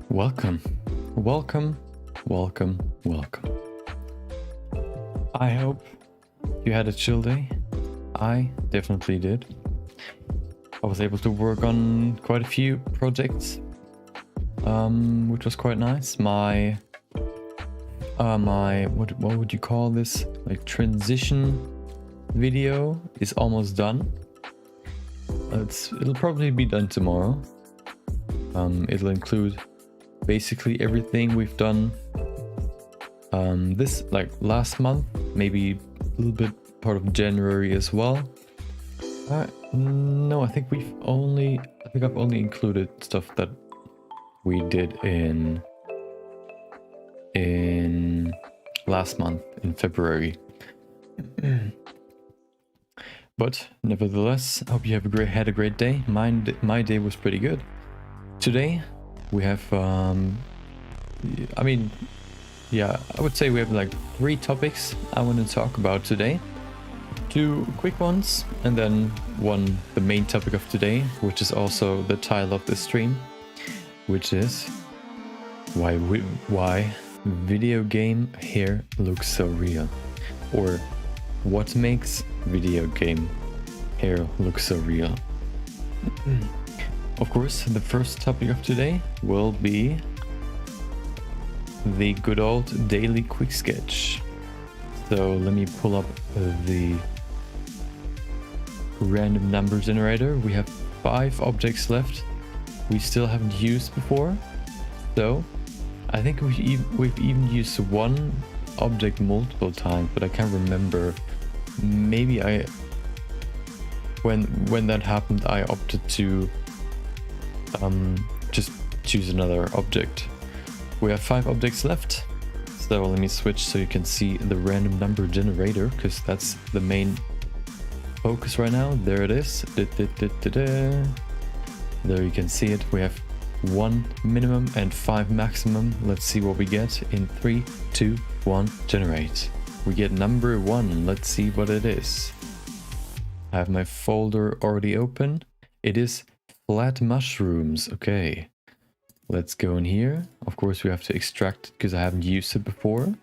Welcome, welcome, welcome, welcome. I hope you had a chill day. I definitely did. I was able to work on quite a few projects, which was quite nice. My what would you call this? Like transition video is almost done. It'll probably be done tomorrow. It'll include basically everything we've done this like last month, maybe a little bit part of January as well. No, I think I've only included stuff that we did in last month in February. But nevertheless, I hope you had a great day. My day was pretty good. Today we have I would say we have like 3 topics I want to talk about today. 2 quick ones, and then the main topic of today, which is also the title of the stream, which is why video game hair looks so real, or what makes video game hair look so real. Of course, the first topic of today will be the good old daily quick sketch. So let me pull up the random number generator. We have 5 objects left we still haven't used before. So I think we've even used one object multiple times, but I can't remember. Maybe when that happened, I opted to just choose another object. We have 5 objects left, so let me switch so you can see the random number generator, because that's the main focus right now. There it is. There you can see it. We have 1 minimum and 5 maximum. Let's see what we get in 3, 2, 1, generate. We get number 1. Let's see what it is. I have my folder already open. It is flat mushrooms. Okay, let's go in here. Of course, we have to extract it because I haven't used it before.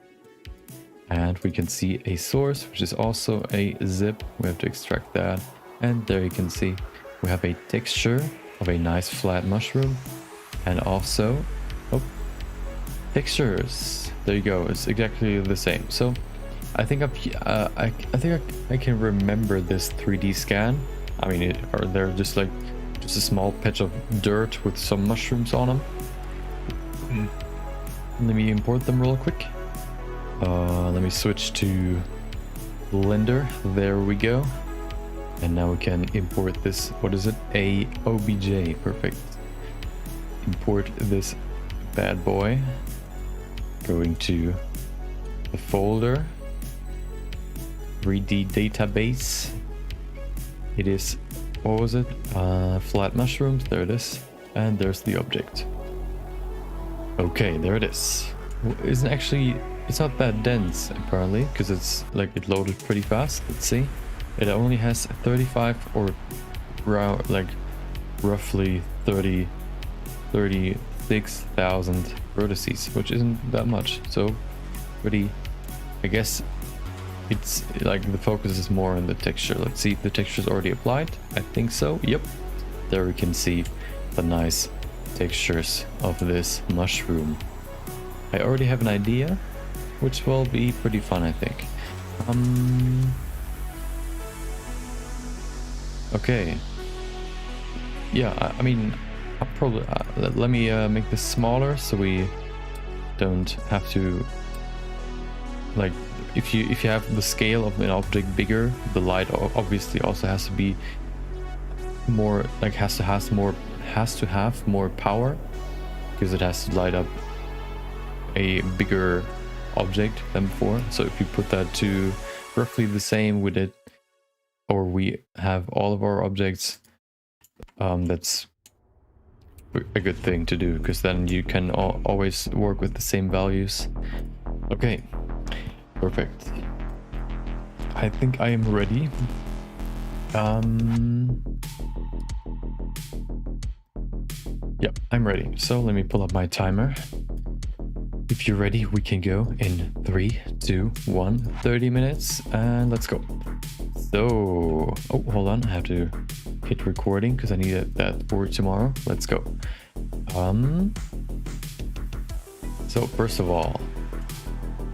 And we can see a source, which is also a zip. We have to extract that. And there you can see we have a texture of a nice flat mushroom. And also, textures. There you go. It's exactly the same. So I think I can remember this 3D scan. I mean, they're just a small patch of dirt with some mushrooms on them. Let me import them real quick. Let me switch to Blender. There we go. And now we can import this. What is it? A OBJ. Perfect. Import this bad boy. Going to the folder. 3D database. It is, what was it? Flat mushrooms. There it is. And there's the object. Okay, there it is. It's not that dense apparently, because it's like it loaded pretty fast. Let's see. It only has 35 or roughly 36,000 vertices, which isn't that much. So pretty, I guess it's like the focus is more on the texture. Let's see if the texture is already applied. I think so. Yep. There we can see the nice textures of this mushroom. I already have an idea, which will be pretty fun, I think. Okay. Yeah, I mean, I'll probably let me make this smaller so we don't have to, like, if you have the scale of an object bigger, the light obviously also has to be more, like has to have more power, because it has to light up a bigger object than before. So if you put that to roughly the same with it, or we have all of our objects, that's a good thing to do, because then you can always work with the same values. Okay, perfect. I think I am ready. Yep, I'm ready. So let me pull up my timer. If you're ready, we can go in 3, 2, 1, 30 minutes, and let's go. So, oh, hold on, I have to hit recording because I need that for tomorrow. Let's go. So first of all,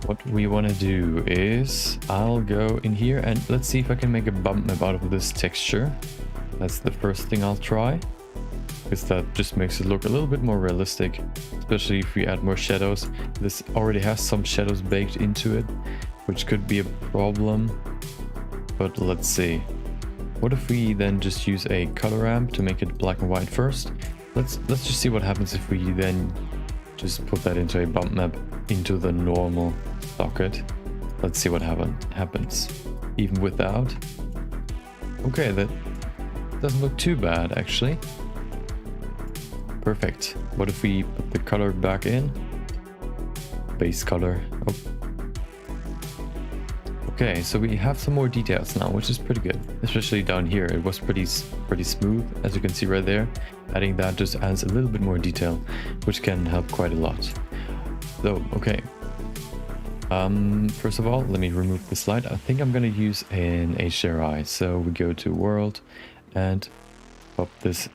what we want to do is I'll go in here and let's see if I can make a bump map out of this texture. That's the first thing I'll try, because that just makes it look a little bit more realistic, especially if we add more shadows. This already has some shadows baked into it, which could be a problem, but let's see. What if we then just use a color ramp to make it black and white first? Let's just see what happens if we then just put that into a bump map into the normal socket. Let's see what happens even without. Okay, that doesn't look too bad actually. Perfect. What if we put the color back in? Base color. Oh. Okay, so we have some more details now, which is pretty good. Especially down here, it was pretty smooth, as you can see right there. Adding that just adds a little bit more detail, which can help quite a lot. So, okay. First of all, let me remove the slide. I think I'm gonna use an HDRI. So we go to World and pop this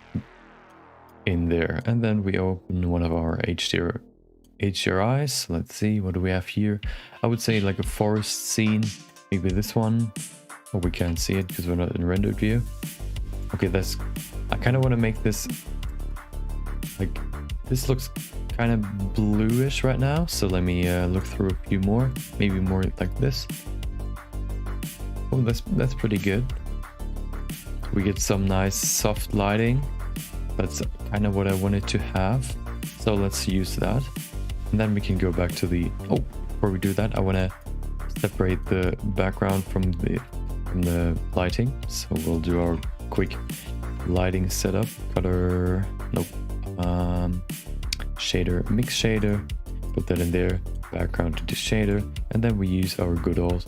in there, and then we open one of our HDRIs. Let's see, what do we have here? I would say like a forest scene, maybe this one. Oh, we can't see it because we're not in rendered view. Okay, I kind of want to make this like, this looks kind of bluish right now, so let me look through a few more, maybe more like this. Oh, that's pretty good. We get some nice soft lighting. That's kind of what I wanted to have, so let's use that. And then we can go back to the, oh, before we do that, I want to separate the background from the lighting. So we'll do our quick lighting setup. Color, nope, shader, mix shader, put that in there, background to the shader, and then we use our good old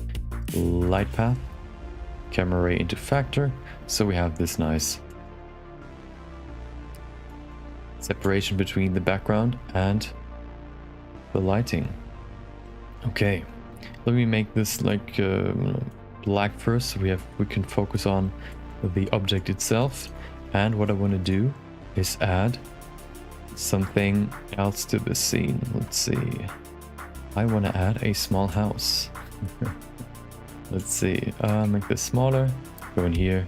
light path, camera ray into factor, so we have this nice separation between the background and the lighting. Okay, let me make this like black first, so we can focus on the object itself. And what I want to do is add something else to the scene. Let's see, I want to add a small house. Let's see, make this smaller, go in here,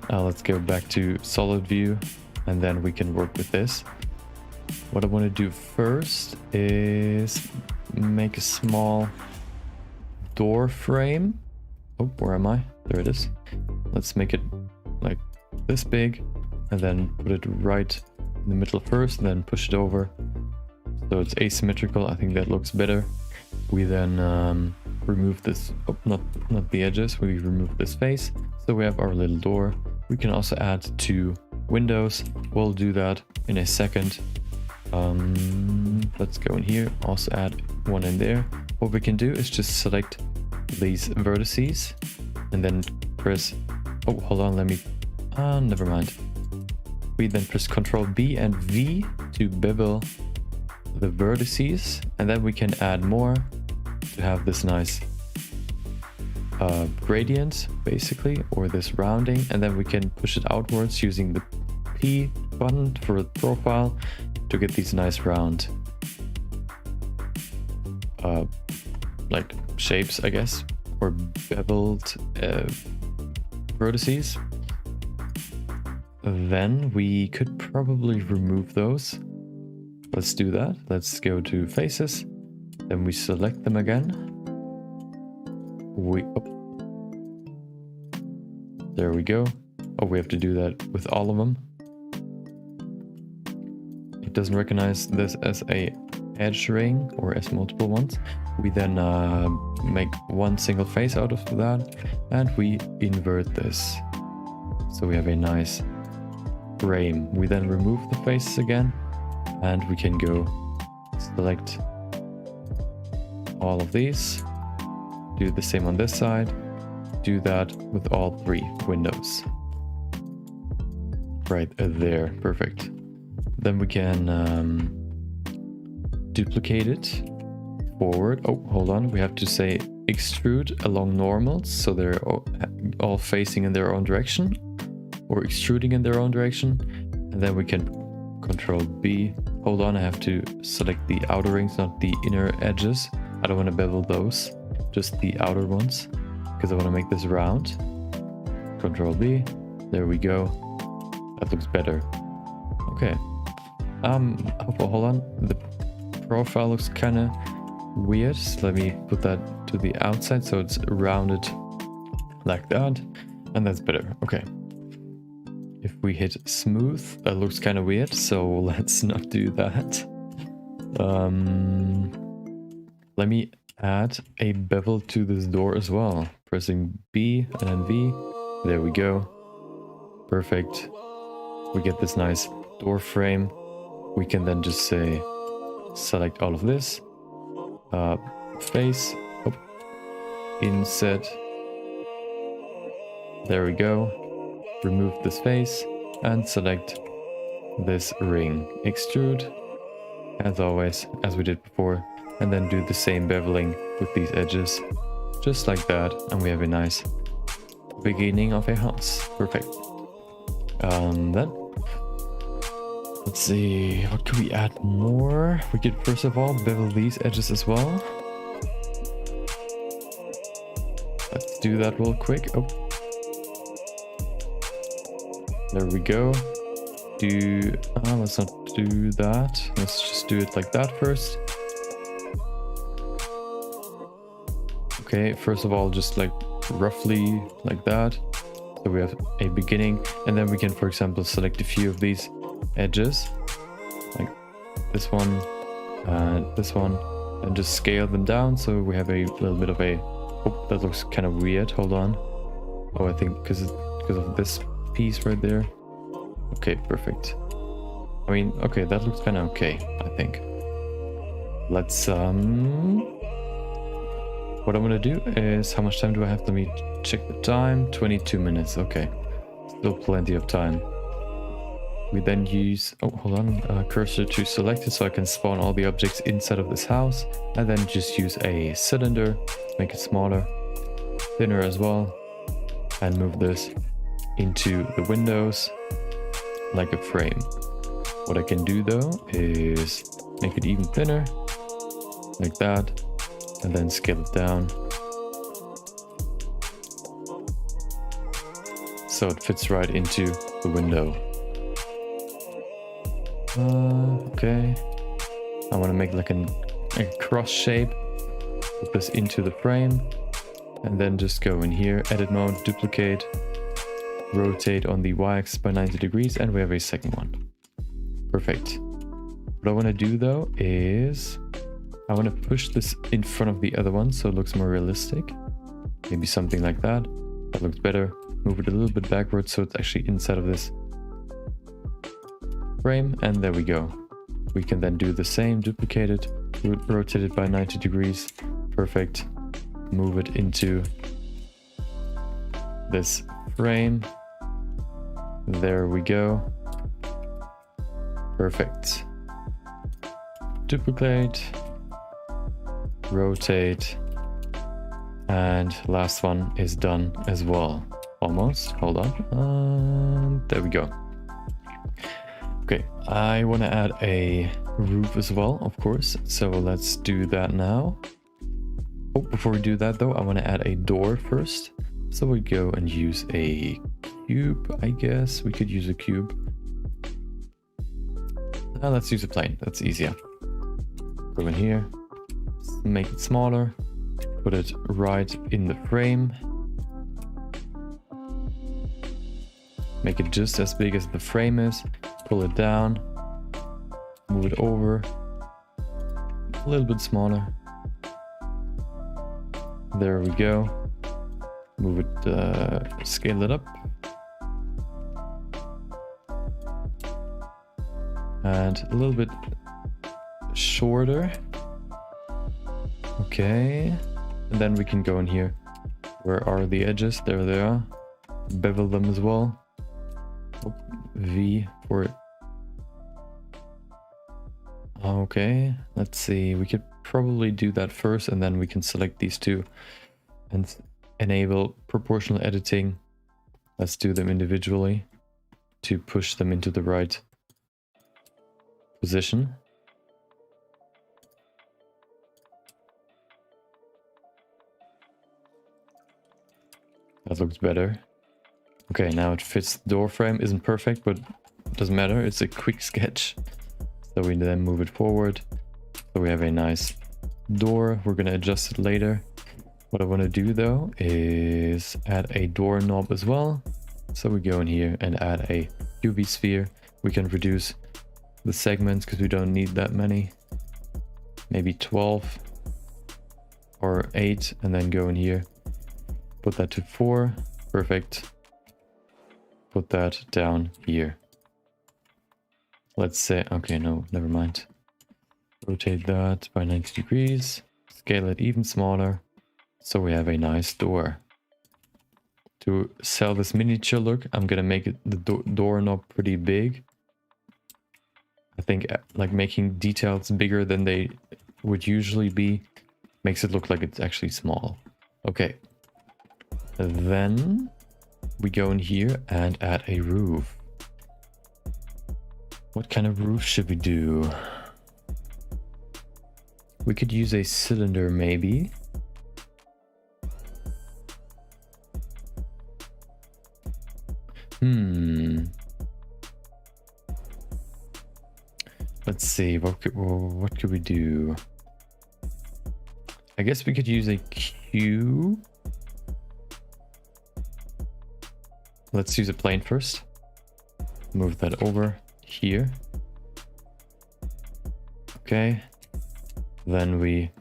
let's go back to solid view, and then we can work with this. What I want to do first is make a small door frame. Oh, where am I? There it is. Let's make it like this big, and then put it right in the middle first, and then push it over so it's asymmetrical. I think that looks better. We then remove this, oh, not the edges, we remove this face, so we have our little door. We can also add 2 windows. We'll do that in a second. Let's go in here, also add 1 in there. What we can do is just select these vertices and then press, oh, hold on, let me, never mind. We then press Ctrl B and V to bevel the vertices, and then we can add more to have this nice gradient basically, or this rounding, and then we can push it outwards using the P button for profile to get these nice round like shapes, I guess, or beveled vertices. Then we could probably remove those. Let's do that. Let's go to faces, then we select them again. There we go. Oh, we have to do that with all of them. It doesn't recognize this as a edge ring or as multiple ones. We then make one single face out of that, and we invert this, so we have a nice frame. We then remove the faces again, and we can go select all of these, do the same on this side, do that with all 3 windows. Right there, perfect. Then we can duplicate it forward. Oh, hold on. We have to say extrude along normals, so they're all facing in their own direction, or extruding in their own direction. And then we can Control B. Hold on, I have to select the outer rings, not the inner edges. I don't want to bevel those, just the outer ones, because I want to make this round. Control B. There we go. That looks better. Okay. Hold on. The profile looks kind of weird. So let me put that to the outside so it's rounded like that, and that's better. Okay. If we hit smooth, that looks kind of weird, so let's not do that. Let me add a bevel to this door as well. Pressing B and then V. There we go. Perfect. We get this nice door frame. We can then just say, select all of this. Face. Oh. Inset. There we go. Remove this face and select this ring. Extrude, as always, as we did before, and then do the same beveling with these edges, just like that, and we have a nice beginning of a house. Perfect. Then let's see, what could we add more? We could first of all bevel these edges as well. Let's do that real quick. Oh. There we go. Let's not do that. Let's just do it like that first. Okay, first of all, just like roughly like that. So we have a beginning, and then we can, for example, select a few of these edges, like this one, and just scale them down. So we have a little bit of a, oh, that looks kind of weird. Hold on. Oh, I think because of this piece right there. Okay, perfect. I mean, okay, that looks kind of okay, I think. Let's what I'm gonna do is, how much time do I have? Let me check the time. 22 minutes. Okay, still plenty of time. We then use, oh, hold on, cursor to select it so I can spawn all the objects inside of this house, and then just use a cylinder, make it smaller, thinner as well, and move this into the windows like a frame. What I can do though is make it even thinner, like that, and then scale it down so it fits right into the window. Okay, I want to make like a cross shape, put this into the frame, and then just go in here, edit mode, duplicate, rotate on the y-axis by 90 degrees, and we have a second one. Perfect. What I want to do though is I want to push this in front of the other one so it looks more realistic. Maybe something like that. That looks better. Move it a little bit backwards so it's actually inside of this frame, and there we go. We can then do the same, duplicate it, rotate it by 90 degrees. Perfect. Move it into this frame. There we go. Perfect. Duplicate, rotate, and last one is done as well. Almost. Hold on. There we go. Okay, I want to add a roof as well, of course. So let's do that now. Oh, before we do that though, I want to add a door first. So we go and use a cube, I guess. We could use a cube. Let's use a plane. That's easier. Go in here, make it smaller, put it right in the frame. Make it just as big as the frame is. Pull it down, move it over, a little bit smaller. There we go. Move it, scale it up. And a little bit shorter. Okay. And then we can go in here. Where are the edges? There they are. Bevel them as well. Oh, V for Okay, let's see. We could probably do that first, and then we can select these two and enable proportional editing. Let's do them individually to push them into the right position. That looks better. Okay, now it fits the door frame. Isn't perfect, but it doesn't matter. It's a quick sketch. So we then move it forward. So we have a nice door. We're going to adjust it later. What I want to do though is add a doorknob as well. So we go in here and add a UV sphere. We can reduce the segments because we don't need that many. Maybe 12 or 8, and then go in here. Put that to 4. Perfect. Put that down here. Let's say, okay, no, never mind. Rotate that by 90 degrees. Scale it even smaller. So we have a nice door. To sell this miniature look, I'm gonna make it the doorknob pretty big. I think like making details bigger than they would usually be makes it look like it's actually small. Okay. Then we go in here and add a roof. What kind of roof should we do? We could use a cylinder maybe. Let's see, what could we do? I guess we could use a cube. Let's use a plane first. Move that over here. Okay. Then we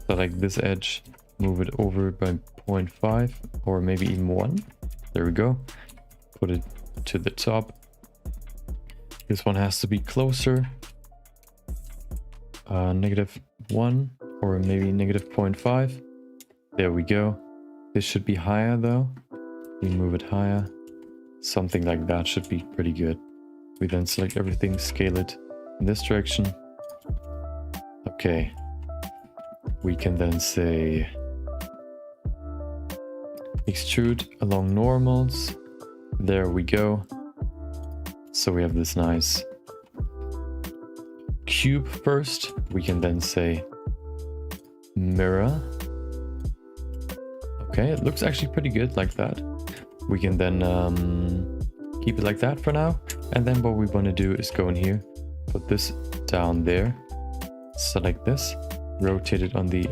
select this edge, move it over by 0.5 or maybe even 1. There we go. Put it to the top. This one has to be closer. -1 or maybe -0.5. There we go. This should be higher though. We move it higher. Something like that should be pretty good. We then select everything, scale it in this direction. Okay. We can then say extrude along normals. There we go. So we have this nice cube first. We can then say mirror. Okay, it looks actually pretty good like that. We can then keep it like that for now. And then what we want to do is go in here, put this down there, select this, rotate it on the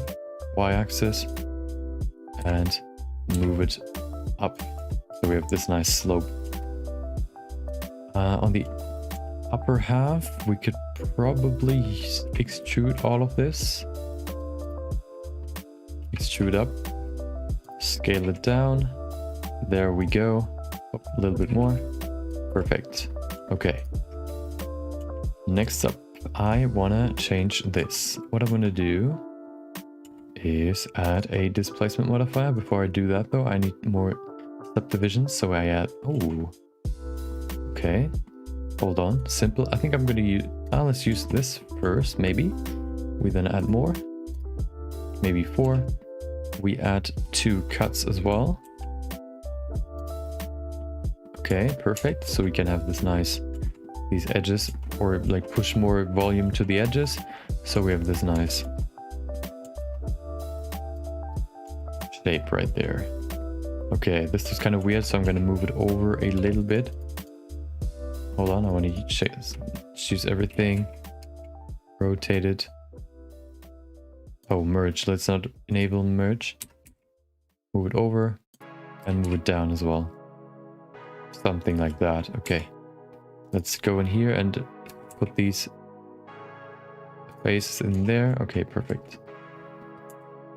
y-axis, and move it up. So we have this nice slope. On the upper half, we could probably extrude all of this. Extrude up, scale it down. There we go. Up a little bit more. Perfect. Okay. Next up, I wanna change this. What I wanna do is add a displacement modifier. Before I do that though, I need more subdivisions. So I add, oh, okay. Hold on, simple. I think I'm gonna use, let's use this first, maybe. We then add more, maybe 4. We add 2 cuts as well. Okay, perfect. So we can have this nice, these edges, or like push more volume to the edges. So we have this nice shape right there. Okay, this is kind of weird, so I'm going to move it over a little bit. Hold on, I want to choose everything, rotate it. Oh, merge. Let's not enable merge. Move it over and move it down as well. Something like that. Okay. Let's go in here and put these faces in there. Okay, perfect.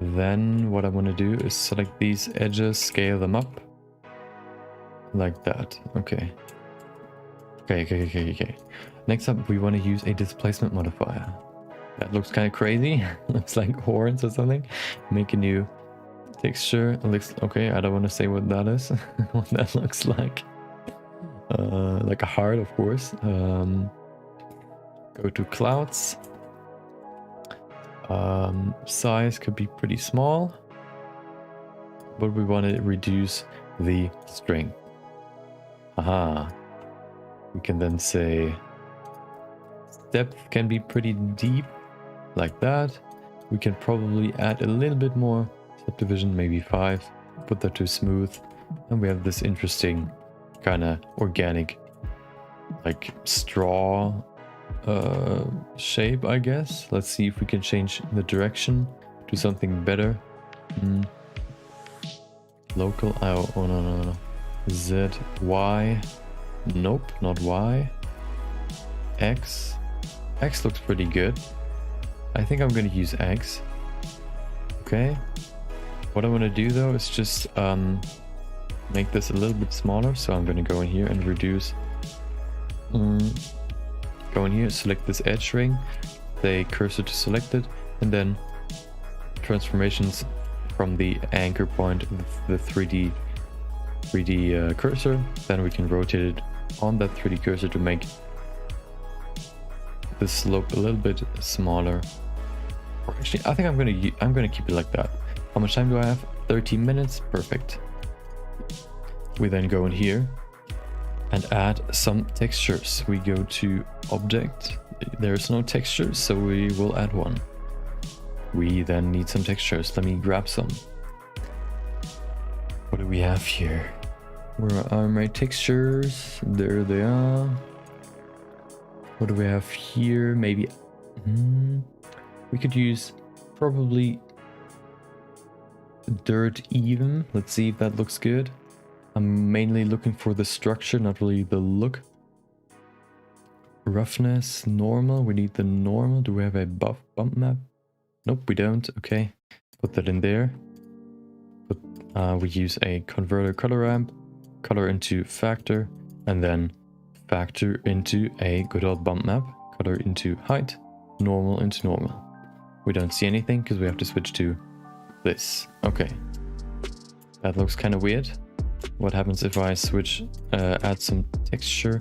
Then what I want to do is select these edges, scale them up. Like that. Okay. Okay. Next up, we want to use a displacement modifier. That looks kind of crazy. Looks like horns or something. Make a new texture. It looks okay. I don't want to say what that is. What that looks like. Like a heart, of course. Go to clouds. Size could be pretty small, but we want to reduce the strength. Aha. We can then say depth can be pretty deep, like that. We can probably add a little bit more subdivision, maybe 5. Put that to smooth, and we have this interesting kind of organic, like straw shape, I guess. Let's see if we can change the direction to something better. Local, oh no. Z, Y, nope, not Y. X looks pretty good. I think I'm gonna use X. Okay. What I want to do though is just make this a little bit smaller. So I'm gonna go in here and reduce. Go in here, select this edge ring, say cursor to selected, and then transformations from the anchor point, the 3D cursor. Then we can rotate it on that 3D cursor to make the slope a little bit smaller. Or actually, I think I'm gonna keep it like that. How much time do I have? 13 minutes. Perfect. We then go in here and add some textures. We go to object. There's no textures, so we will add one. We then need some textures. Let me grab some. What do we have here? Where are my textures? There they are. What do we have here? Maybe we could use probably dirt even. Let's see if that looks good. I'm mainly looking for the structure, not really the look. Roughness, normal. We need the normal. Do we have a bump map? Nope, we don't. Okay, put that in there. We use a converter color ramp, color into factor, and then factor into a good old bump map, color into height, normal into normal. We don't see anything because we have to switch to this. Okay, that looks kind of weird. What happens if I switch, add some texture,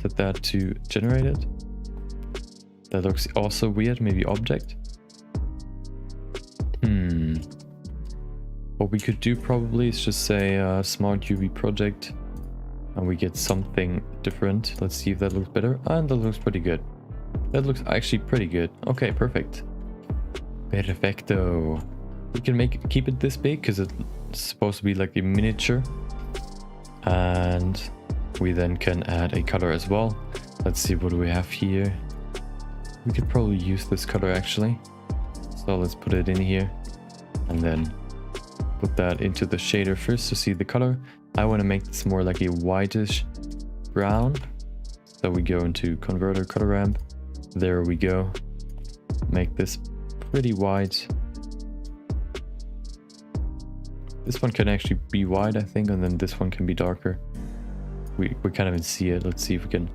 set that to generated? That looks also weird. Maybe object. What we could do probably is just say smart UV project, and we get something different. Let's see if that looks better. And that looks pretty good. That looks actually pretty good. Okay, perfect. Perfecto. We can keep it this big because it's supposed to be like a miniature. And we then can add a color as well. Let's see, what do we have here? We could probably use this color actually. So let's put it in here and then put that into the shader first to see the color. I want to make this more like a whitish brown. So we go into converter color ramp. There we go. Make this pretty white. This one can actually be white, I think, and then this one can be darker. We can't even see it. Let's see if we can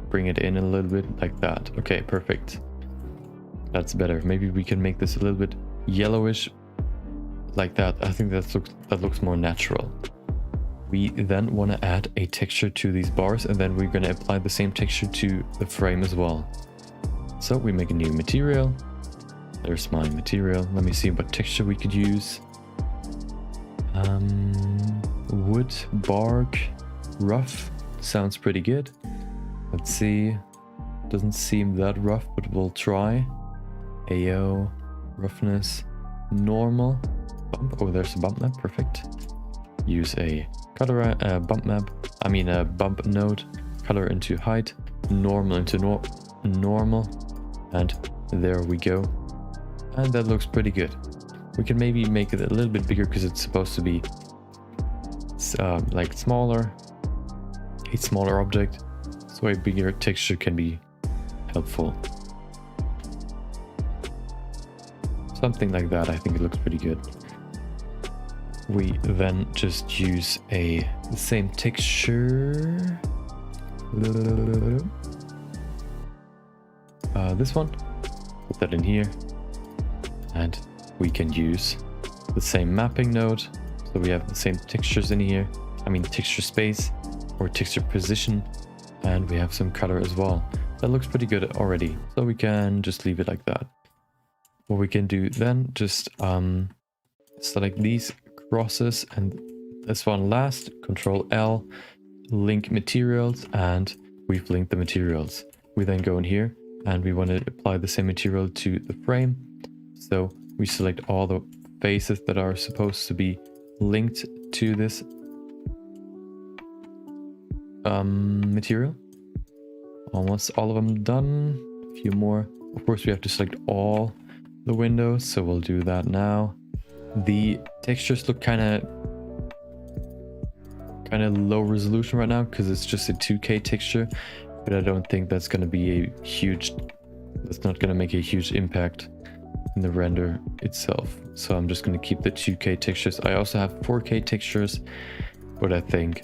bring it in a little bit like that. Okay, perfect. That's better. Maybe we can make this a little bit yellowish like that. I think that looks more natural. We then want to add a texture to these bars, and then we're going to apply the same texture to the frame as well. So we make a new material. There's my material. Let me see what texture we could use. Wood, bark, rough. Sounds pretty good. Let's see. Doesn't seem that rough, but we'll try. AO, roughness, normal, bump. Oh, there's a bump map. Perfect. Use a color bump map. I mean a bump node. Color into height, normal into normal, and there we go. And that looks pretty good. We can maybe make it a little bit bigger because it's supposed to be like smaller, a smaller object, so a bigger texture can be helpful. Something like that. I think it looks pretty good. We then just use the same texture. This one. Put that in here, and we can use the same mapping node. So we have the same textures in here. I mean texture space or texture position, and we have some color as well. That looks pretty good already. So we can just leave it like that. what we can do then, just select these crosses and this one last, Control L, link materials, and we've linked the materials. We then go in here and we want to apply the same material to the frame. So we select all the faces that are supposed to be linked to this material. Almost all of them done. A few more. Of course, we have to select all the windows, so we'll do that now. The textures look kind of low resolution right now because it's just a 2K texture, but I don't think that's going to be a huge, that's not going to make a huge impact in the render itself. So I'm just going to keep the 2K textures. I also have 4K textures, but I think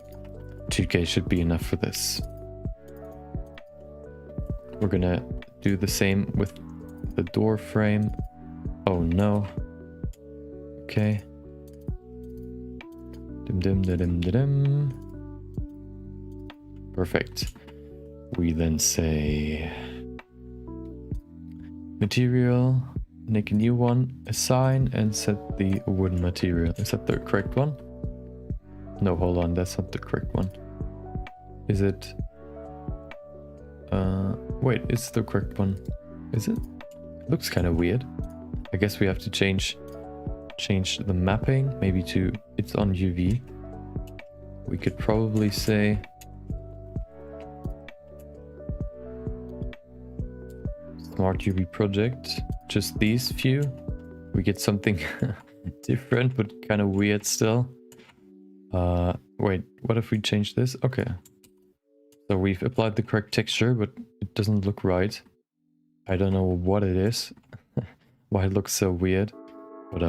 2K should be enough for this. We're going to do the same with the door frame. Oh no. Okay. Perfect. We then say material, make a new one, assign, and set the wooden material. Is that the correct one? No, hold on, that's not the correct one. Is it? Wait, it's the correct one. Is it? It looks kind of weird. I guess we have to change the mapping, maybe to it's on UV. We could probably say Smart UV project, just these few. We get something different but kind of weird still. Wait, what if we change this? Okay. So we've applied the correct texture, but it doesn't look right. I don't know what it is, why it looks so weird, but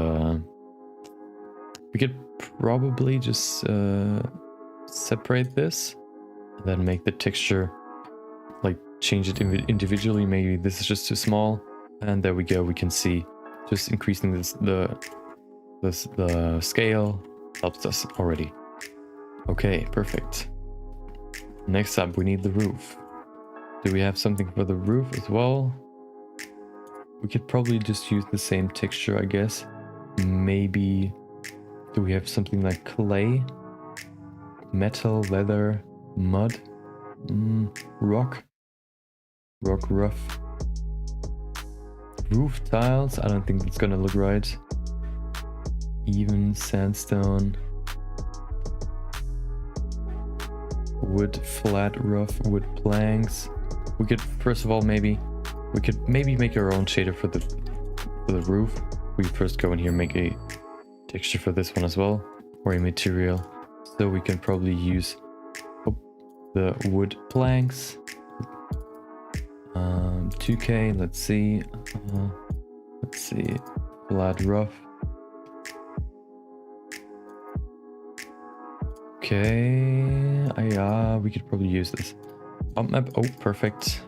we could probably just separate this and then make the texture, like change it individually. Maybe this is just too small, and there we go. We can see just increasing the scale helps us already. Okay, perfect. Next up, we need the roof. Do we have something for the roof as well? We could probably just use the same texture, I guess. Maybe, do we have something like clay, metal, leather, mud, rock rough, roof tiles? I don't think that's gonna look right. Even sandstone, wood flat rough, wood planks. We could first of all maybe make our own shader for the roof. We first go in here, make a texture for this one as well, or a material. So we can probably use the wood planks. 2K, let's see, flat rough. Okay, we could probably use this bump map. Oh, perfect.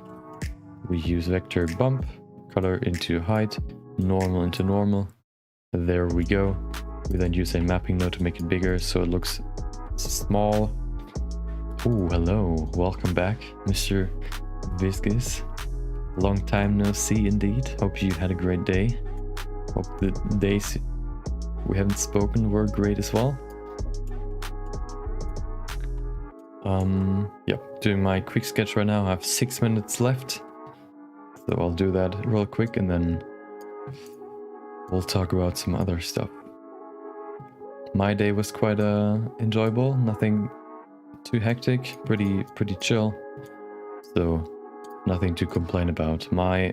We use vector bump, color into height, normal into normal. There we go. We then use a mapping node to make it bigger so it looks small. Oh, hello. Welcome back, Mr. Viscus. Long time no see indeed. Hope you had a great day. Hope the days we haven't spoken were great as well. Yep, doing my quick sketch right now. I have 6 minutes left. So I'll do that real quick and then we'll talk about some other stuff. My day was quite enjoyable, nothing too hectic, pretty chill. So nothing to complain about. My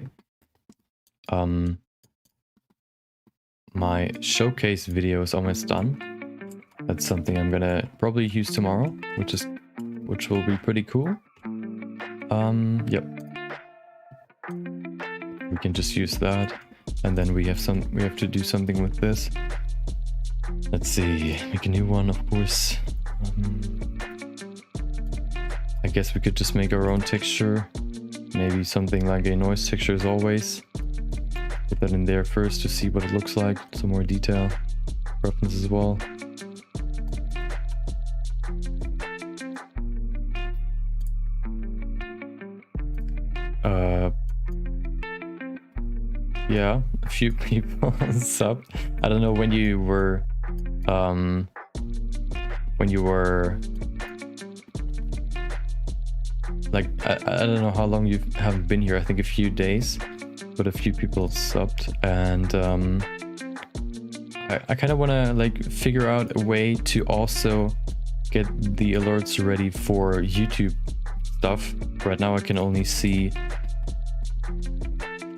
showcase video is almost done. That's something I'm gonna probably use tomorrow, which will be pretty cool. Yep. We can just use that, and then we have to do something with this. Let's see, make a new one, of course. I guess we could just make our own texture. Maybe something like a noise texture as always. Put that in there first to see what it looks like. Some more detail. Roughness as well. Yeah, few people sub. I don't know when you were like, I don't know how long you haven't been here. I think a few days, but a few people subbed, and I kind of want to like figure out a way to also get the alerts ready for YouTube stuff. Right now I can only see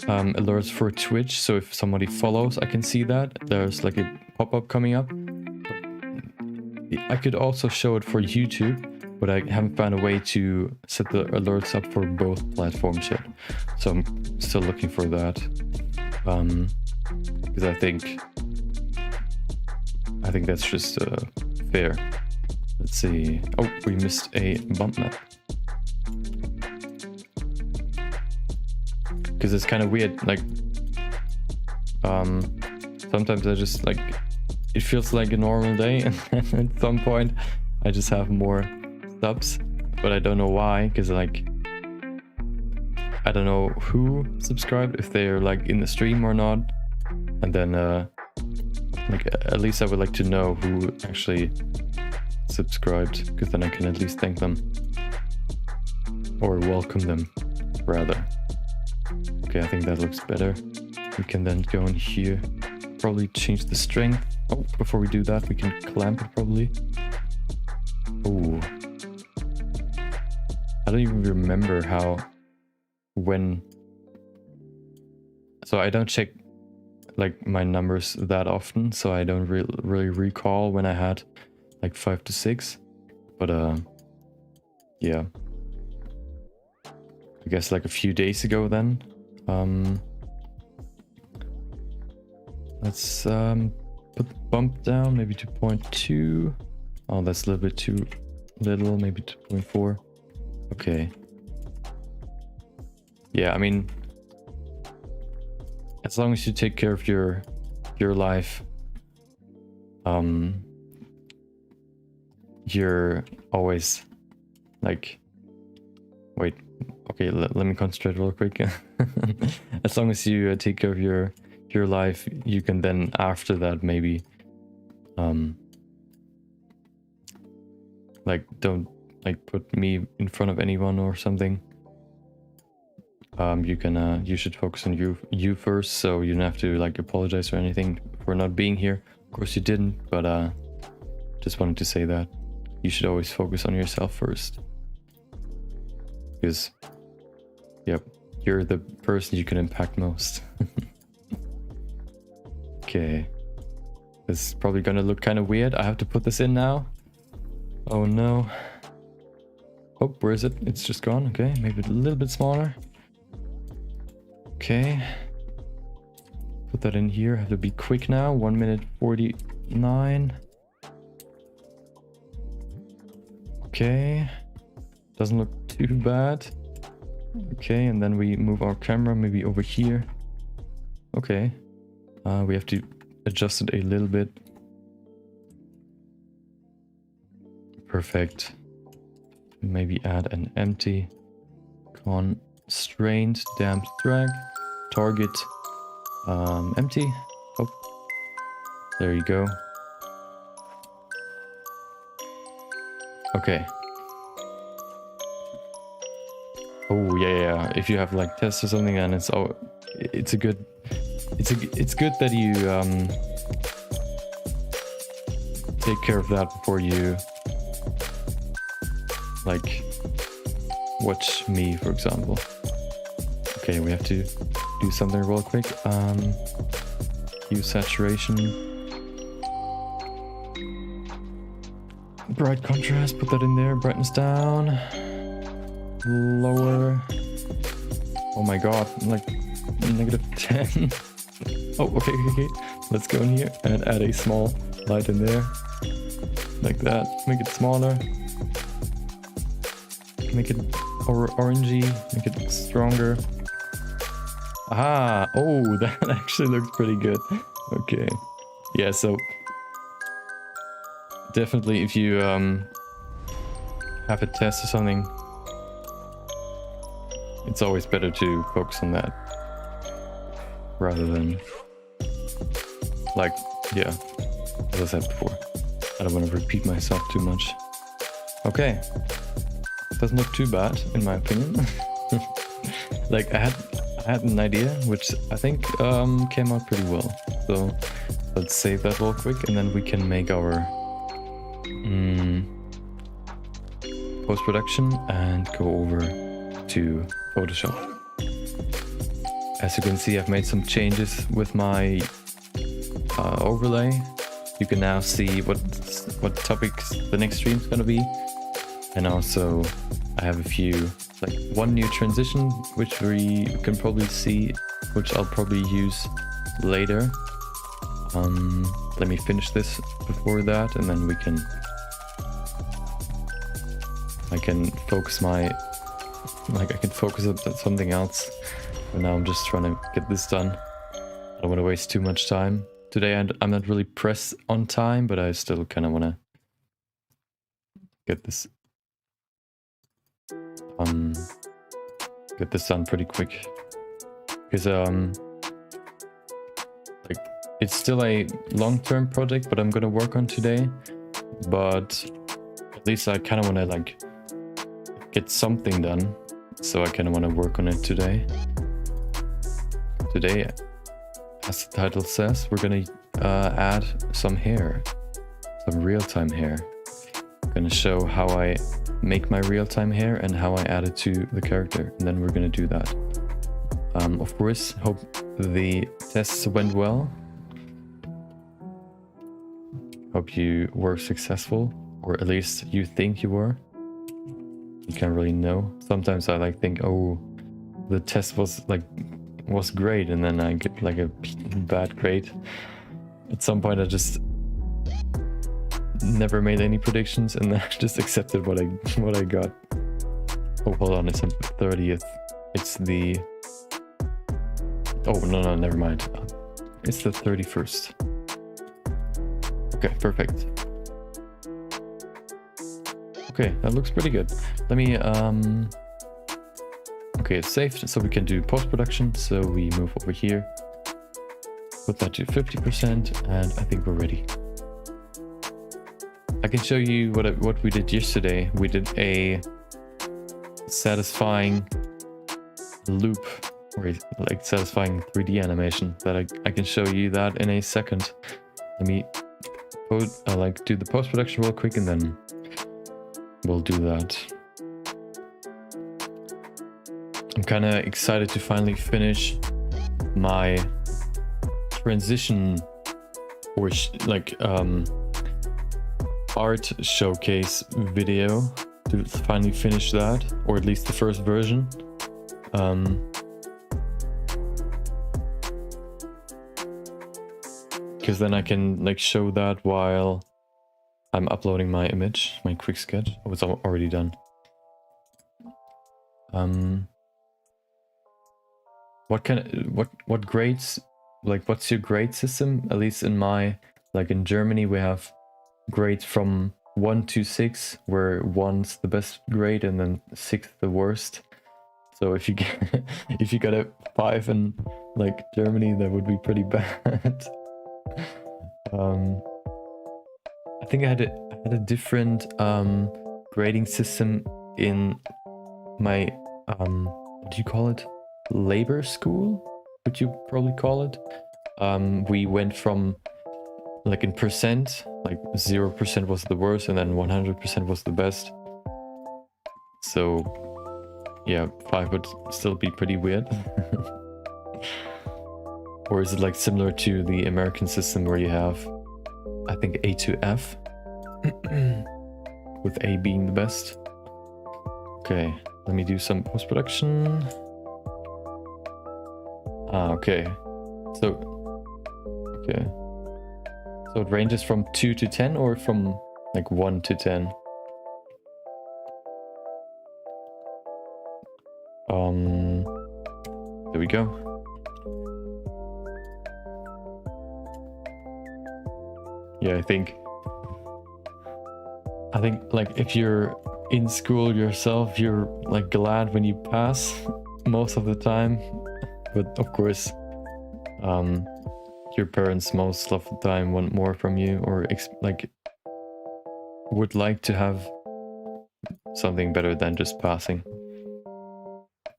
alerts for Twitch, so if somebody follows I can see that there's like a pop-up coming up. I could also show it for YouTube, but I haven't found a way to set the alerts up for both platforms yet, so I'm still looking for that, because I think that's just fair. Let's see. Oh, we missed a bump map. Because it's kind of weird, like, sometimes I just, like, it feels like a normal day, and then at some point I just have more subs, but I don't know why, because, like, I don't know who subscribed, if they're, like, in the stream or not, and then, like, at least I would like to know who actually subscribed, because then I can at least thank them, or welcome them, rather. Okay, I think that looks better. We can then go in here, probably change the strength. Oh, before we do that, we can clamp it probably. Oh, I don't even remember so I don't check like my numbers that often, so I don't really recall when I had like 5 to 6, but yeah, I guess like a few days ago then. Let's put the bump down, maybe to 0.2. Oh, that's a little bit too little, maybe to 0.4. Okay. Yeah, I mean, as long as you take care of your life, you're always like, wait, okay, let me concentrate real quick. As long as you take care of your life, you can then after that maybe like don't like put me in front of anyone or something. You should focus on you first, so you don't have to like apologize or anything for not being here. Of course you didn't, but just wanted to say that you should always focus on yourself first, because yep, you're the person you can impact most. Okay, this is probably gonna look kind of weird. I have to put this in now. Oh no. Oh, where is it? It's just gone. Okay, maybe a little bit smaller. Okay, put that in here. I have to be quick now. 1 minute 49. Okay, doesn't look too bad. Okay, and then we move our camera maybe over here. Okay, we have to adjust it a little bit. Perfect. Maybe add an empty constraint damped drag. Target empty. Oh, there you go. Okay. Oh yeah. If you have like tests or something, then it's good that you take care of that before you like watch me, for example. Okay, we have to do something real quick. Use saturation, bright contrast, put that in there. Brightness down, lower. Oh my god, like -10. Oh, okay. Let's go in here and add a small light in there, like that. Make it smaller. Make it orangey. Make it stronger. Aha! Oh, that actually looks pretty good. Okay. Yeah, so definitely if you have a test or something, it's always better to focus on that rather than like, yeah, as I said before. I don't want to repeat myself too much. Okay, doesn't look too bad in my opinion. Like I had an idea which I think came out pretty well. So let's save that real quick and then we can make our post-production and go over to Photoshop. As you can see, I've made some changes with my overlay. You can now see what topics the next stream is gonna be, and also I have a few, like one new transition which we can probably see, which I'll probably use later. Let me finish this before that, and then I can focus I can focus on something else. And now I'm just trying to get this done. I don't want to waste too much time. Today I'm not really pressed on time, but I still kind of want to get this done pretty quick. Because like it's still a long-term project, but I'm gonna work on today. But at least I kind of want to like get something done, so I kind of want to work on it today. Today, as the title says, we're gonna add some hair, some real-time hair. I'm gonna show how I make my real-time hair and how I add it to the character, and then we're gonna do that. Of course, hope the tests went well. Hope you were successful, or at least you think you were. You can't really know. Sometimes I think, oh, the test was great, and then I get like a bad grade. At some point I just never made any predictions, and then I just accepted what I got. Oh, hold on, it's on the 30th. It's the... Oh, no, never mind. It's the 31st. Okay, perfect. Okay, that looks pretty good. Let me, okay, it's saved, so we can do post-production. So we move over here, put that to 50%, and I think we're ready. I can show you what we did yesterday. We did a satisfying loop, or like satisfying 3D animation. That I can show you that in a second. Let me do the post-production real quick, and then we'll do that. I'm kind of excited to finally finish my transition or art showcase video, to finally finish that, or at least the first version. Because then I can like show that while I'm uploading my image, my quick sketch. Oh, it's already done. What grades, like what's your grade system? At least in in Germany we have grades from 1 to 6, where 1's the best grade and then 6 the worst. So if you got a 5 in like Germany, that would be pretty bad. I think I had a different grading system in my what do you call it? Labor school, would you probably call it? We went from like in percent, like 0% was the worst and then 100% was the best. So yeah, 5 would still be pretty weird. Or is it like similar to the American system where you have, I think, A to F, with A being the best? Okay, let me do some post-production. Okay. So it ranges from 2 to 10 or from like 1 to 10? There we go. Yeah, I think like if you're in school yourself, you're like glad when you pass most of the time. But of course, your parents most of the time want more from you, or like would like to have something better than just passing.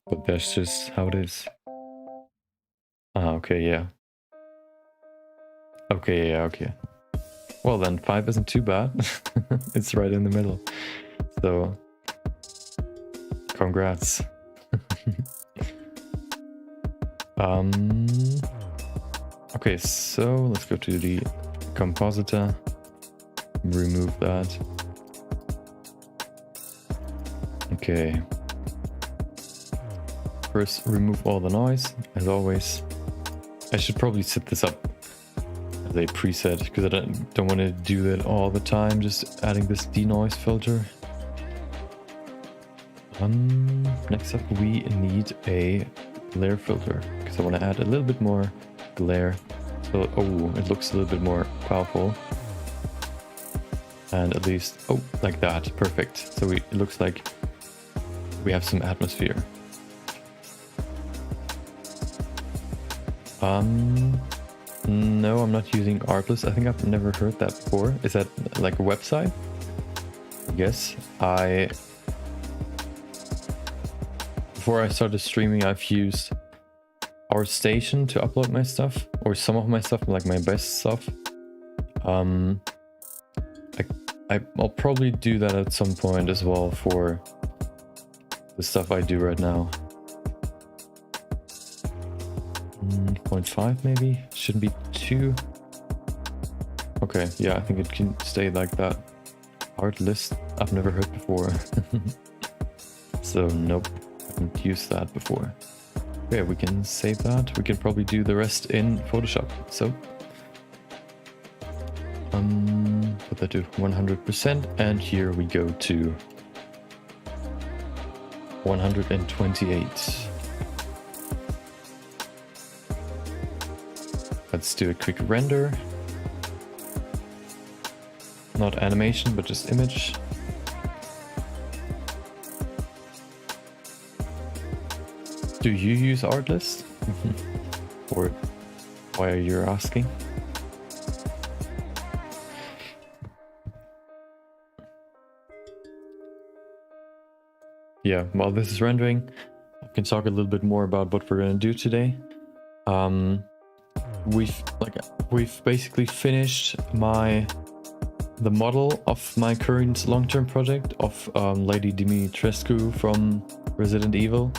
But that's just how it is. Ah, okay, yeah. Okay, yeah, okay. Well then, 5 isn't too bad. It's right in the middle. So, congrats. Okay, so let's go to the compositor. Remove that. Okay. First, remove all the noise, as always. I should probably set this up as a preset, because I don't want to do it all the time, just adding this denoise filter. Next up, we need a glare filter, because I want to add a little bit more glare. So, oh, it looks a little bit more powerful. And at least, oh, like that, perfect. So it looks like we have some atmosphere. No, I'm not using Artlist. I think I've never heard that before. Is that like a website? Yes, before I started streaming, I've used ArtStation to upload my stuff, or some of my stuff, like my best stuff. I'll probably do that at some point as well for the stuff I do right now. 0.5 maybe? Shouldn't be too... Okay, yeah, I think it can stay like that. Art list, I've never heard before. So nope, I haven't used that before. Okay, we can save that. We can probably do the rest in Photoshop. So put that to 100%, and here we go to 128. Let's do a quick render. Not animation, but just image. Do you use Artlist? Or why are you asking? Yeah, while this is rendering, I can talk a little bit more about what we're gonna do today. We've basically finished the model of my current long-term project of Lady Dimitrescu from Resident Evil.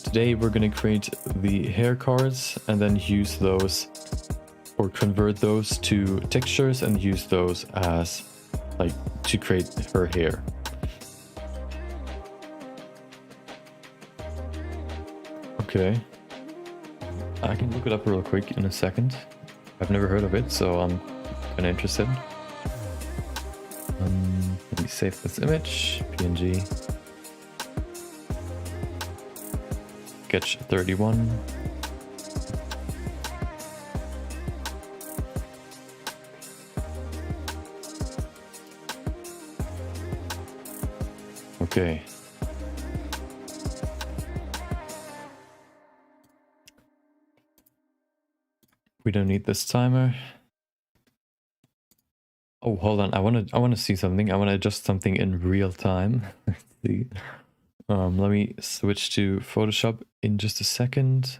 Today we're gonna create the hair cards and then use those, or convert those to textures and use those as like to create her hair. Okay, I can look it up real quick in a second. I've never heard of it, so I'm kind of interested. Let me save this image, PNG. Sketch 31. Okay. We don't need this timer. Oh, hold on. I want to see something. I want to adjust something in real time. Let's see. Let me switch to Photoshop in just a second.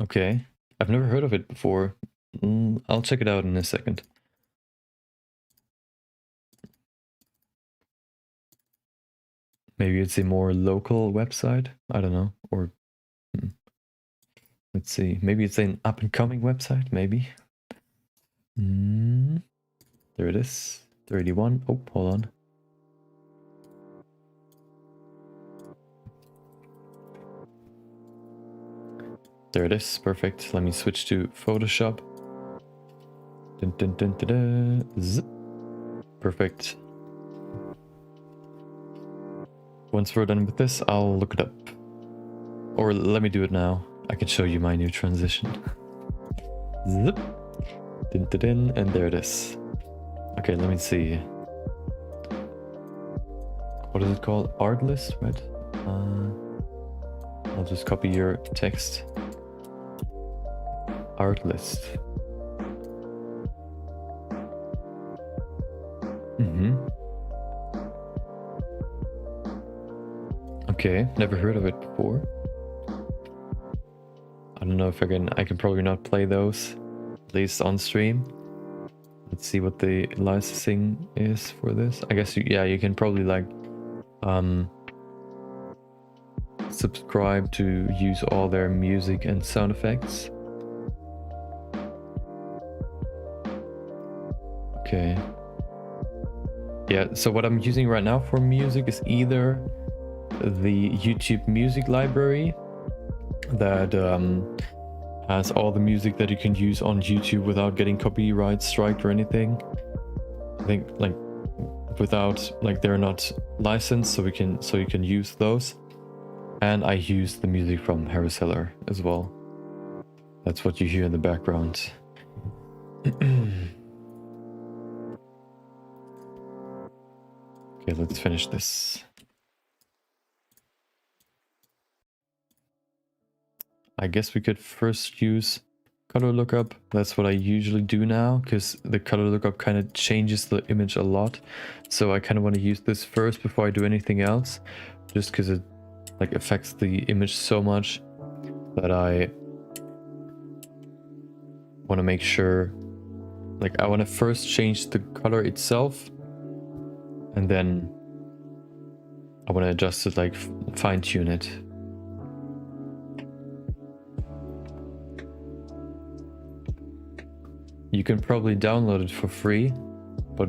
Okay. I've never heard of it before. I'll check it out in a second. Maybe it's a more local website. I don't know. Or let's see. Maybe it's an up-and-coming website. Maybe. There it is. 31. Oh, hold on. There it is. Perfect. Let me switch to Photoshop. Dun, dun, dun, dun, dun. Zip. Perfect. Once we're done with this, I'll look it up. Or let me do it now. I can show you my new transition. Zip. Dun, dun, dun, and there it is. Okay, let me see. What is it called? Artlist, right? I'll just copy your text. Art list. Okay, never heard of it before. I don't know if I can probably not play those, at least on stream. Let's see what the licensing is for this. I guess you can probably like subscribe to use all their music and sound effects. Okay. Yeah, so what I'm using right now for music is either the YouTube music library that has all the music that you can use on YouTube without getting copyright striked or anything. I think like without, like, they're not licensed, so you can use those. And I use the music from Harris Heller as well. That's what you hear in the background. Okay, let's finish this. I guess we could first use color lookup. That's what I usually do now, because the color lookup kind of changes the image a lot. So I kind of want to use this first before I do anything else, just because it like affects the image so much that I want to make sure, like, I want to first change the color itself, and then I want to adjust it, like fine tune it. You can probably download it for free, but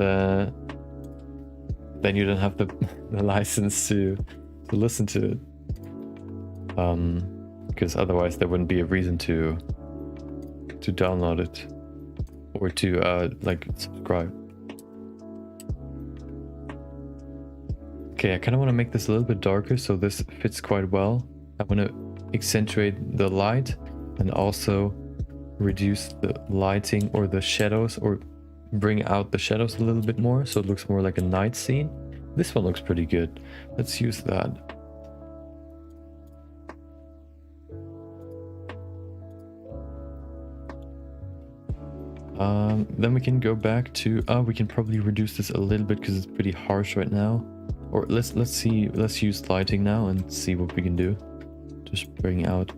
then you don't have the license to listen to it. Because otherwise there wouldn't be a reason to download it or to like subscribe. Okay, I kind of want to make this a little bit darker so this fits quite well. I want to accentuate the light and also reduce the lighting or the shadows, or bring out the shadows a little bit more so it looks more like a night scene. This one looks pretty good. Let's use that. Then we can go back to we can probably reduce this a little bit because it's pretty harsh right now. Or let's use lighting now and see what we can do. Just bring out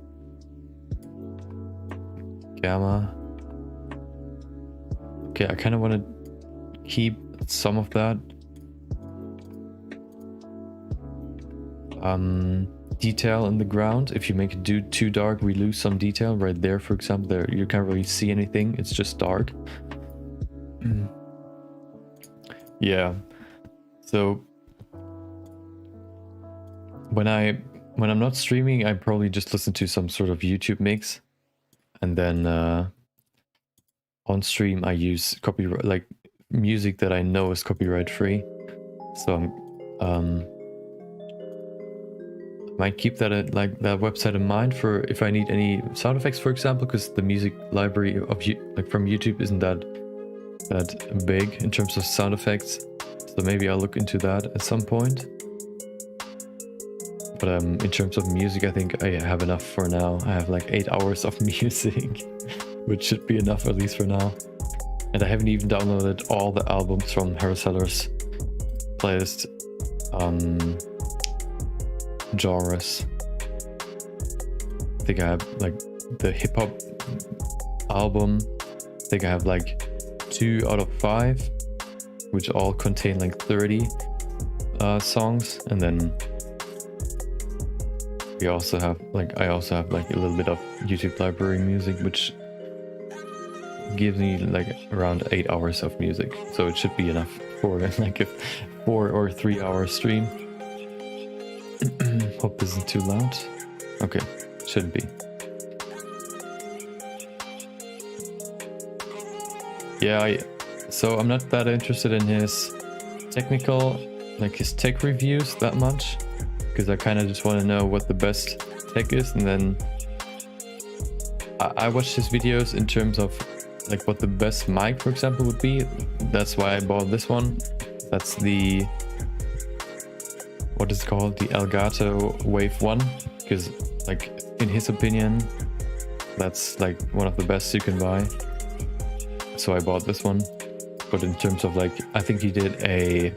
gamma. Okay, I kind of want to keep some of that detail in the ground. If you make it too dark, we lose some detail right there. For example, there you can't really see anything, it's just dark. Yeah, so when I'm not streaming, I probably just listen to some sort of YouTube mix, and then on stream I use copyright, like music that I know is copyright free. So might keep that like that website in mind for if I need any sound effects, for example, because the music library of from YouTube isn't that big in terms of sound effects. So maybe I'll look into that at some point. But in terms of music, I think I have enough for now. I have like 8 hours of music, which should be enough at least for now. And I haven't even downloaded all the albums from Harris Heller's playlist genres. I think I have like the hip hop album. I think I have like 2 out of 5, which all contain like 30 songs, and then I also have like a little bit of YouTube library music, which gives me like around 8 hours of music, so it should be enough for like a 4 or 3 hour stream. Hope this isn't too loud. Okay, shouldn't be. Yeah, so I'm not that interested in his technical, like his tech reviews that much, because I kind of just want to know what the best tech is, and then I watch his videos in terms of like what the best mic, for example, would be. That's why I bought this one. That's the, what is it called? The Elgato Wave 1, because like in his opinion, that's like one of the best you can buy. So I bought this one. But in terms of like, I think he did a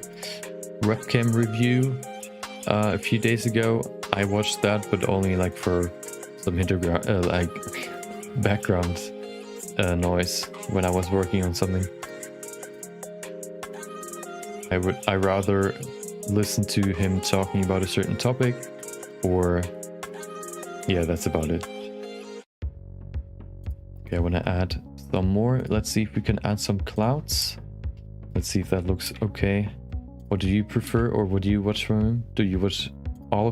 webcam review a few days ago. I watched that, but only like for some like background noise when I was working on something. I rather listen to him talking about a certain topic, or yeah, that's about it. Okay, I want to add some more. Let's see if we can add some clouds. Let's see if that looks okay. What do you prefer, or what do you watch from him? Do you watch all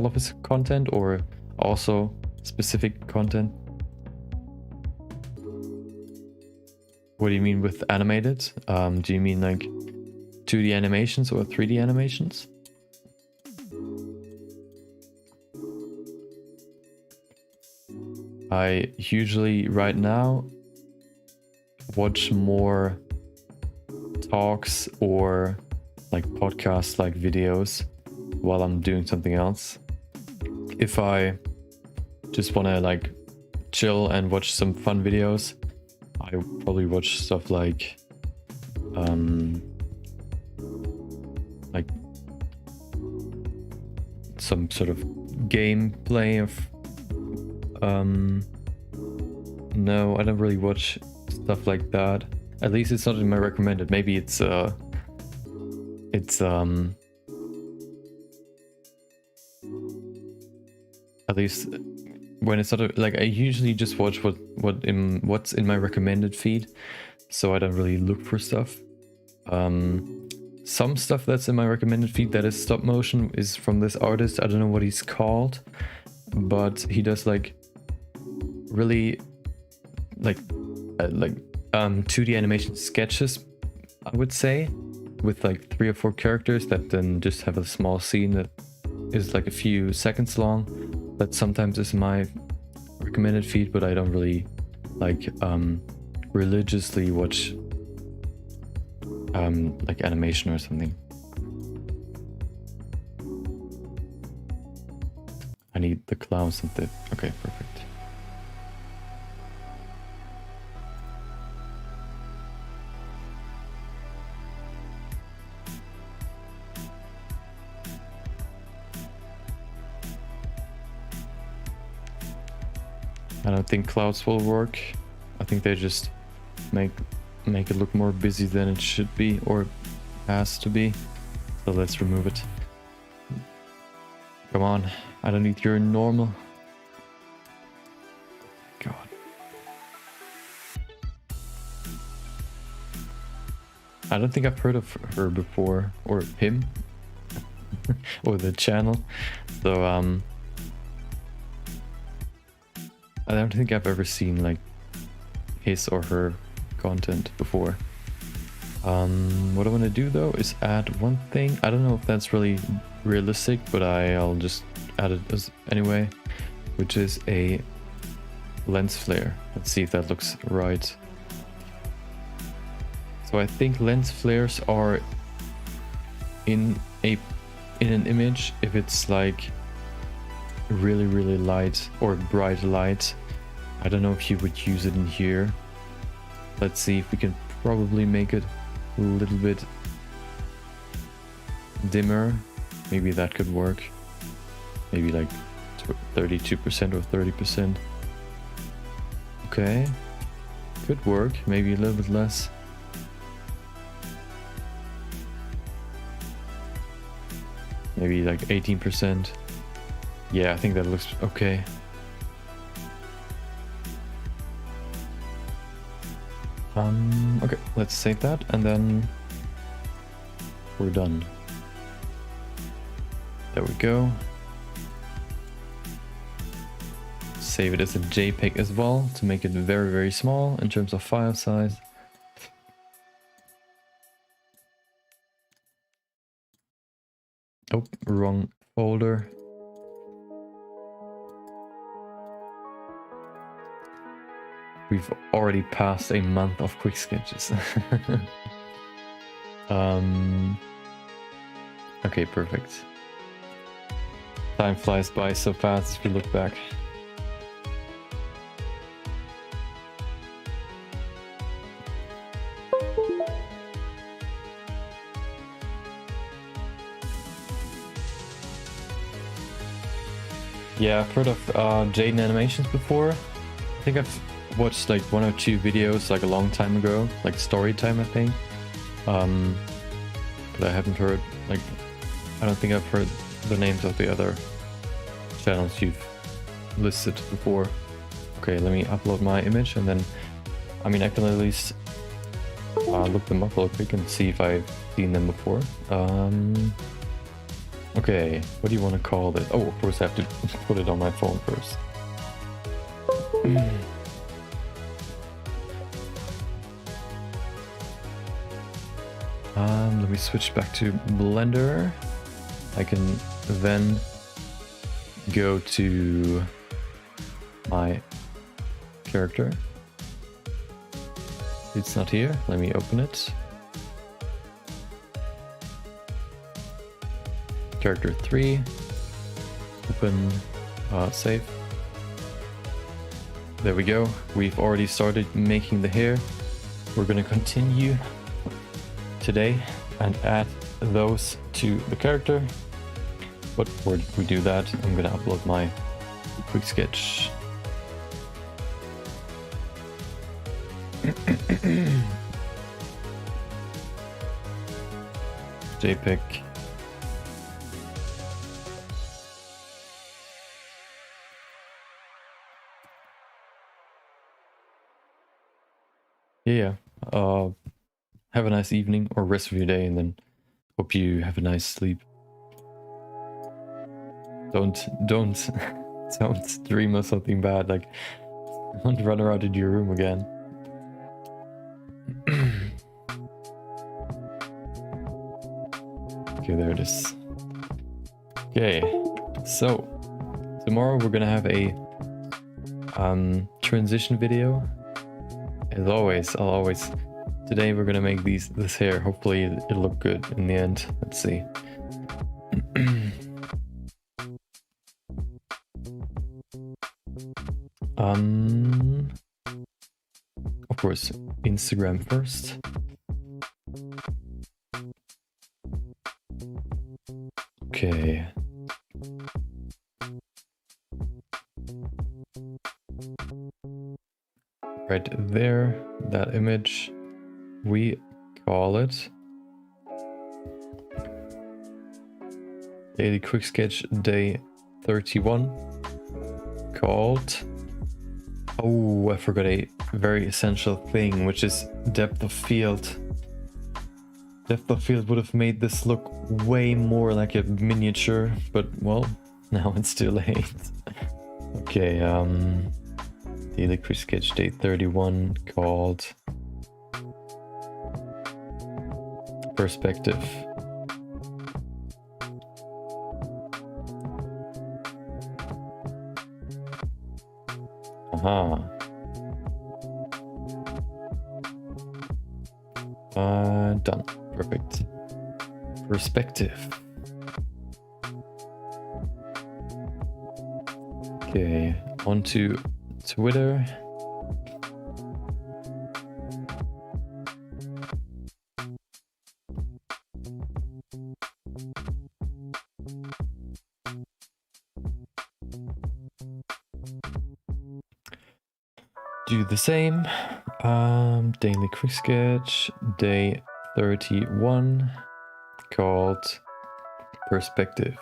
of his content, or also specific content? What do you mean with animated? Do you mean like 2D animations or 3D animations? I usually right now watch more talks or like podcasts, like videos, while I'm doing something else. If I just want to like chill and watch some fun videos, I probably watch stuff like some sort of gameplay of no, I don't really watch stuff like that. At least it's not in my recommended. Maybe it's at least when it's not like, I usually just watch what's in my recommended feed, so I don't really look for stuff. Some stuff that's in my recommended feed that is stop motion is from this artist. I don't know what he's called, but he does like really like 2D animation sketches, I would say, with like 3 or 4 characters that then just have a small scene that is like a few seconds long. That sometimes is my recommended feed, but I don't really like religiously watch like animation or something. I need the clouds and the... Okay, perfect. I don't think clouds will work. I think they just make it look more busy than it should be, or has to be. So let's remove it. Come on, I don't need your normal. God. I don't think I've heard of her before, or him, or the channel. So I don't think I've ever seen like his or her content before. What I want to do though is add one thing. I don't know if that's really realistic, but I'll just add it as anyway, which is a lens flare. Let's see if that looks right. So I think lens flares are in an image if it's like really light or bright light. I don't know if you would use it in here. Let's see if we can probably make it a little bit dimmer. Maybe that could work. Maybe like 32% or 30%. Okay, could work. Maybe a little bit less. Maybe like 18%. Yeah, I think that looks okay. Okay, let's save that and then we're done. There we go. Save it as a JPEG as well to make it very small in terms of file size. Oh, wrong folder. We've already passed a month of quick sketches. Okay, perfect. Time flies by so fast if you look back. Yeah, I've heard of Jaden Animations before. I think I've watched like 1 or 2 videos like a long time ago, like story time I think. But I haven't heard, like, I don't think I've heard the names of the other channels you've listed before. Okay, let me upload my image and then, I mean, I can at least look them up real quick and see if I've seen them before. Okay, what do you want to call this? Oh, of course I have to put it on my phone first. Let me switch back to Blender. I can then go to my character. It's not here. Let me open it. Character 3. Open, save. There we go. We've already started making the hair. We're gonna continue today and add those to the character. But before we do that, I'm gonna upload my quick sketch. JPEG. Yeah. Have a nice evening or rest of your day, and then hope you have a nice sleep. Don't don't dream of something bad, like don't run around in your room again. Okay, there it is. Okay, so tomorrow we're gonna have a transition video. As always, today we're gonna make this hair. Hopefully it'll look good in the end. Let's see. Of course, Instagram first. Okay. Right there, that image, we call it Daily Quick Sketch Day 31, called, oh, I forgot a very essential thing, which is depth of field. Depth of field would have made this look way more like a miniature, but well, now it's too late. Okay, Daily Quick Sketch Day 31, called Perspective. Aha. Done. Perfect. Perspective. Okay, on to Twitter. Do the same. Daily Quick Sketch Day 31, called Perspective.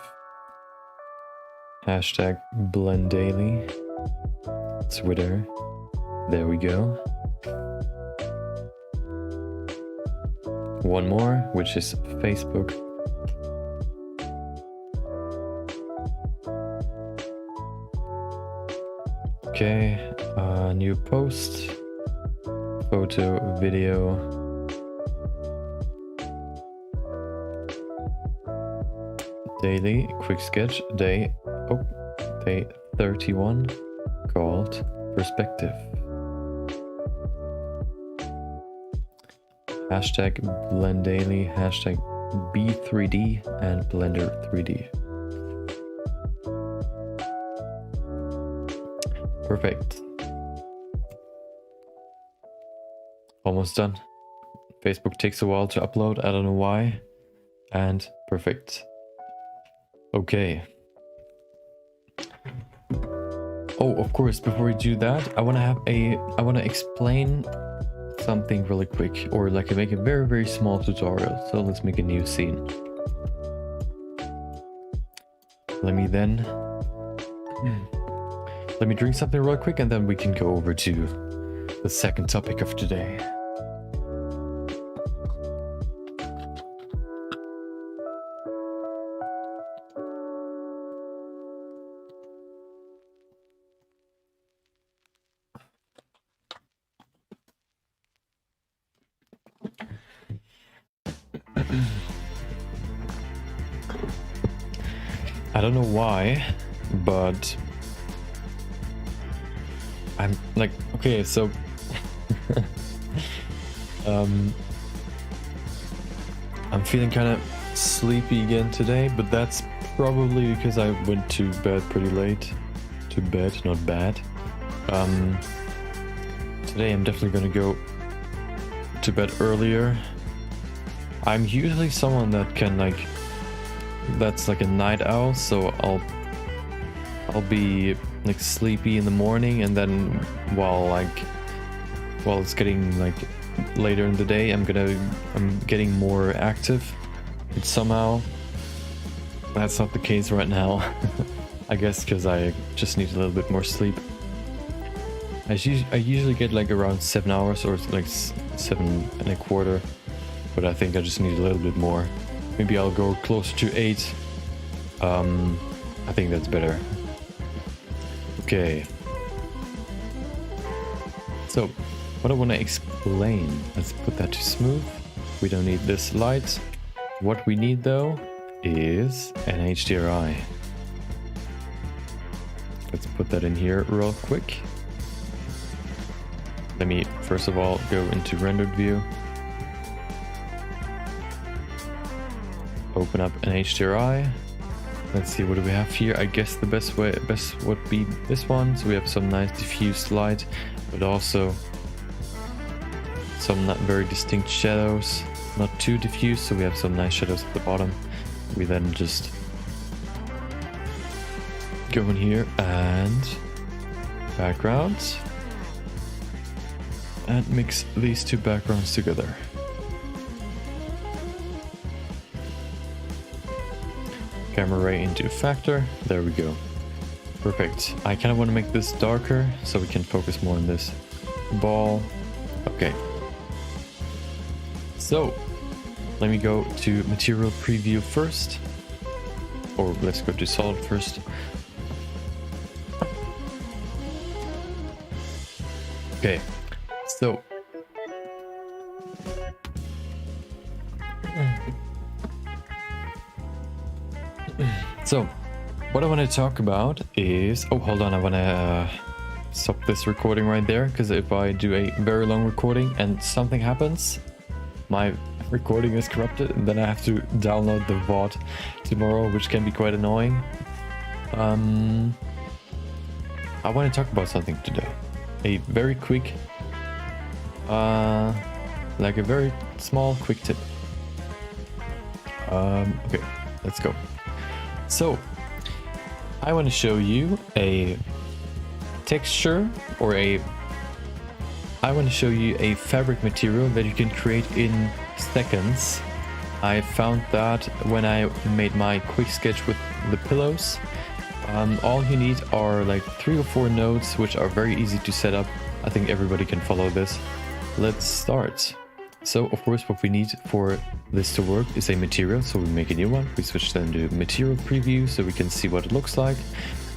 Hashtag Blend Daily. Twitter. There we go. One more, which is Facebook. Okay, new post. Photo, video. Daily Quick Sketch Day 31, called Perspective. Hashtag Blend Daily, hashtag B3D and Blender 3D. Perfect. Almost done. Facebook takes a while to upload, I don't know why. And perfect. Okay. Oh, of course, before we do that, I want to explain something really quick, or like make a very, very small tutorial. So let's make a new scene. Let me drink something real quick, and then we can go over to the second topic of today. I don't know why, but I'm like, okay, so I'm feeling kind of sleepy again today, but that's probably because I went to bed pretty late. To bed, not bad. Today I'm definitely gonna go to bed earlier. I'm usually someone that can that's like a night owl, so I'll be like sleepy in the morning, and then while it's getting like later in the day, I'm getting more active. But somehow that's not the case right now. I guess because I just need a little bit more sleep. I usually get like around 7 hours, or like 7.25, but I think I just need a little bit more. Maybe I'll go closer to 8. I think that's better. Okay. So, what I want to explain, let's put that to smooth. We don't need this light. What we need though is an HDRI. Let's put that in here real quick. Let me first of all go into rendered view. Open up an HDRI. Let's see, what do we have here? I guess the best would be this one. So we have some nice diffused light, but also some not very distinct shadows, not too diffuse, so we have some nice shadows at the bottom. We then just go in here and backgrounds and mix these two backgrounds together. Camera ray into factor. There we go. Perfect. I kind of want to make this darker so we can focus more on this ball. Okay. So let me go to material preview first, or let's go to solid first. Okay. So what I want to talk about is, oh, hold on, I want to stop this recording right there, because if I do a very long recording and something happens, my recording is corrupted, and then I have to download the VOD tomorrow, which can be quite annoying. I want to talk about something today. A very quick, like a very small quick tip. Okay, let's go. So I want to show you a texture, or I want to show you a fabric material that you can create in seconds. I found that when I made my quick sketch with the pillows, all you need are like 3 or 4 nodes, which are very easy to set up. I think everybody can follow this. Let's start. So of course what we need for this to work is a material, so we make a new one. We switch then to material preview so we can see what it looks like,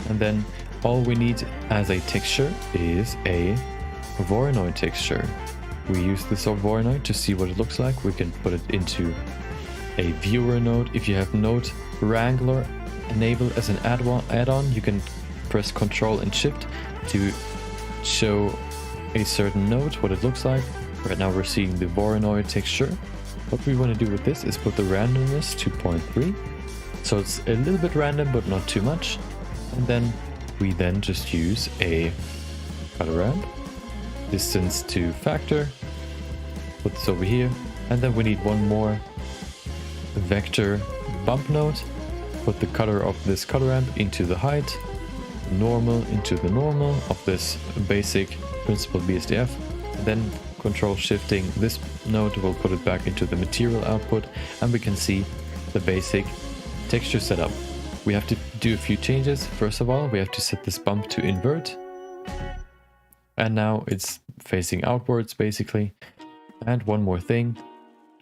and then all we need as a texture is a Voronoi texture. We use this Voronoi to see what it looks like. We can put it into a viewer node. If you have Node Wrangler enabled as an add-on, you can press Ctrl and Shift to show a certain node what it looks like. Right now we're seeing the Voronoi texture. What we want to do with this is put the randomness to 0.3, so it's a little bit random but not too much, and then we just use a color ramp, distance to factor, put this over here, and then we need one more vector bump node, put the color of this color ramp into the height, normal into the normal of this basic principal BSDF, then control shifting this node will put it back into the material output, and we can see the basic texture setup. We have to do a few changes. First of all, we have to set this bump to invert, and now it's facing outwards basically. And one more thing,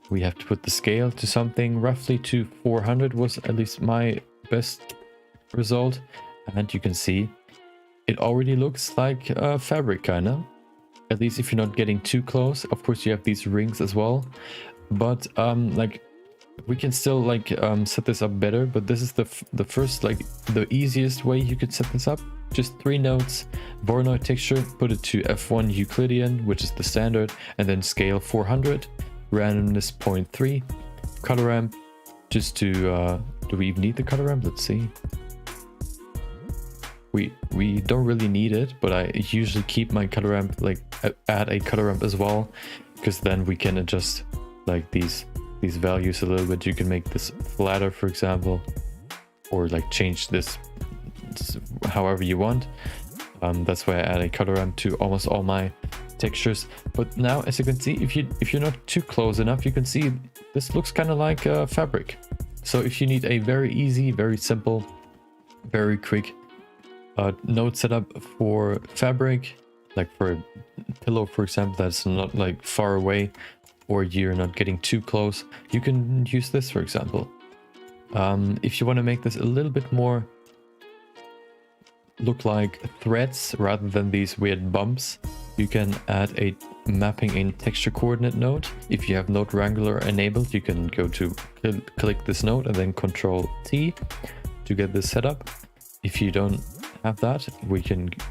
we have to put the scale to something roughly to 400 was at least my best result, and you can see it already looks like a fabric kind of, at least if you're not getting too close. Of course you have these rings as well, but like we can still like set this up better, but this is the first, like the easiest way you could set this up. Just 3 nodes, Voronoi texture, put it to F1 Euclidean, which is the standard, and then scale 400, randomness 0.3, color ramp, just to do we even need the color ramp? Let's see. We don't really need it, but I usually keep my color ramp, like add a color ramp as well, because then we can adjust like these values a little bit. You can make this flatter, for example, or like change this however you want. That's why I add a color ramp to almost all my textures. But now, as you can see, if you're not too close enough, you can see this looks kind of like fabric. So if you need a very easy, very simple, very quick node setup for fabric, like for a pillow, for example, that's not like far away, or you're not getting too close, you can use this, for example. If you want to make this a little bit more look like threads rather than these weird bumps, you can add a mapping in texture coordinate node. If you have node wrangler enabled, you can go to click this node and then Control T to get this set up. If you don't have that,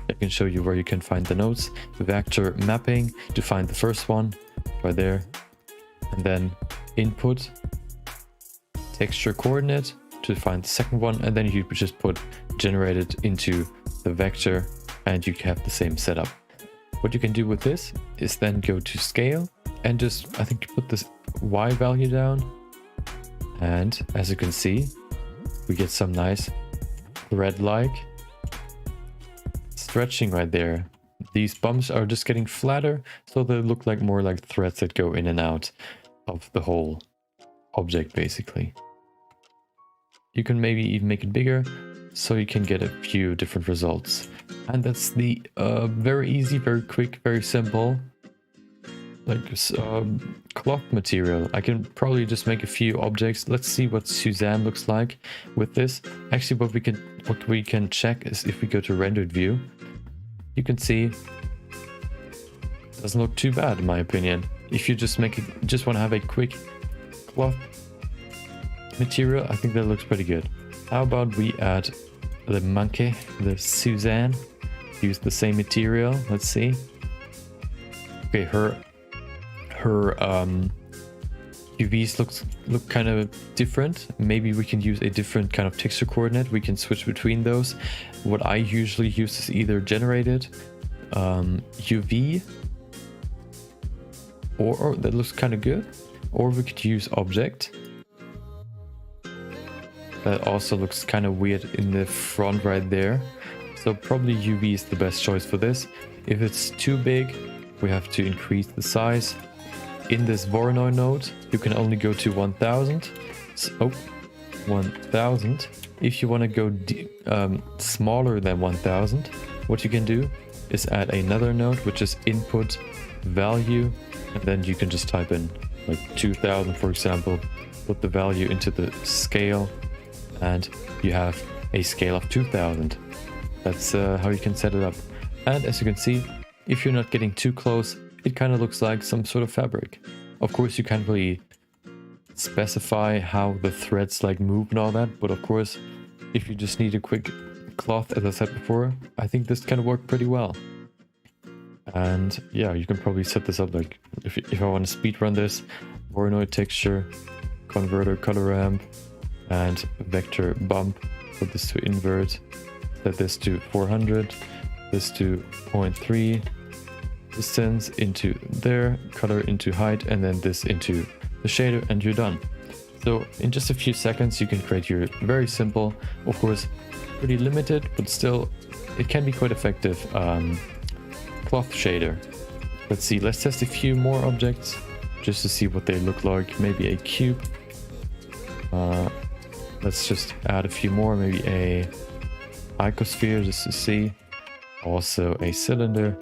I can show you where you can find the nodes. Vector mapping to find the first one right there, and then input texture coordinate to find the second one, and then you just put generated into the vector and you have the same setup. What you can do with this is then go to scale and just, I think, put this Y value down, and as you can see, we get some nice thread-like stretching right there. These bumps are just getting flatter, so they look like more like threads that go in and out of the whole object basically. You can maybe even make it bigger, so you can get a few different results. And that's the very easy, very quick, very simple, like cloth material. I can probably just make a few objects. Let's see what Suzanne looks like with this. Actually, what we can check is if we go to rendered view, you can see it doesn't look too bad in my opinion. If you just want to have a quick cloth material, I think that looks pretty good. How about we add the monkey, the Suzanne, use the same material. Let's see. Okay, her UVs look kind of different. Maybe we can use a different kind of texture coordinate. We can switch between those. What I usually use is either generated UV, or that looks kind of good, or we could use object. That also looks kind of weird in the front right there. So probably UV is the best choice for this. If it's too big, we have to increase the size. In this Voronoi node, you can only go to 1000. So, 1000. If you want to go smaller than 1000, what you can do is add another node, which is input value, and then you can just type in like 2000, for example, put the value into the scale, and you have a scale of 2000. That's how you can set it up. And as you can see, if you're not getting too close, it kind of looks like some sort of fabric. Of course, you can't really specify how the threads like move and all that, but of course, if you just need a quick cloth, as I said before, I think this can work pretty well. And yeah, you can probably set this up like, if I want to speed run this, Voronoi texture, converter color ramp, and vector bump, put this to invert, set this to 400, this to 0.3, distance into there, color into height, and then this into the shader, and you're done. So in just a few seconds you can create your very simple, of course pretty limited, but still it can be quite effective cloth shader. Let's see, let's test a few more objects just to see what they look like. Maybe a cube. Let's just add a few more, maybe a icosphere just to see. Also a cylinder.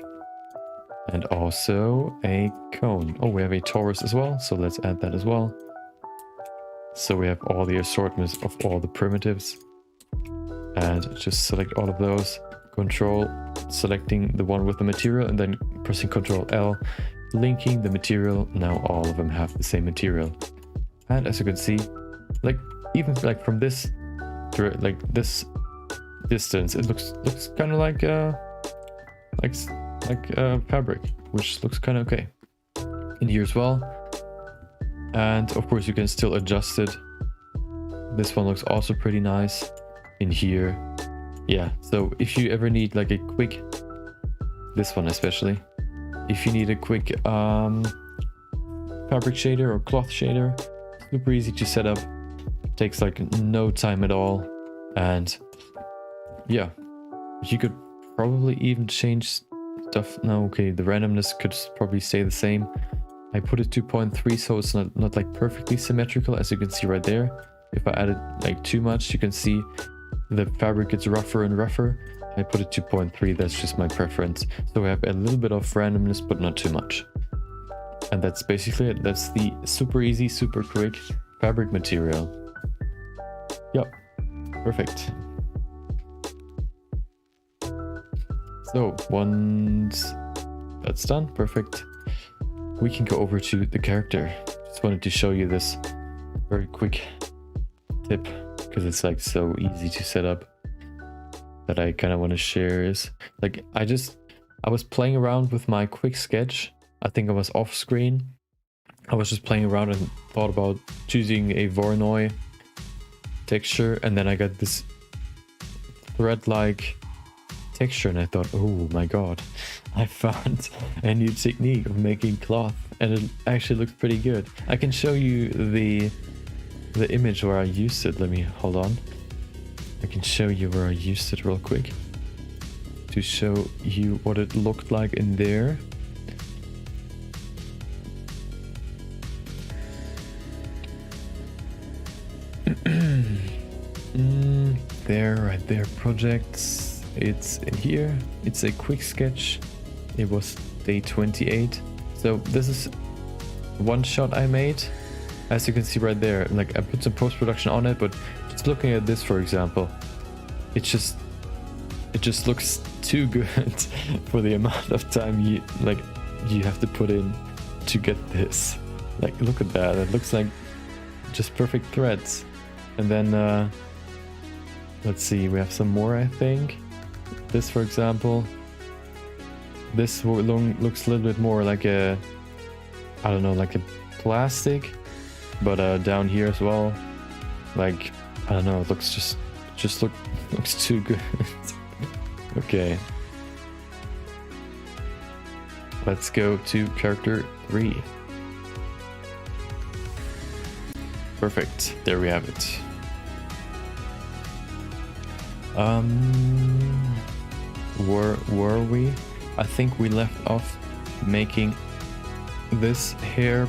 And also a cone. Oh, we have a torus as well, so let's add that as well. So we have all the assortments of all the primitives. And just select all of those. Control, selecting the one with the material, and then pressing Control L, linking the material. Now all of them have the same material. And as you can see, like even like from this distance, it looks kind of like fabric, which looks kind of okay. In here as well. And of course you can still adjust it. This one looks also pretty nice. In here, yeah, so if you ever need like a quick, this one especially, if you need a quick fabric shader or cloth shader, super easy to set up, takes like no time at all. And yeah, you could probably even change stuff. No, okay, the randomness could probably stay the same. I put it 2.3, so it's not like perfectly symmetrical, as you can see right there. If I added like too much, you can see the fabric gets rougher and rougher. I put it 2.3, that's just my preference. So we have a little bit of randomness, but not too much. And that's basically it. That's the super easy, super quick fabric material. Yep, perfect. So once that's done, perfect, we can go over to the character. Just wanted to show you this very quick tip, because it's like so easy to set up, that I kind of want to share. Is like I was playing around with my quick sketch. I think I was off screen. I was just playing around and thought about choosing a Voronoi texture, and then I got this thread-like texture, and I thought, oh my god, I found a new technique of making cloth, and it actually looks pretty good. I can show you the image where I used it. Let me hold on. I can show you where I used it real quick to show you what it looked like in there. There, right there, projects. It's in here. It's a quick sketch. It was day 28. So this is one shot I made. As you can see right there, like I put some post-production on it, but just looking at this, for example, it just looks too good for the amount of time you have to put in to get this. Like, look at that. It looks like just perfect threads. And then let's see, we have some more, I think. This, for example, this looks a little bit more like a, I don't know, like a plastic. But down here as well, like, I don't know, it looks looks too good. Okay, let's go to character 3. Perfect, there we have it. Where were we? I think we left off making this hair,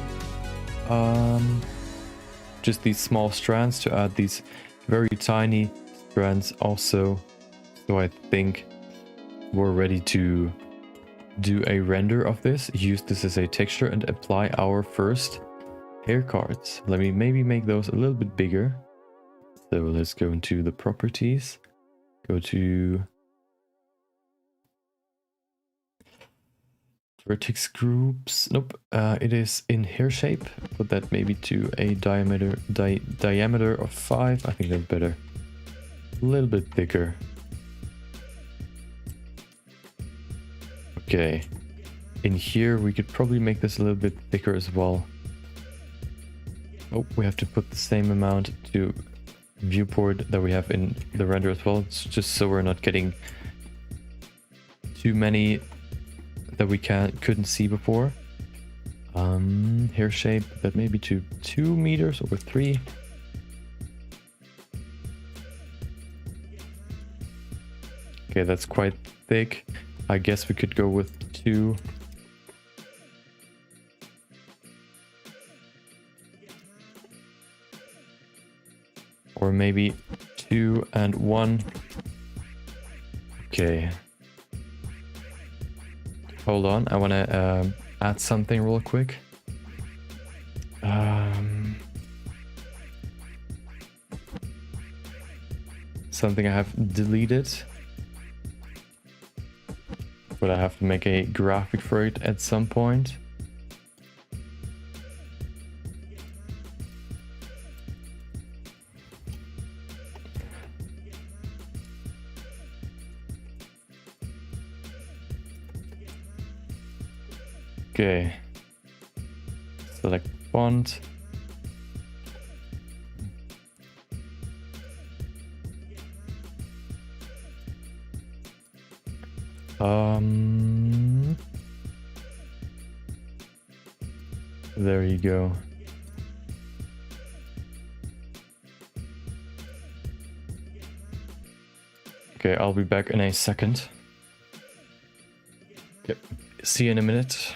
just these small strands to add these very tiny strands also. So I think we're ready to do a render of this, use this as a texture, and apply our first hair cards. Let me maybe make those a little bit bigger. So let's go into the properties, go to vertex groups. Nope, it is in hair shape. Put that maybe to a diameter of 5. I think that's better. A little bit thicker. Okay. In here we could probably make this a little bit thicker as well. Oh, we have to put the same amount to viewport that we have in the render as well. It's just so we're not getting too many that we couldn't see before. Hair shape that maybe to 2 meters over 3. Okay, that's quite thick. I guess we could go with 2. Or maybe 2 and 1. Okay. Hold on, I want to add something real quick. Something I have deleted. But I have to make a graphic for it at some point. Okay. Select font. There you go. Okay, I'll be back in a second. Yep. See you in a minute.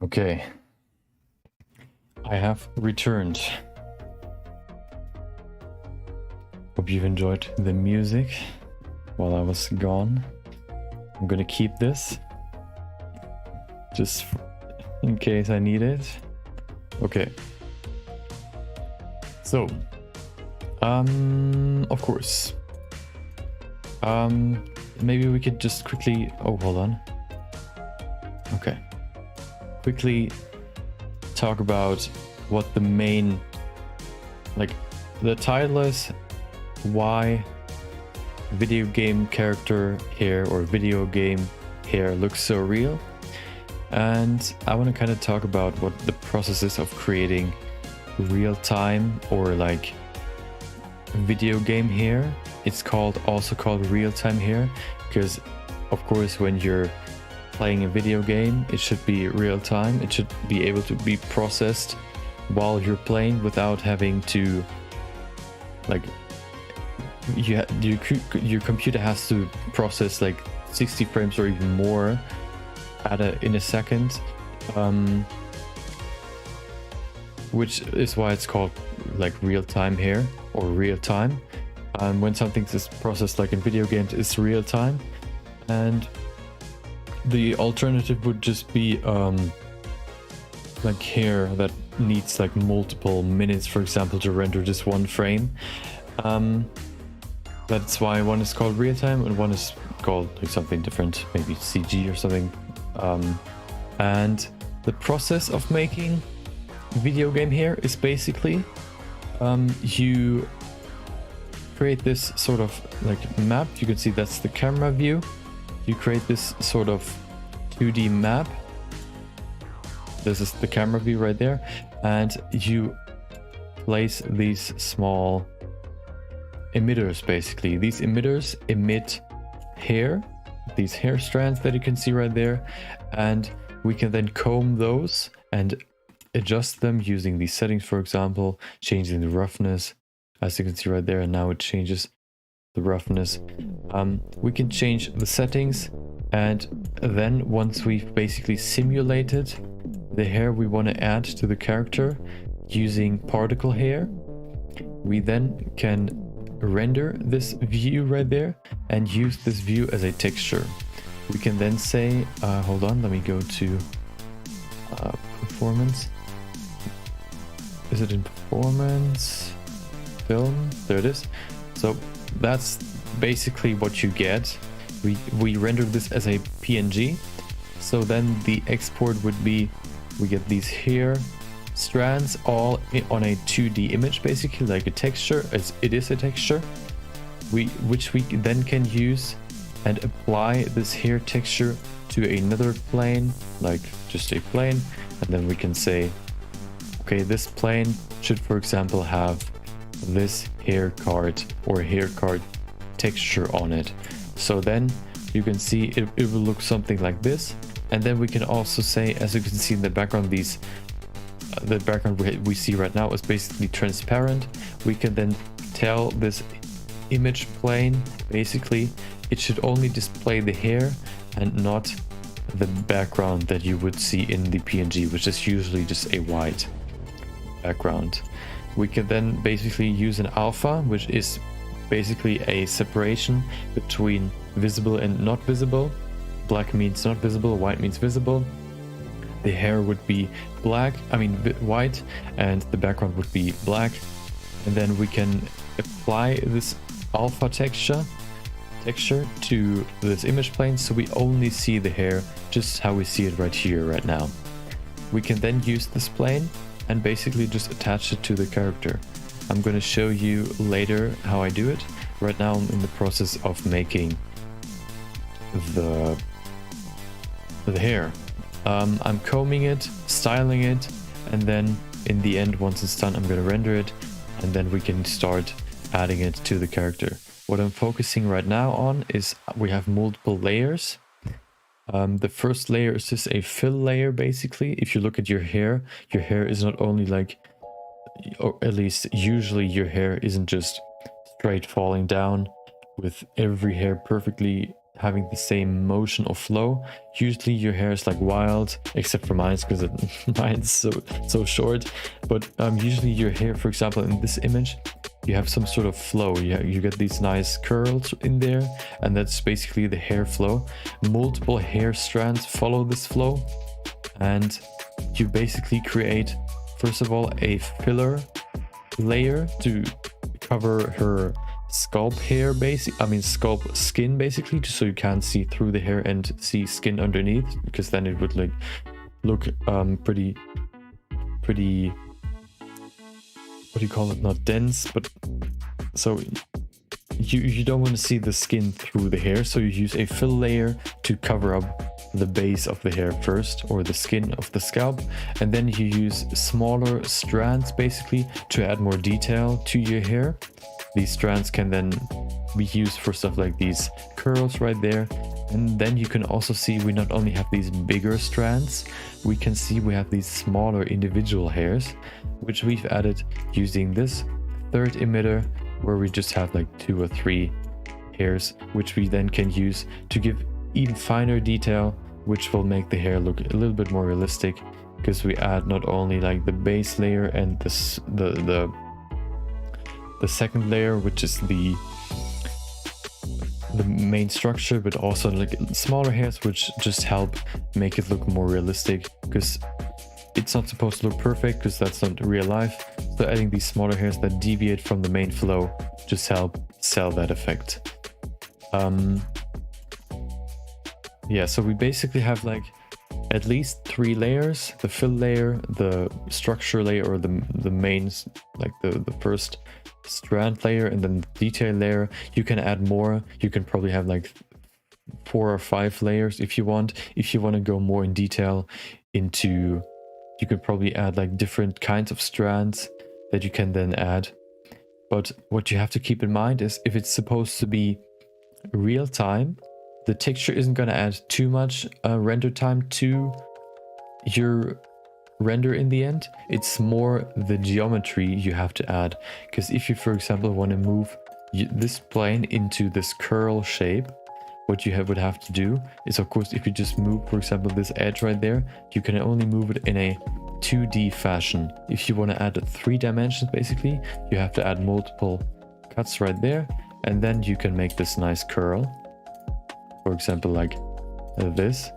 Okay. I have returned. Hope you've enjoyed the music while I was gone. I'm gonna keep this just in case I need it. Okay. So, of course. Maybe we could just quickly, oh, hold on. Okay. Quickly talk about what the main, like, the title is why video game character hair or video game hair looks so real. And I want to kind of talk about what the process is of creating real time or like video game hair. It's also called real time hair because of course when you're playing a video game it should be real time. It should be able to be processed while you're playing without having to like your computer has to process like 60 frames or even more in a second, which is why it's called like real time hair or real time. When something is processed like in video games, it's real time, and the alternative would just be like hair that needs like multiple minutes, for example, to render just one frame. That's why one is called real time and one is called like something different, maybe CG or something. And the process of making video game hair is basically you create this sort of like map. You can see that's the camera view. You create this sort of 2D map. This is the camera view right there, and you place these small emitters. Basically these emitters emit hair, these hair strands that you can see right there, and we can then comb those and adjust them using these settings, for example, changing the roughness, as you can see right there, and now it changes the roughness. We can change the settings, and then once we've basically simulated the hair we want to add to the character using particle hair, we then can render this view right there and use this view as a texture. We can then say, hold on, let me go to performance. Is it in performance? Film? There it is. So that's basically what you get. We render this as a PNG. So then the export would be, we get these hair strands all on a 2D image, basically like a texture. It is a texture which we then can use and apply this hair texture to another plane, like just a plane, and then we can say, okay, this plane should, for example, have this hair card or hair card texture on it. So then you can see it will look something like this. And then we can also say, as you can see in the background, the background we see right now is basically transparent. We can then tell this image plane, basically, it should only display the hair and not the background that you would see in the PNG, which is usually just a white background. We can then basically use an alpha, which is basically a separation between visible and not visible. Black means not visible, white means visible. The hair would be white, and the background would be black. And then we can apply this alpha texture to this image plane, so we only see the hair just how we see it right here, right now. We can then use this plane and basically just attach it to the character. I'm going to show you later how I do it. Right now I'm in the process of making the hair. I'm combing it, styling it, and then in the end, once it's done, I'm going to render it, and then we can start adding it to the character. What I'm focusing right now on is we have multiple layers. The first layer is just a fill layer, basically. If you look at your hair is not only like, or at least usually your hair isn't just straight falling down with every hair perfectly having the same motion or flow. Usually your hair is like wild, except for mine's, because mine's so short. But usually your hair, for example, in this image, you have some sort of flow. You get these nice curls in there, and that's basically the hair flow. Multiple hair strands follow this flow, and you basically create, first of all, a filler layer to cover her scalp hair, scalp skin, basically, just so you can't see through the hair and see skin underneath, because then it would like look pretty, what do you call it, not dense, but so you don't want to see the skin through the hair, so you use a fill layer to cover up the base of the hair first, or the skin of the scalp, and then you use smaller strands basically to add more detail to your hair. These strands can then be used for stuff like these curls right there. And then you can also see we not only have these bigger strands, we can see we have these smaller individual hairs, which we've added using this third emitter, where we just have like 2 or 3 hairs, which we then can use to give even finer detail, which will make the hair look a little bit more realistic, because we add not only like the base layer and the second layer, which is the main structure, but also like smaller hairs, which just help make it look more realistic, because it's not supposed to look perfect, because that's not real life. So adding these smaller hairs that deviate from the main flow just help sell that effect. Yeah, so we basically have like at least 3 layers: the fill layer, the structure layer, or the main, like the first strand layer, and then the detail layer. You can add more. You can probably have like 4 or 5 layers if you want. If you want to go more in detail into, you can probably add like different kinds of strands that you can then add. But what you have to keep in mind is, if it's supposed to be real time, the texture isn't going to add too much render time to your render in the end. It's more the geometry you have to add, because if you, for example, want to move this plane into this curl shape, what you would have to do is, of course, if you just move, for example, this edge right there, you can only move it in a 2D fashion. If you want to add 3 dimensions, basically, you have to add multiple cuts right there, and then you can make this nice curl, for example, like this,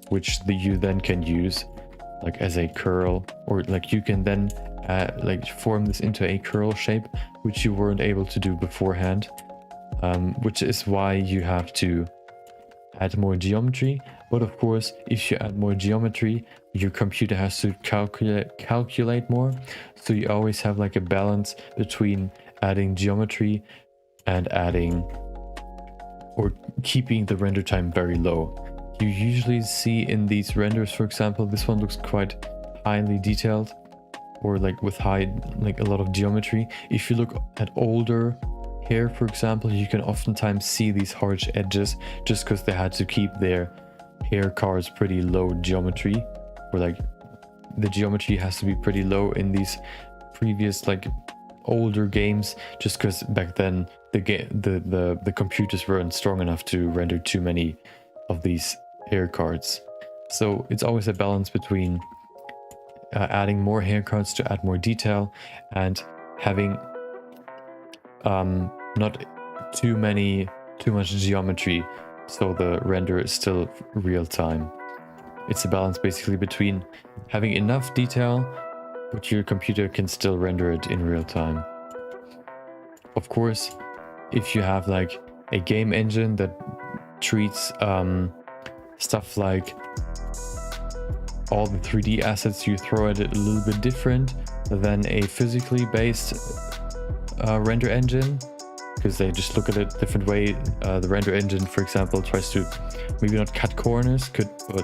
which you then can use like as a curl, or like you can then like form this into a curl shape, which you weren't able to do beforehand, which is why you have to add more geometry. But of course, if you add more geometry, your computer has to calculate more, so you always have like a balance between adding geometry and adding or keeping the render time very low. You usually see in these renders, for example, this one looks quite highly detailed, or like with like a lot of geometry. If you look at older hair, for example, you can oftentimes see these harsh edges, just because they had to keep their hair cards pretty low geometry, or like the geometry has to be pretty low in these previous like older games, just because back then the computers weren't strong enough to render too many of these hair cards. So it's always a balance between adding more hair cards to add more detail, and having not too much geometry, so the render is still real time. It's a balance basically between having enough detail, but your computer can still render it in real time. Of course, if you have like a game engine that treats stuff like all the 3D assets you throw at it a little bit different than a physically based render engine, because they just look at it a different way. The render engine, for example, tries to maybe not cut corners, but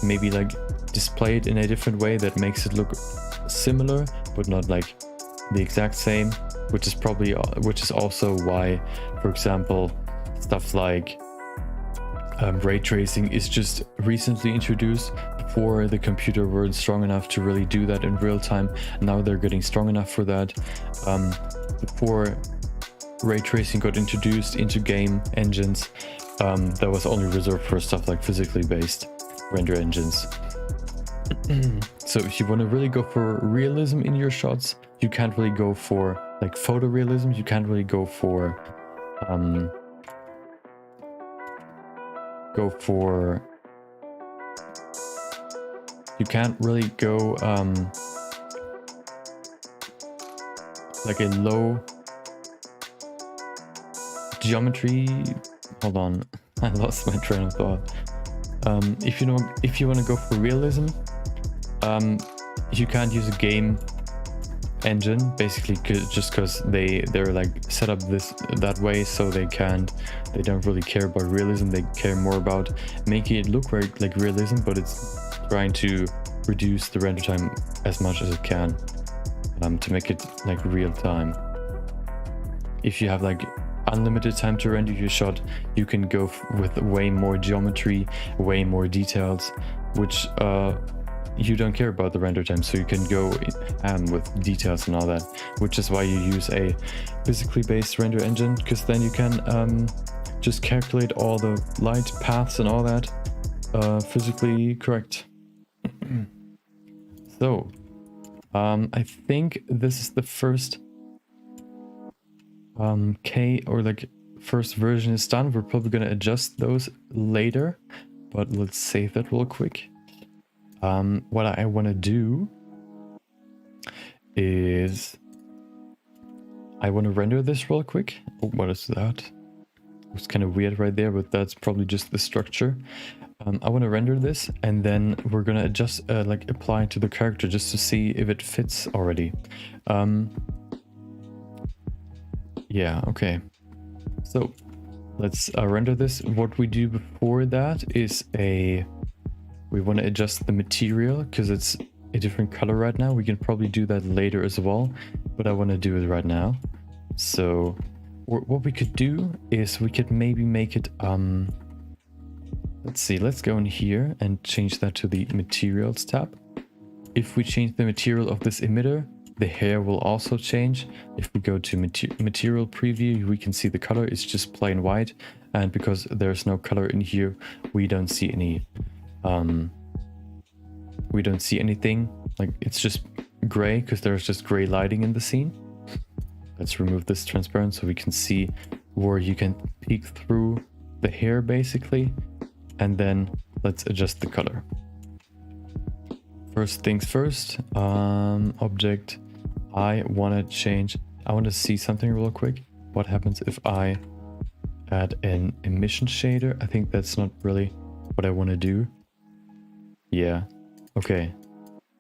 maybe like display it in a different way that makes it look similar but not like the exact same, which is also why, for example, stuff like ray tracing is just recently introduced. Before, the computer weren't strong enough to really do that in real time. Now they're getting strong enough for that. Before, ray tracing got introduced into game engines, that was only reserved for stuff like physically based render engines. So if you want to really go for realism in your shots, you can't really go for like photorealism. You can't really go for you can't really go like a low geometry. Hold on, I lost my train of thought. If you want to go for realism, you can't use a game engine basically just because they're like set up that way, so they don't really care about realism. They care more about making it look like realism, but it's trying to reduce the render time as much as it can, to make it like real time. If you have like unlimited time to render your shot, you can go with way more geometry, way more details, which you don't care about the render time, so you can go with details and all that, which is why you use a physically based render engine, because then you can just calculate all the light paths and all that physically correct. So I think this is the first first version is done. We're probably going to adjust those later, but let's save that real quick. What I want to do is I want to render this real quick. Oh, what is that? It's kind of weird right there, but that's probably just the structure. I want to render this, and then we're gonna adjust like apply to the character just to see if it fits already. Yeah, okay, so let's render this. What we do before that is we want to adjust the material because it's a different color right now. We can probably do that later as well, but I want to do it right now. So what we could do is we could maybe make it let's see, let's go in here and change that to the materials tab. If we change the material of this emitter, the hair will also change. If we go to material preview, we can see the color is just plain white, and because there's no color in here, we don't see any anything, like it's just gray because there's just gray lighting in the scene. Let's remove this transparent so we can see where you can peek through the hair basically, and then let's adjust the color. First things first, object, I want to see something real quick. What happens if I add an emission shader? I think that's not really what I want to do. Yeah, okay,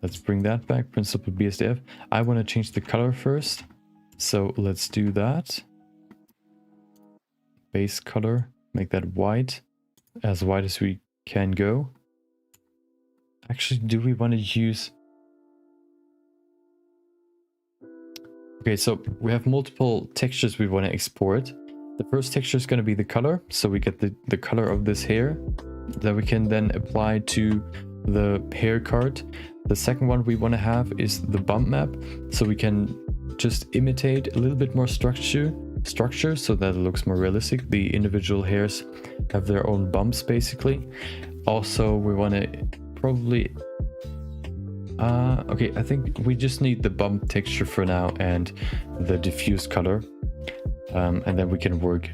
let's bring that back, principal BSDF. I want to change the color first, so let's do that. Base color, make that white, as white as we can go. Actually, do we want to use... Okay, so we have multiple textures we want to export. The first texture is going to be the color, so we get the color of this hair that we can then apply to the hair card. The second one we want to have is the bump map, so we can just imitate a little bit more structure so that it looks more realistic. The individual hairs have their own bumps basically. Also, we want to probably okay, I think we just need the bump texture for now and the diffuse color, and then we can work,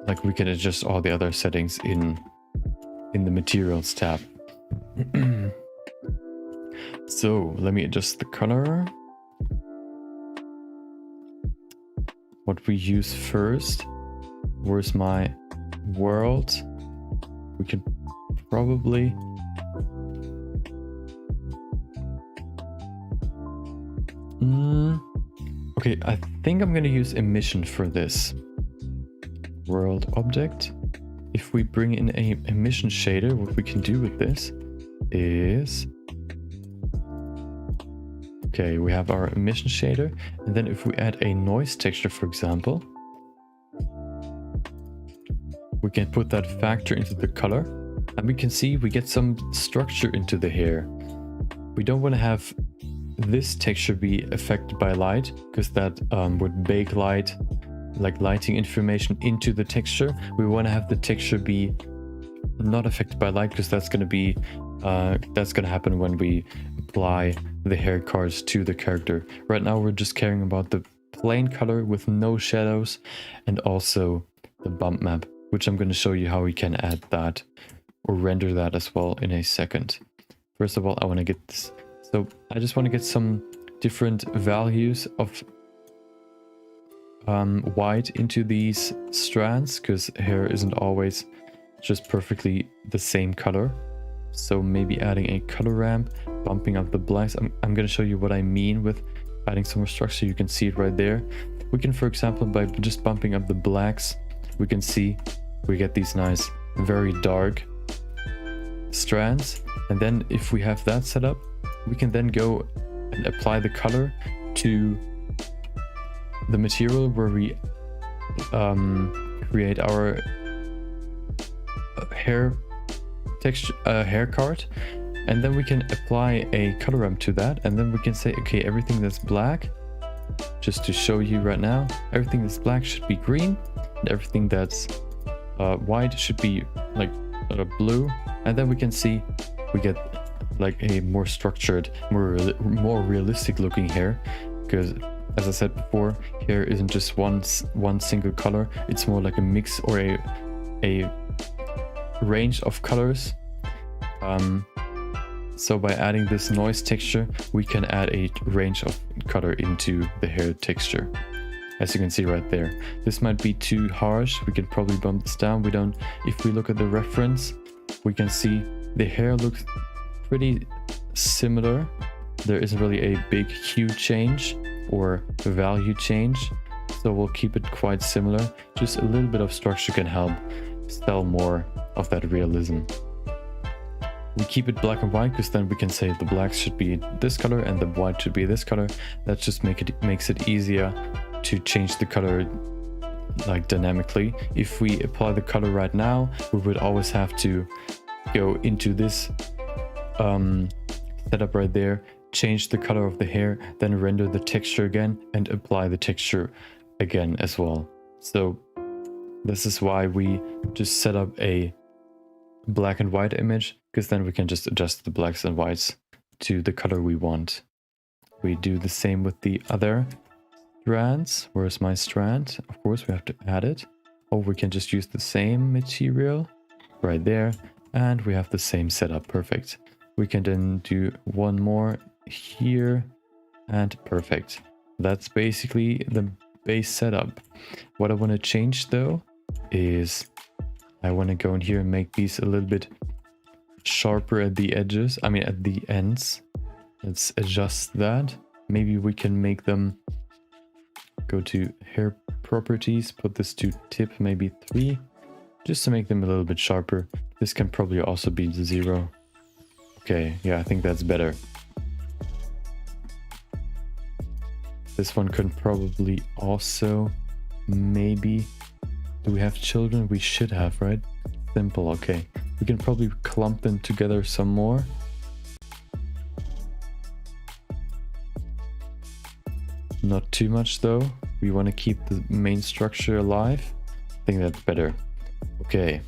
like we can adjust all the other settings in the materials tab. So let me adjust the color. What we use first, where's my world? We could probably okay, I think I'm gonna use emission for this world object. If we bring in a emission shader, what we can do with this is, okay, we have our emission shader, and then if we add a noise texture, for example, we can put that factor into the color, and we can see we get some structure into the hair. We don't want to have this texture be affected by light, because that would bake light like lighting information into the texture. We want to have the texture be not affected by light, because that's going to happen when we apply the hair cards to the character. Right now we're just caring about the plain color with no shadows, and also the bump map, which I'm going to show you how we can add that or render that as well in a second. First of all, I want to get this. So I just want to get some different values of white into these strands, because hair isn't always just perfectly the same color. So maybe adding a color ramp, bumping up the blacks. I'm going to show you what I mean with adding some more structure. You can see it right there. We can, for example, by just bumping up the blacks, we can see we get these nice, very dark strands. And then if we have that set up, we can then go and apply the color to the material where we create our hair texture, hair card, and then we can apply a color ramp to that, and then we can say, okay, everything that's black, just to show you right now, everything that's black should be green, and everything that's white should be like blue, and then we can see we get like a more structured, more realistic looking hair, because as I said before, hair isn't just one single color. It's more like a mix or a range of colors. So by adding this noise texture, we can add a range of color into the hair texture. As you can see right there, this might be too harsh. We can probably bump this down. If we look at the reference, we can see the hair looks pretty similar. There isn't really a big hue change or value change, so we'll keep it quite similar. Just a little bit of structure can help sell more of that realism. We keep it black and white because then we can say the black should be this color and the white should be this color. That just makes it easier to change the color like dynamically. If we apply the color right now, we would always have to go into this setup right there, change the color of the hair, then render the texture again and apply the texture again as well. So this is why we just set up a black and white image, because then we can just adjust the blacks and whites to the color we want. We do the same with the other strands. Where's my strand? Of course we have to add it. Or we can just use the same material right there, and we have the same setup. Perfect. We can then do one more here, and perfect. That's basically the base setup. What I want to change though is I want to go in here and make these a little bit sharper at the edges, I mean at the ends. Let's adjust that. Maybe we can make them, go to hair properties, put this to tip maybe 3, just to make them a little bit sharper. This can probably also be 0. Okay, yeah, I think that's better. This one could probably also maybe... Do we have children? We should have, right? Simple, okay. We can probably clump them together some more. Not too much though. We want to keep the main structure alive. I think that's better. Okay.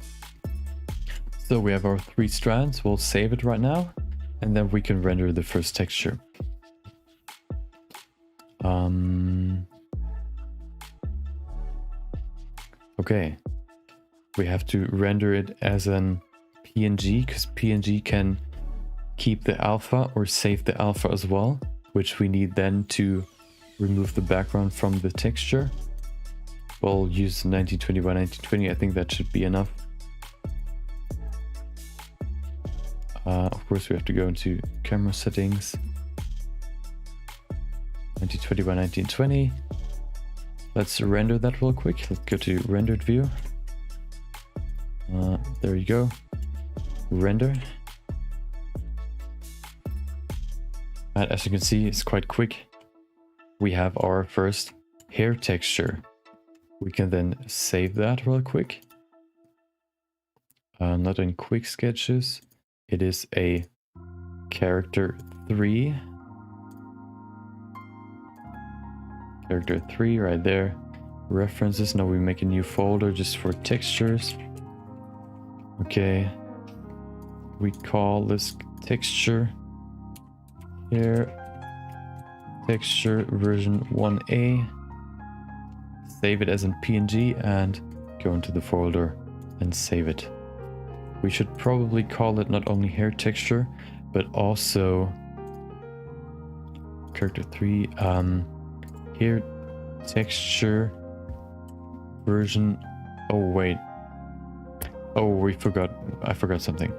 So we have our 3 strands. We'll save it right now. And then we can render the first texture. Okay, we have to render it as an PNG, because PNG can keep the alpha or save the alpha as well, which we need then to remove the background from the texture. We'll use 1920 by 1920. I think that should be enough. Of course, we have to go into camera settings. 1920 by 1920. Let's render that real quick. Let's go to rendered view. There you go. Render. And as you can see, it's quite quick. We have our first hair texture. We can then save that real quick. Not in quick sketches. It is a character 3. Character 3 right there. references. Now we make a new folder just for textures. Okay, we call this texture here, texture version 1a, save it as in PNG and go into the folder and save it. We should probably call it not only hair texture, but also character 3, hair texture version, oh wait, oh I forgot something.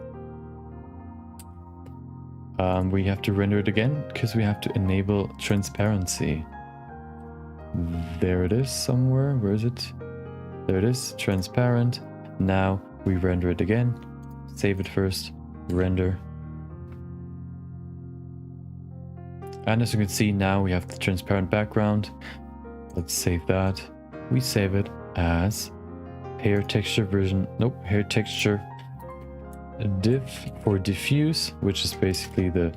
We have to render it again because we have to enable transparency. There it is somewhere. Where is it? There it is, transparent. Now we render it again. Save it first, render. And as you can see, now we have the transparent background. Let's save that. We save it as hair texture version, nope, hair texture div for diffuse, which is basically the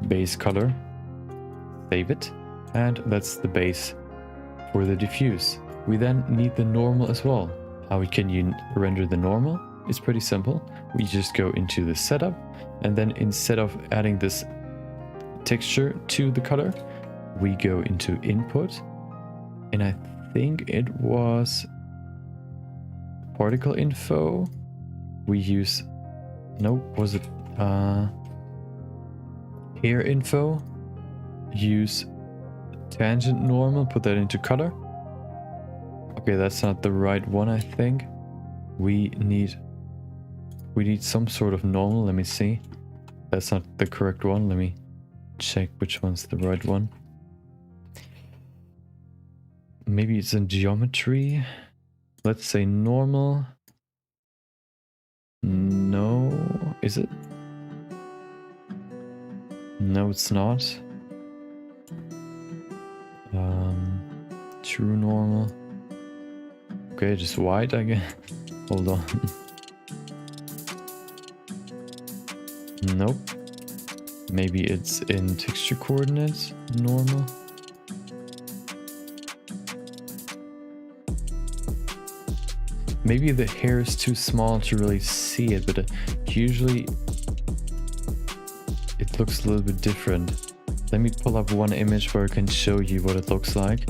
base color. Save it, and that's the base for the diffuse. We then need the normal as well. How we can render the normal is pretty simple. We just go into the setup, and then instead of adding this texture to the color, we go into input, and I think it was particle info. We use, nope, was it hair info? Use tangent normal, put that into color. Okay, that's not the right one, I think. We need some sort of normal. Let me see. That's not the correct one. Let me check which one's the right one. Maybe it's in geometry. Let's say normal. No, is it? No, it's not. True normal. Okay, just white, I guess. Hold on. Nope. Maybe it's in texture coordinates, normal. Maybe the hair is too small to really see it, but usually it looks a little bit different. Let me pull up one image where I can show you what it looks like.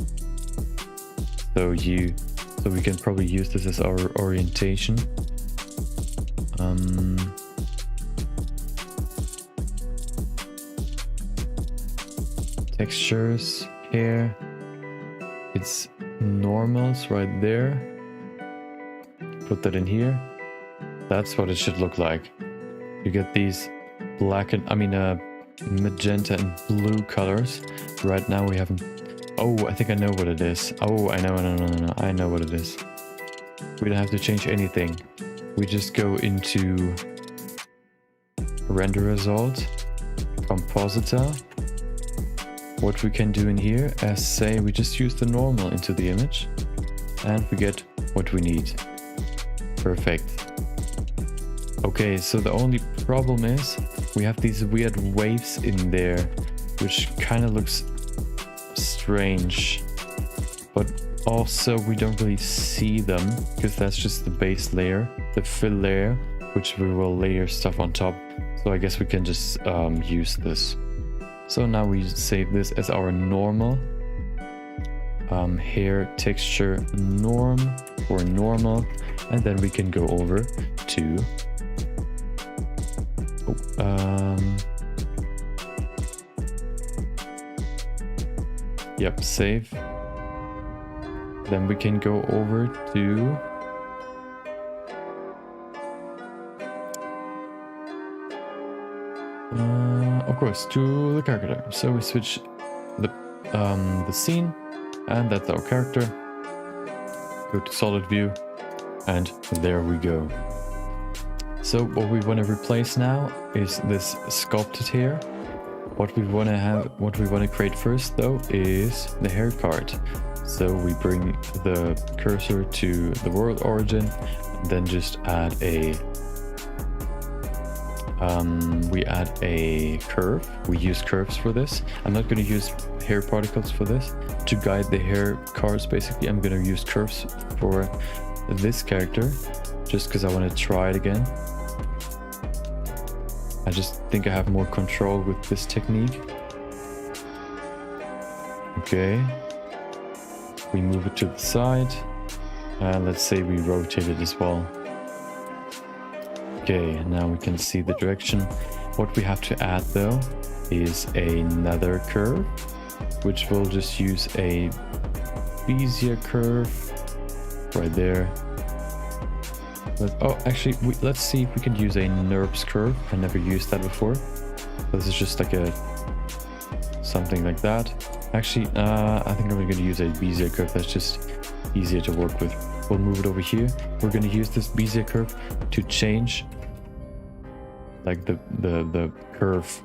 So we can probably use this as our orientation. Textures, hair, it's normals right there. Put that in here. That's what it should look like. You get these black and, magenta and blue colors. Right now we haven't, oh, I think I know what it is. Oh, I know, no, I know what it is. We don't have to change anything. We just go into render result, compositor. What we can do in here, as say, we just use the normal into the image and we get what we need. Perfect. Okay, so the only problem is we have these weird waves in there, which kind of looks strange, but also we don't really see them because that's just the base layer, the fill layer, which we will layer stuff on top. So I guess we can just use this. So now we save this as our normal hair texture norm or normal, and then we can go over to yep, save. Then we can go over to of course to the character. So we switch the scene, and that's our character. Go to solid view, and there we go. So what we want to replace now is this sculpted hair. What we want to create first though is the hair card. So we bring the cursor to the world origin, then just add a we add a curve. We use curves for this. I'm not going to use hair particles for this. To guide the hair cards, basically, I'm gonna use curves for this character, just because I want to try it again. I just think I have more control with this technique. Okay. We move it to the side. And let's say we rotate it as well. Okay, now we can see the direction. What we have to add though is another curve, which will just use a Bezier curve right there. Oh, actually, let's see if we can use a NURBS curve. I never used that before. This is just like something like that. Actually, I think I'm going to use a Bezier curve. That's just easier to work with. We'll move it over here. We're going to use this Bezier curve to change like the curve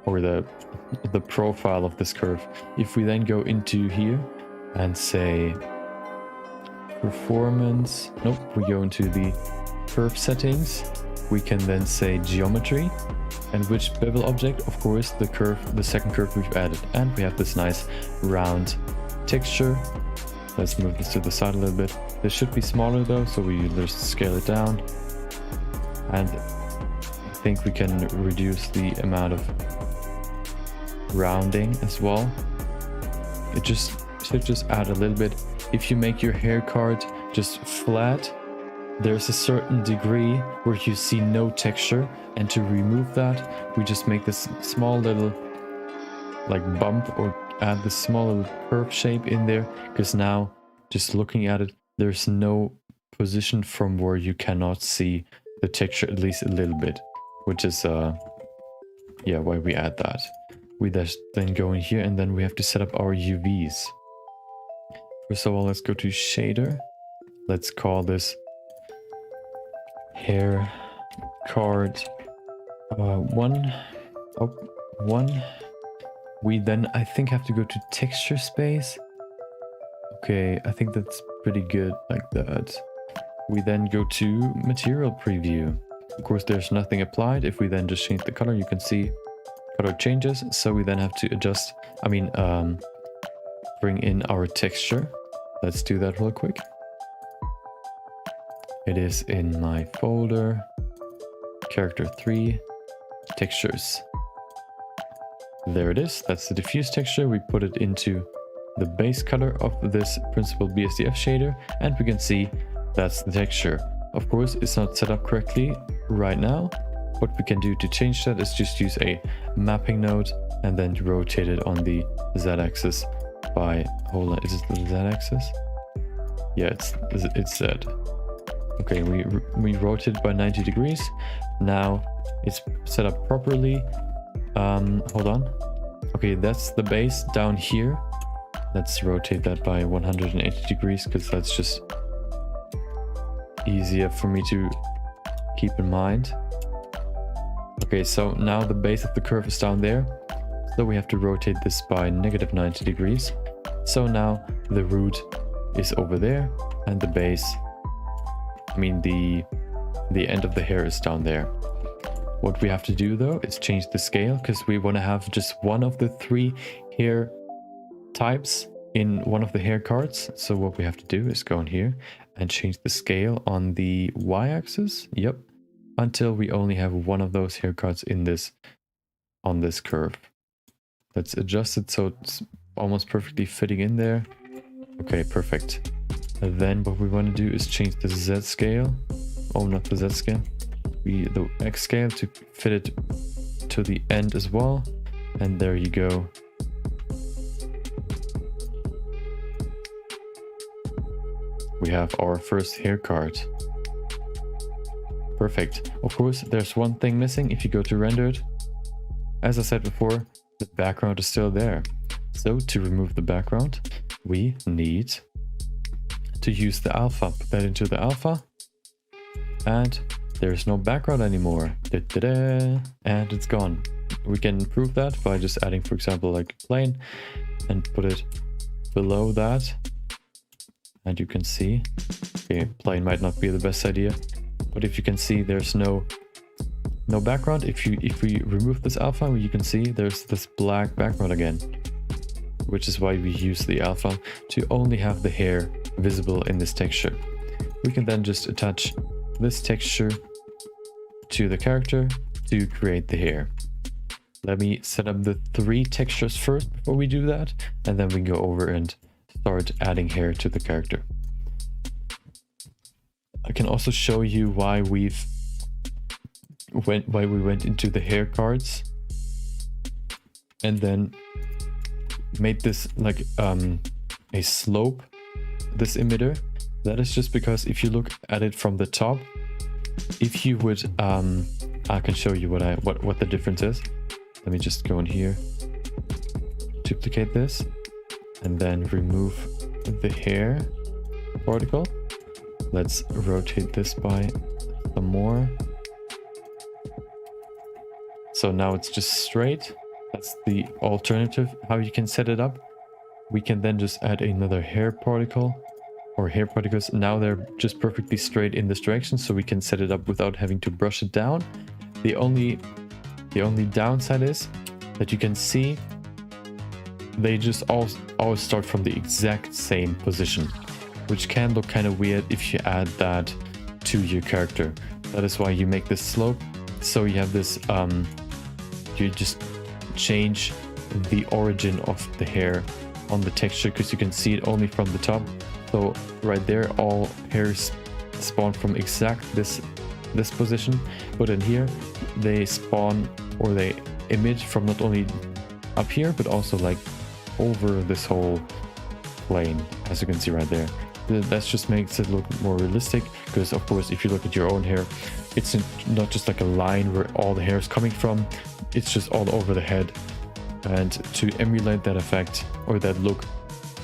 or the profile of this curve. If we then go into here and say performance, nope, we go into the curve settings, we can then say geometry, and which bevel object, of course the second curve we've added, and we have this nice round texture. Let's move this to the side a little bit. This should be smaller though, so we just scale it down, and I think we can reduce the amount of rounding as well. It should just add a little bit. If you make your hair card just flat, there's a certain degree where you see no texture, and to remove that, we just make this small little like bump or add this small little curve shape in there, because now just looking at it, there's no position from where you cannot see the texture at least a little bit, which is yeah, why we add that. We just then go in here and then we have to set up our UVs. First of all, let's go to shader. Let's call this hair card 1. We then, I think, have to go to texture space. Okay, I think that's pretty good like that. We then go to material preview. Of course, there's nothing applied. If we then just change the color, you can see color changes. So we then have to adjust, bring in our texture. Let's do that real quick. It is in my folder, character 3, textures. There it is. That's the diffuse texture. We put it into the base color of this principal BSDF shader, and we can see that's the texture. Of course, it's not set up correctly right now. What we can do to change that is just use a mapping node and then rotate it on the z-axis by, hold on, is it the z-axis? Yeah, it's Z. Okay, we rotate by 90 degrees. Now it's set up properly. Hold on. Okay, that's the base down here. Let's rotate that by 180 degrees because that's just easier for me to keep in mind. Okay, so now the base of the curve is down there. So we have to rotate this by negative 90 degrees. So now the root is over there and the base, the end of the hair is down there. What we have to do though is change the scale because we want to have just one of the 3 hair types in one of the hair cards. So what we have to do is go in here and change the scale on the y-axis. Yep. Until we only have one of those hair cards in this, on this curve. Let's adjust it so it's almost perfectly fitting in there. Okay, perfect. And then what we want to do is change the Z scale. Oh, not the Z scale. The X scale to fit it to the end as well. And there you go. We have our first hair card. Perfect. Of course, there's one thing missing if you go to render it. As I said before, the background is still there. So to remove the background, we need to use the alpha. Put that into the alpha. And there's no background anymore. Da-da-da. And it's gone. We can improve that by just adding, for example, like a plane and put it below that. And you can see, okay, plane might not be the best idea, but if you can see, there's no background. If we remove this alpha, you can see there's this black background again. which is why we use the alpha to only have the hair visible in this texture. We can then just attach this texture to the character to create the hair. Let me set up the 3 textures first before we do that, and then we go over and start adding hair to the character. I can also show you why we went into the hair cards and then made this like a slope, this emitter. That is just because if you look at it from the top, if you would I can show you what the difference is. Let me just go in here, duplicate this, and then remove the hair particle. Let's rotate this by some more. So now it's just straight. That's the alternative, how you can set it up. We can then just add another hair particle or hair particles. Now they're just perfectly straight in this direction, so we can set it up without having to brush it down. The only downside is that you can see they just always start from the exact same position, which can look kind of weird if you add that to your character. That is why you make this slope, so you have this you just change the origin of the hair on the texture, because you can see it only from the top. So right there, all hairs spawn from exact this position, but in here they spawn, or they emit from not only up here but also like over this whole plane, as you can see right there. That just makes it look more realistic, because of course if you look at your own hair, it's not just like a line where all the hair is coming from, it's just all over the head. And to emulate that effect or that look,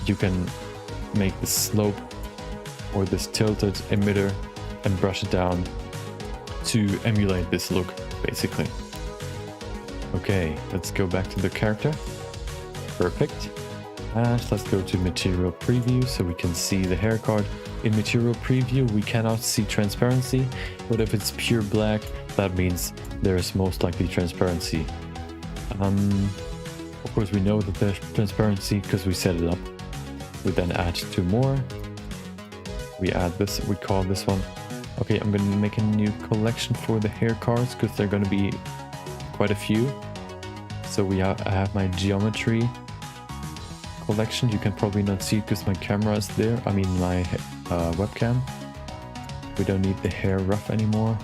you can make this slope or this tilted emitter and brush it down to emulate this look, basically. Okay, let's go back to the character. Perfect. And let's go to material preview so we can see the hair card. In material preview, we cannot see transparency, but if it's pure black, that means there is most likely transparency. Of course, we know that there's transparency because we set it up. We then add 2 more. We add this, we call this one. Okay, I'm going to make a new collection for the hair cards because they're going to be quite a few. So I have my geometry collection. You can probably not see it because my camera is there. I mean my webcam. We don't need the hair rough anymore.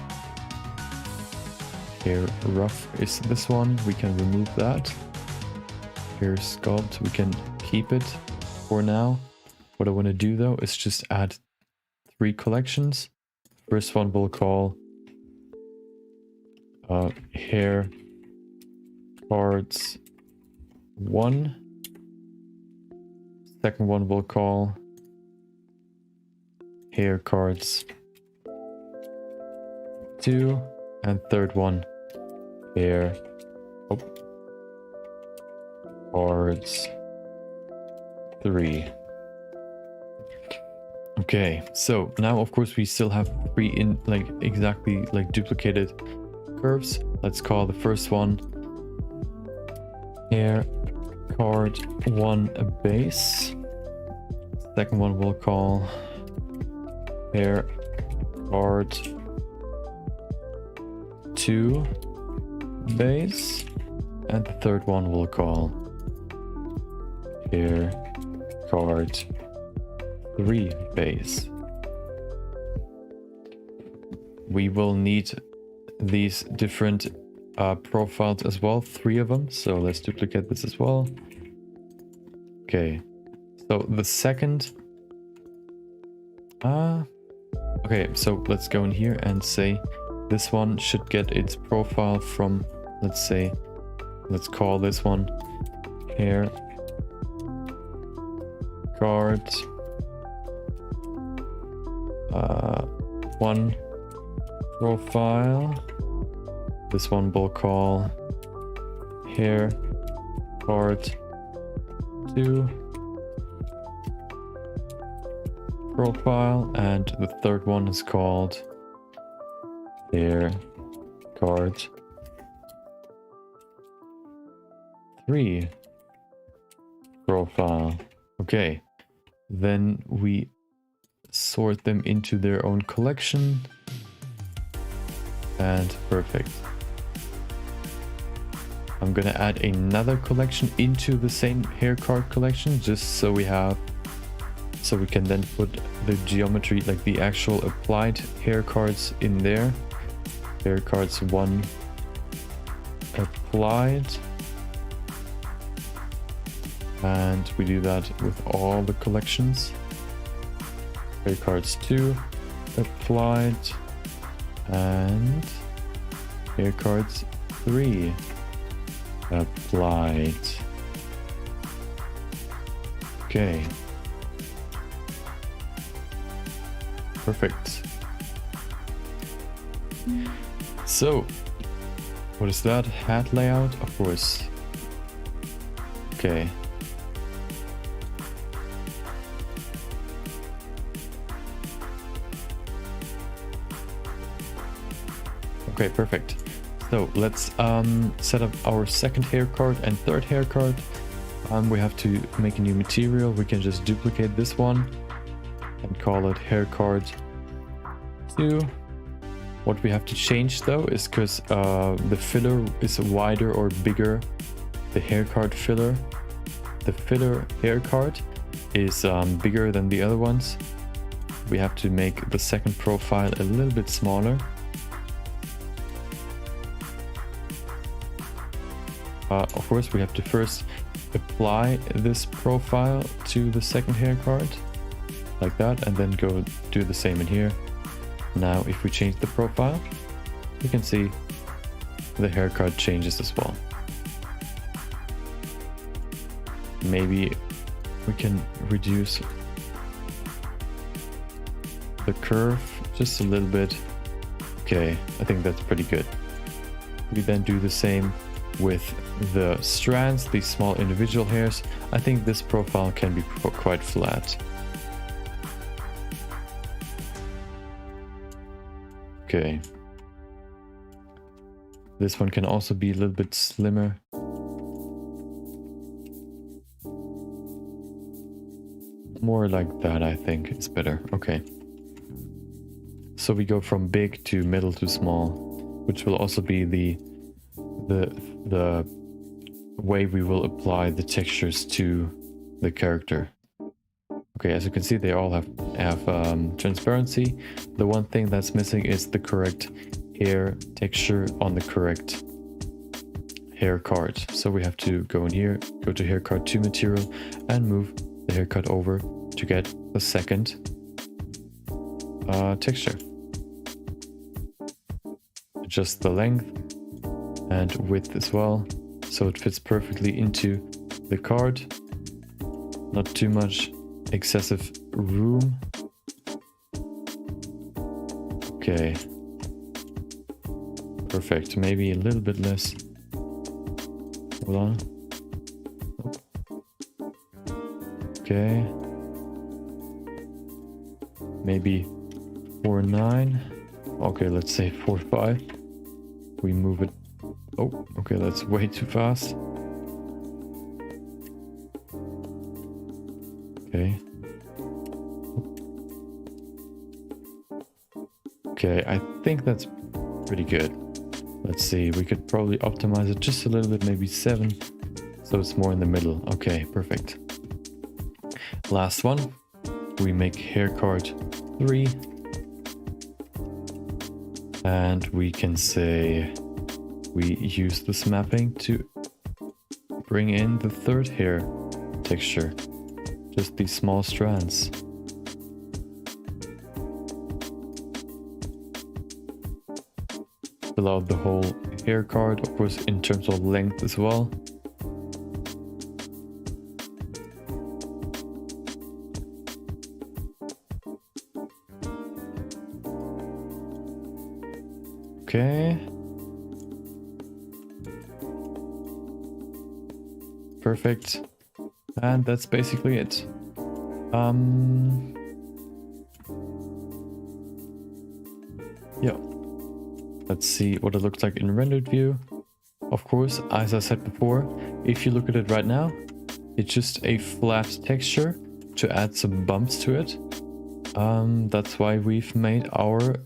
Hair rough is this one. We can remove that. Hair sculpt, we can keep it for now. What I want to do though is just add 3 collections. First one we'll call hair cards 1. Second one we'll call hair cards 2, and third one hair cards 3. Okay, so now of course we still have 3 in like exactly like duplicated curves. Let's call the first one hair card 1 a base. Second one we'll call hair card 2 base, and the third one we'll call hair card 3 base. We will need these different profiles as well, 3 of them, so let's duplicate this as well. Okay, so the second okay, so let's go in here and say this one should get its profile from, let's call this one hair card 1 profile. This one we'll call hair card 2 profile, and the third one is called hair card 3 profile. Okay, then we sort them into their own collection, and perfect. I'm gonna add another collection into the same hair card collection, just so we can then put the geometry, like the actual applied hair cards in there. Hair cards 1 applied, and we do that with all the collections. Hair cards 2 applied, and hair cards 3 applied. Okay. Perfect. So, what is that? Hat layout? Of course. Okay. Okay, perfect. So let's set up our second hair card and third hair card. We have to make a new material. We can just duplicate this one and call it hair card 2. What we have to change though is because the filler is wider or bigger. The hair card filler. The filler hair card is bigger than the other ones. We have to make the second profile a little bit smaller. Of course, we have to first apply this profile to the second hair card, like that, and then go do the same in here. Now, if we change the profile, you can see the hair card changes as well. Maybe we can reduce the curve just a little bit. Okay, I think that's pretty good. We then do the same with the strands, these small individual hairs. I think this profile can be quite flat. Okay. This one can also be a little bit slimmer. More like that, I think it's better. Okay. So we go from big to middle to small, which will also be the way we will apply the textures to the character. Okay, as you can see, they all have transparency. The one thing that's missing is the correct hair texture on the correct hair card. So we have to go in here, go to hair card 2 material, and move the haircut over to get the second texture. Adjust the length and width as well, so it fits perfectly into the card. Not too much excessive room. Okay. Perfect. Maybe a little bit less. Hold on. Okay. Maybe 4.9. Okay, let's say 4.5. We move it. Oh, okay, that's way too fast. Okay. Okay, I think that's pretty good. Let's see, we could probably optimize it just a little bit, maybe 7, so it's more in the middle. Okay, perfect. Last one, we make hair card 3. And we can say we use this mapping to bring in the third hair texture. Just these small strands. Fill out the whole hair card, of course, in terms of length as well. Okay. Perfect. And that's basically it. Yeah. Let's see what it looks like in rendered view. Of course, as I said before, if you look at it right now, It's just a flat texture to add some bumps to it. That's why we've made our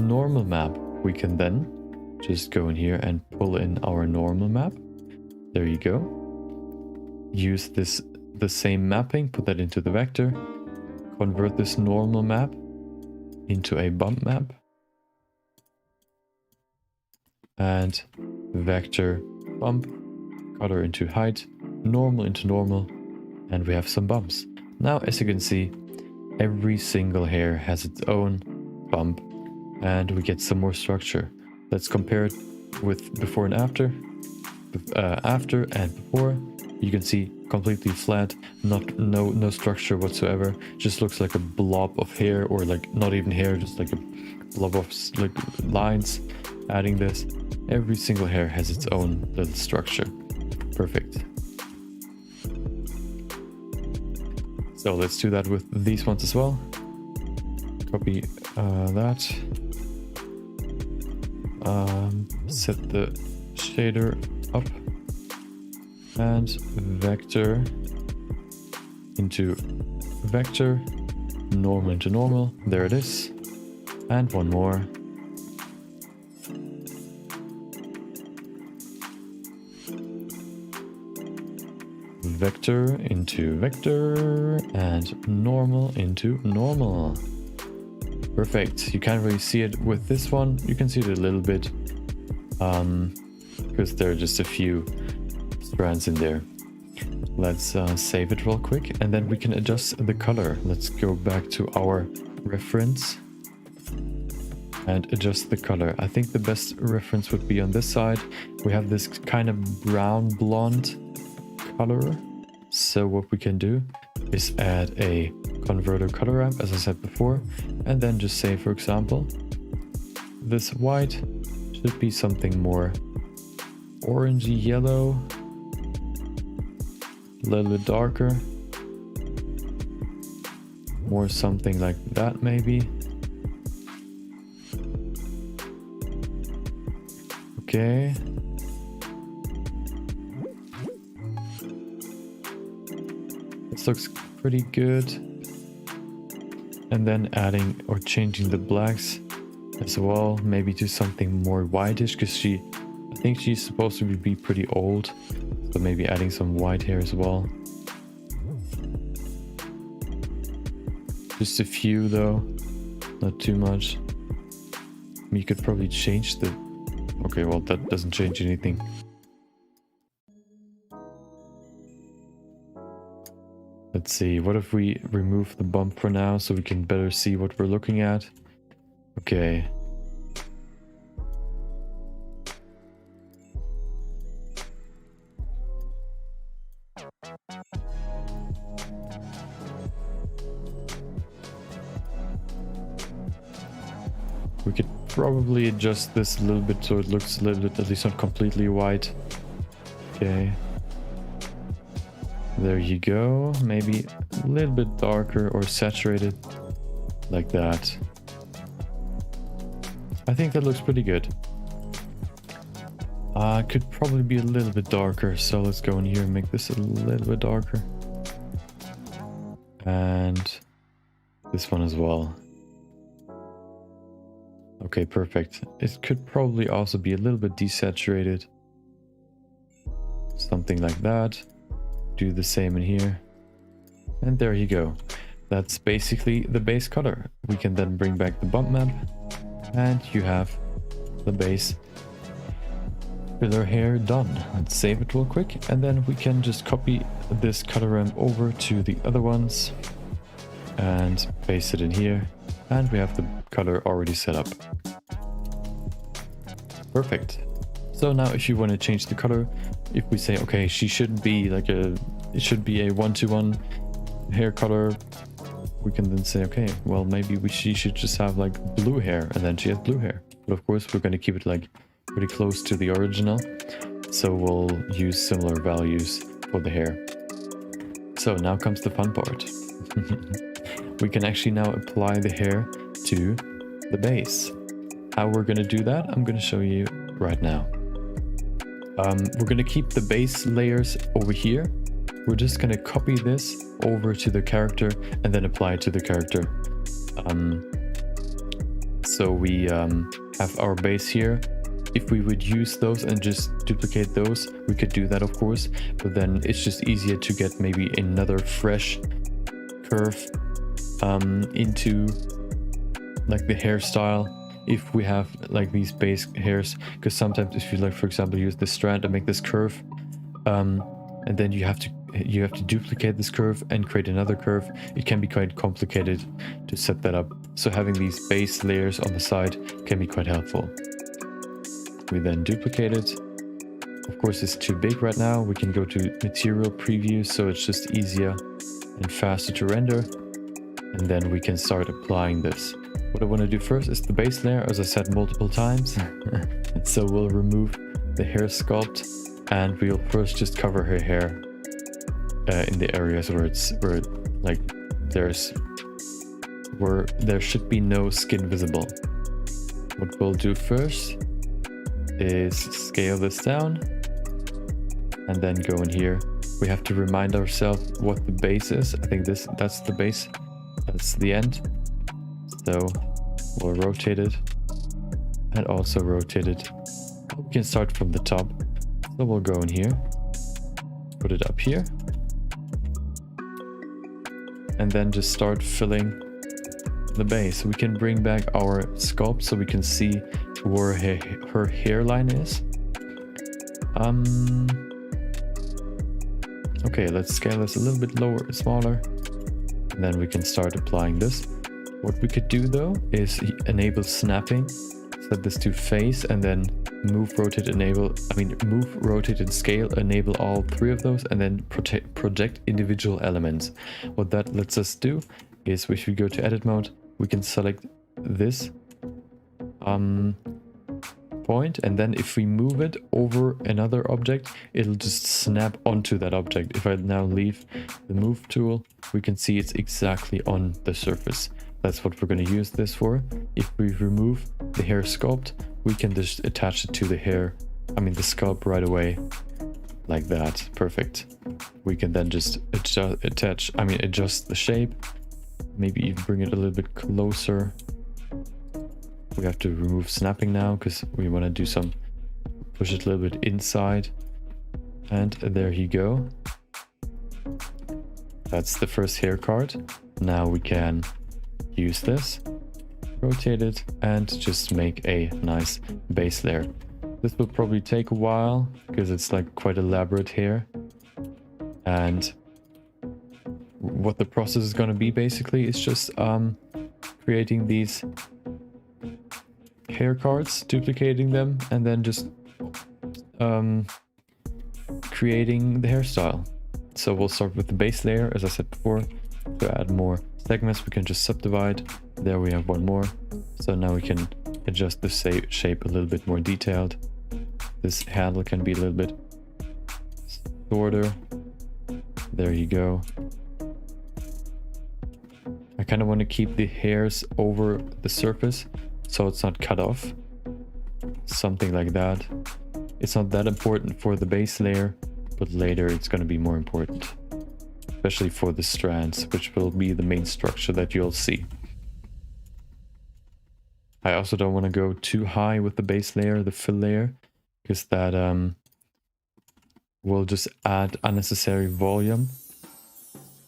normal map. We can then just go in here and pull in our normal map. There you go. Use the same mapping, put that into the vector, convert this normal map into a bump map, and vector bump, color into height, normal into normal, and we have some bumps. Now, as you can see, every single hair has its own bump, and we get some more structure. Let's compare it with before and after. After and before, you can see completely flat, no structure whatsoever. Just looks like a blob of hair, or like not even hair, just like a blob of like lines. Adding this, every single hair has its own little structure. Perfect. So let's do that with these ones as well. Copy that. Set the shader up and vector into vector, normal into normal. There it is. And one more. Vector into vector and normal into normal. Perfect. You can't really see it with this one. You can see it a little bit because there are just a few strands in there. Let's save it real quick, and then we can adjust the color. Let's go back to our reference and adjust the color. I think the best reference would be on this side. We have this kind of brown blonde color. So what we can do is add a converter color ramp, as I said before, and then just say, for example, this white should be something more orangey yellow, a little bit darker, more something like that maybe. Okay. This looks pretty good. And then adding or changing the blacks as well, maybe to something more whitish, because I think she's supposed to be pretty old. So maybe adding some white hair as well. Just a few though, not too much. You could probably change the... Okay, well that doesn't change anything. Let's see, what if we remove the bump for now so we can better see what we're looking at? Okay. We could probably adjust this a little bit so it looks a little bit, at least not completely white. Okay. There you go. Maybe a little bit darker or saturated, like that. I think that looks pretty good. Could probably be a little bit darker, so let's go in here and make this a little bit darker. And this one as well. Okay, perfect. It could probably also be a little bit desaturated. Something like that. Do the same in here. And there you go. That's basically the base color. We can then bring back the bump map, and you have the base filler hair done. Let's save it real quick, and then we can just copy this color ramp over to the other ones and paste it in here, and we have the color already set up. Perfect. So now if you want to change the color, if we say, okay, she shouldn't be like it should be a 1-to-1 hair color, we can then say, okay, well, maybe she should just have like blue hair, and then she has blue hair. But of course, we're going to keep it like pretty close to the original. So we'll use similar values for the hair. So now comes the fun part. We can actually now apply the hair to the base. How we're going to do that, I'm going to show you right now. We're going to keep the base layers over here, we're just gonna copy this over to the character and then apply it to the character. So we have our base here. If we would use those and just duplicate those, we could do that, of course, but then it's just easier to get maybe another fresh curve into like the hairstyle if we have like these base hairs, because sometimes if you like, for example, use this strand and make this curve, and then you have to duplicate this curve and create another curve, it can be quite complicated to set that up. So having these base layers on the side can be quite helpful. We then duplicate it. Of course, it's too big right now. We can go to material preview, so it's just easier and faster to render. And then we can start applying this. What I want to do first is the base layer, as I said multiple times. So we'll remove the hair sculpt, and we'll first just cover her hair in the areas where there should be no skin visible. What we'll do first is scale this down and then go in here. We have to remind ourselves what the base is. I think that's the base. That's the end. So we'll rotate it and also rotate it. We can start from the top. So we'll go in here, put it up here, and then just start filling the base. We can bring back our sculpt so we can see where her hairline is. Okay, let's scale this a little bit smaller, and then we can start applying this. What we could do though is enable snapping, set this to face, and then move, rotate, and scale, enable all three of those, and then project individual elements. What that lets us do is if we go to edit mode, we can select this point, and then if we move it over another object, it'll just snap onto that object. If I now leave the move tool, we can see it's exactly on the surface. That's what we're going to use this for. If we remove the hair sculpt, we can just attach it to the the sculpt right away, like that. Perfect. We can then just adjust the shape, maybe even bring it a little bit closer. We have to remove snapping now because we want to do push it a little bit inside. And there you go. That's the first hair card. Now we can use this, rotate it, and just make a nice base layer. This will probably take a while because it's like quite elaborate hair. And what the process is going to be basically is just creating these hair cards, duplicating them, and then just creating the hairstyle. So we'll start with the base layer, as I said before. To add more segments, we can just subdivide. There we have one more. So now we can adjust the shape a little bit more detailed. This handle can be a little bit shorter. There you go. I kind of want to keep the hairs over the surface so it's not cut off. Something like that. It's not that important for the base layer, but later it's going to be more important. Especially for the strands, which will be the main structure that you'll see. I also don't want to go too high with the base layer, the fill layer, because that will just add unnecessary volume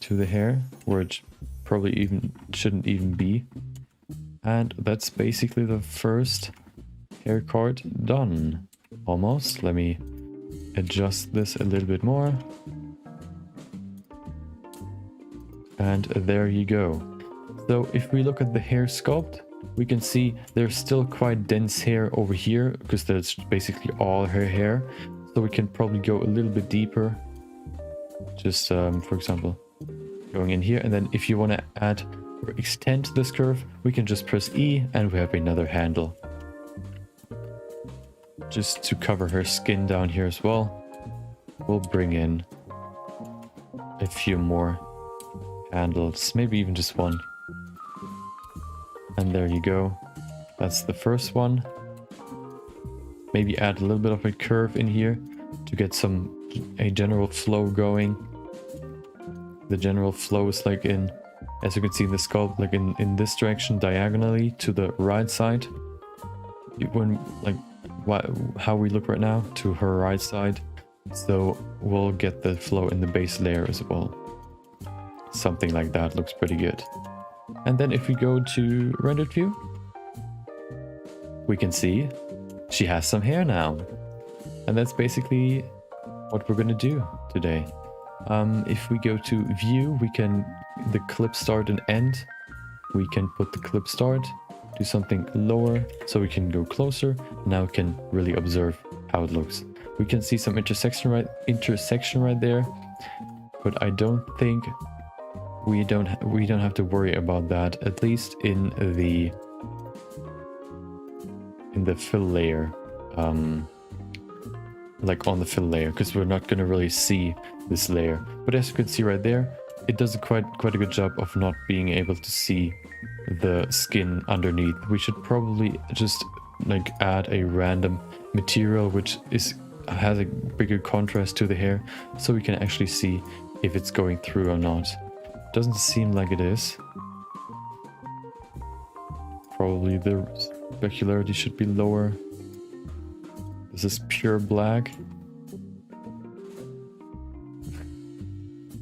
to the hair, where it probably shouldn't even be. And that's basically the first hair card done. Almost. Let me adjust this a little bit more. And there you go. So if we look at the hair sculpt, we can see there's still quite dense hair over here because that's basically all her hair. So we can probably go a little bit deeper. Just for example, going in here, and then if you want to add or extend this curve, we can just press E and we have another handle. Just to cover her skin down here as well, we'll bring in a few more handles, maybe even just one. And there you go. That's the first one. Maybe add a little bit of a curve in here to get a general flow going. the general flow is like in, as you can see in the sculpt, like in this direction diagonally to the right side. When like how we look right now to her right side, so we'll get the flow in the base layer as well. Something like that looks pretty good. And then if we go to rendered view, we can see she has some hair now. And that's basically what we're gonna do today. If we go to view, we can the clip start and end. We can put the clip start, do something lower so we can go closer. Now we can really observe how it looks. We can see some intersection right there, but I don't think we don't have to worry about that, at least in the fill layer, like on the fill layer, because we're not going to really see this layer. But as you can see right there, it does quite a good job of not being able to see the skin underneath. We should probably just like add a random material which has a bigger contrast to the hair, so we can actually see if it's going through or not. Doesn't seem like it is. Probably the specularity should be lower. This is pure black.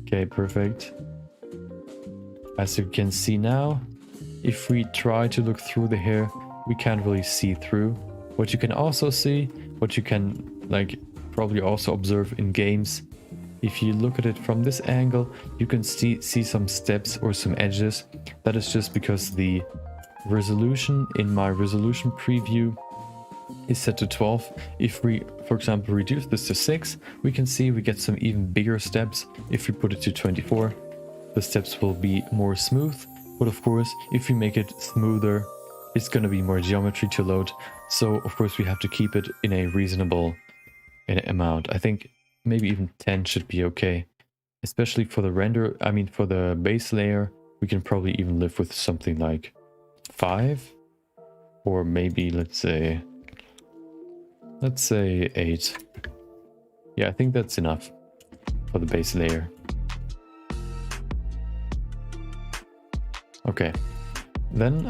Okay, perfect. As you can see now, if we try to look through the hair, we can't really see through. What you can also see, what you can like probably also observe in games, if you look at it from this angle, you can see some steps or some edges. That is just because the resolution in my resolution preview is set to 12. If we, for example, reduce this to 6, we can see we get some even bigger steps. If we put it to 24, the steps will be more smooth. But of course, if we make it smoother, it's going to be more geometry to load. So of course we have to keep it in a reasonable amount. I think maybe even 10 should be okay. Especially for the render, I mean for the base layer, we can probably even live with something like 5. Or maybe let's say 8. Yeah, I think that's enough for the base layer. Okay, then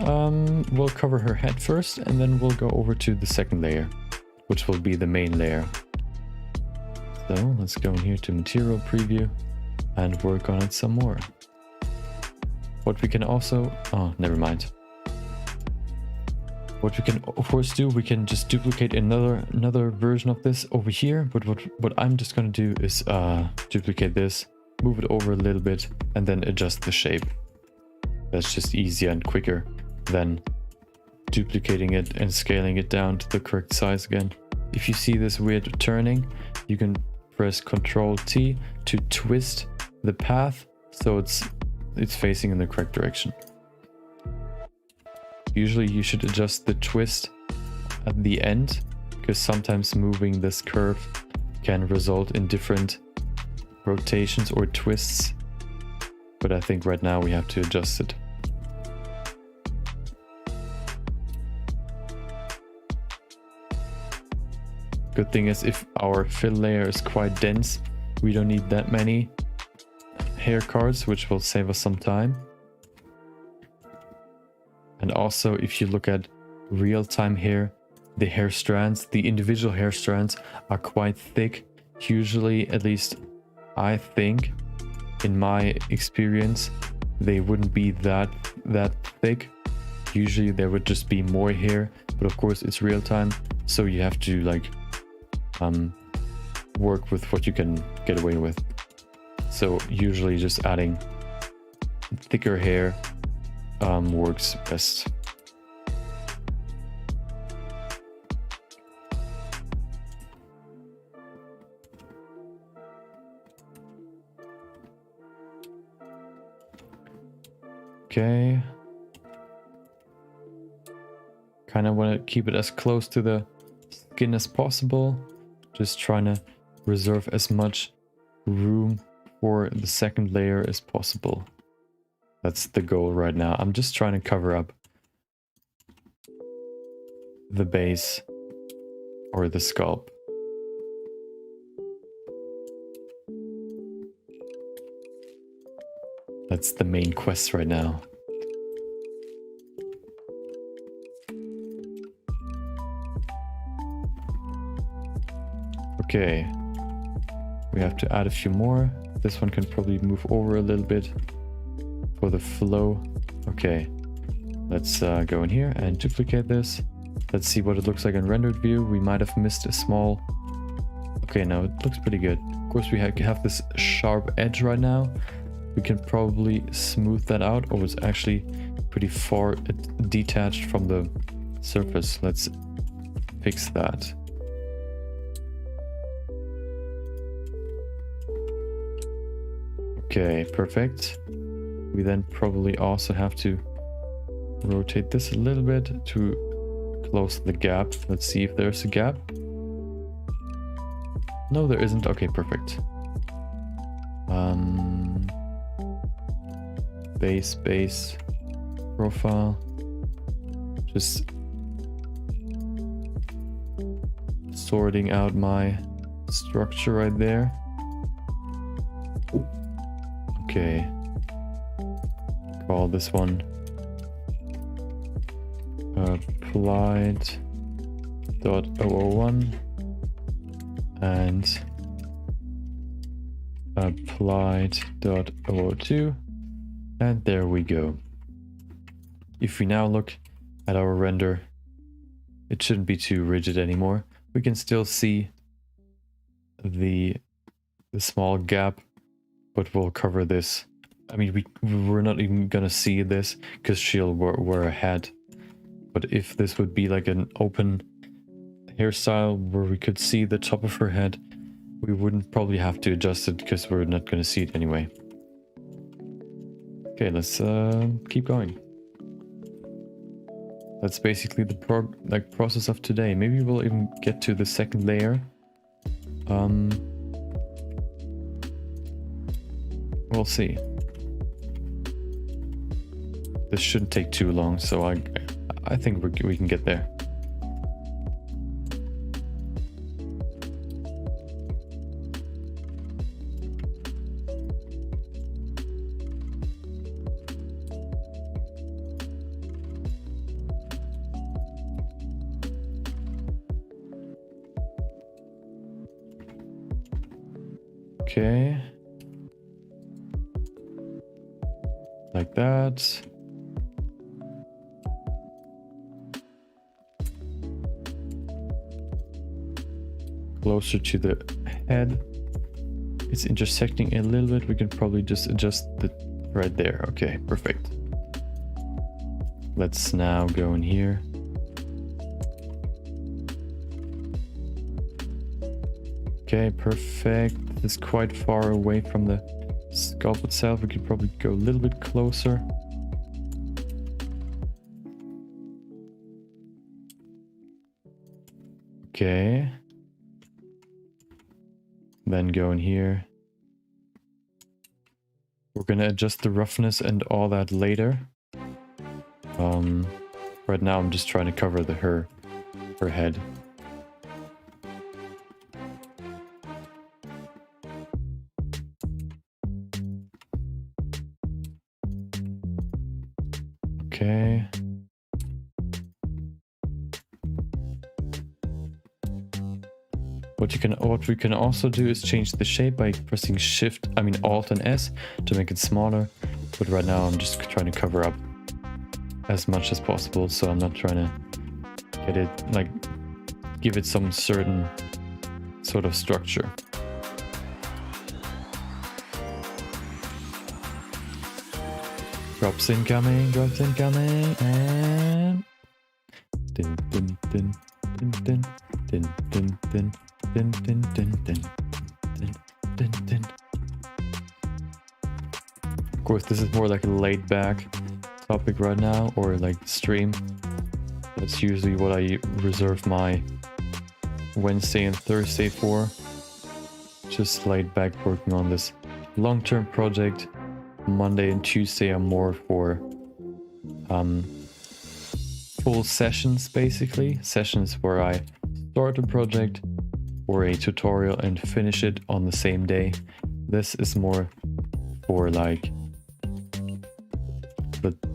we'll cover her head first, and then we'll go over to the second layer, which will be the main layer. So let's go in here to material preview and work on it some more. What we can also, oh, never mind. What we can of course do, we can just duplicate another version of this over here. But what I'm just gonna do is duplicate this, move it over a little bit, and then adjust the shape. That's just easier and quicker than duplicating it and scaling it down to the correct size again. If you see this weird turning, you can press Ctrl T to twist the path so it's facing in the correct direction. Usually you should adjust the twist at the end, because sometimes moving this curve can result in different rotations or twists. But I think right now we have to adjust it. Good thing is, if our fill layer is quite dense, we don't need that many hair cards, which will save us some time. And also, if you look at real-time hair, the hair strands, the individual hair strands are quite thick. Usually, at least I think, in my experience, they wouldn't be that thick. Usually there would just be more hair, but of course it's real time, so you have to like work with what you can get away with. So usually just adding thicker hair works best. Okay. Kind of want to keep it as close to the skin as possible. Just trying to reserve as much room for the second layer as possible. That's the goal right now. I'm just trying to cover up the base or the sculpt. That's the main quest right now. Okay. We have to add a few more. This one can probably move over a little bit for the flow. Okay. Let's go in here and duplicate this. Let's see what it looks like in rendered view. We might have missed a small... Okay, no, it looks pretty good. Of course, we have this sharp edge right now. We can probably smooth that out. Oh, it's actually pretty far detached from the surface. Let's fix that. Okay, perfect. We then probably also have to rotate this a little bit to close the gap. Let's see if there's a gap. No, there isn't. Okay, perfect. Base profile. Just sorting out my structure right there. Okay. Call this one applied.001 and applied.002, and there we go. If we now look at our render, it shouldn't be too rigid anymore. We can still see the small gap, but we'll cover this. I mean, we're not even gonna see this because she'll wear a hat. But if this would be like an open hairstyle where we could see the top of her head, we wouldn't probably have to adjust it because we're not gonna see it anyway. Okay, let's keep going. That's basically the process of today. Maybe we'll even get to the second layer. We'll see. This shouldn't take too long, so I think we can get there. Okay. Like that. Closer to the head. It's intersecting a little bit. We can probably just adjust it right there. Okay, perfect. Let's now go in here. Okay, perfect. It's quite far away from the sculpt itself. We could probably go a little bit closer. Okay. Then go in here. We're gonna adjust the roughness and all that later. Right now I'm just trying to cover her head. Okay. What we can also do is change the shape by pressing Alt and S to make it smaller. But right now I'm just trying to cover up as much as possible, so I'm not trying to get it, like, give it some certain sort of structure. Drops incoming, and din din din din din din din din din din din din din din. Of course, this is more like a laid back topic right now, or like stream. That's usually what I reserve my Wednesday and Thursday for. Just laid back working on this long-term project. Monday and Tuesday are more for full sessions, basically. Sessions where I start a project or a tutorial and finish it on the same day. This is more for like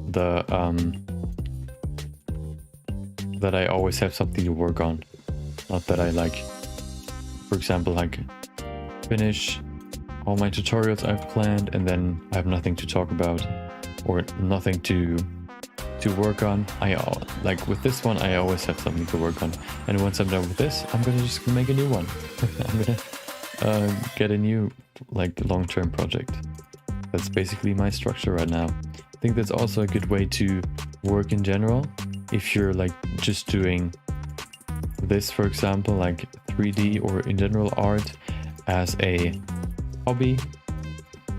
that I always have something to work on. Not that I like, for example, like finish all my tutorials I've planned and then I have nothing to talk about or nothing to work on. Like with this one, I always have something to work on. And once I'm done with this, I'm gonna just make a new one. I'm gonna get a new like long-term project. That's basically my structure right now. I think that's also a good way to work in general. If you're like just doing this, for example, like 3D or in general art as a hobby,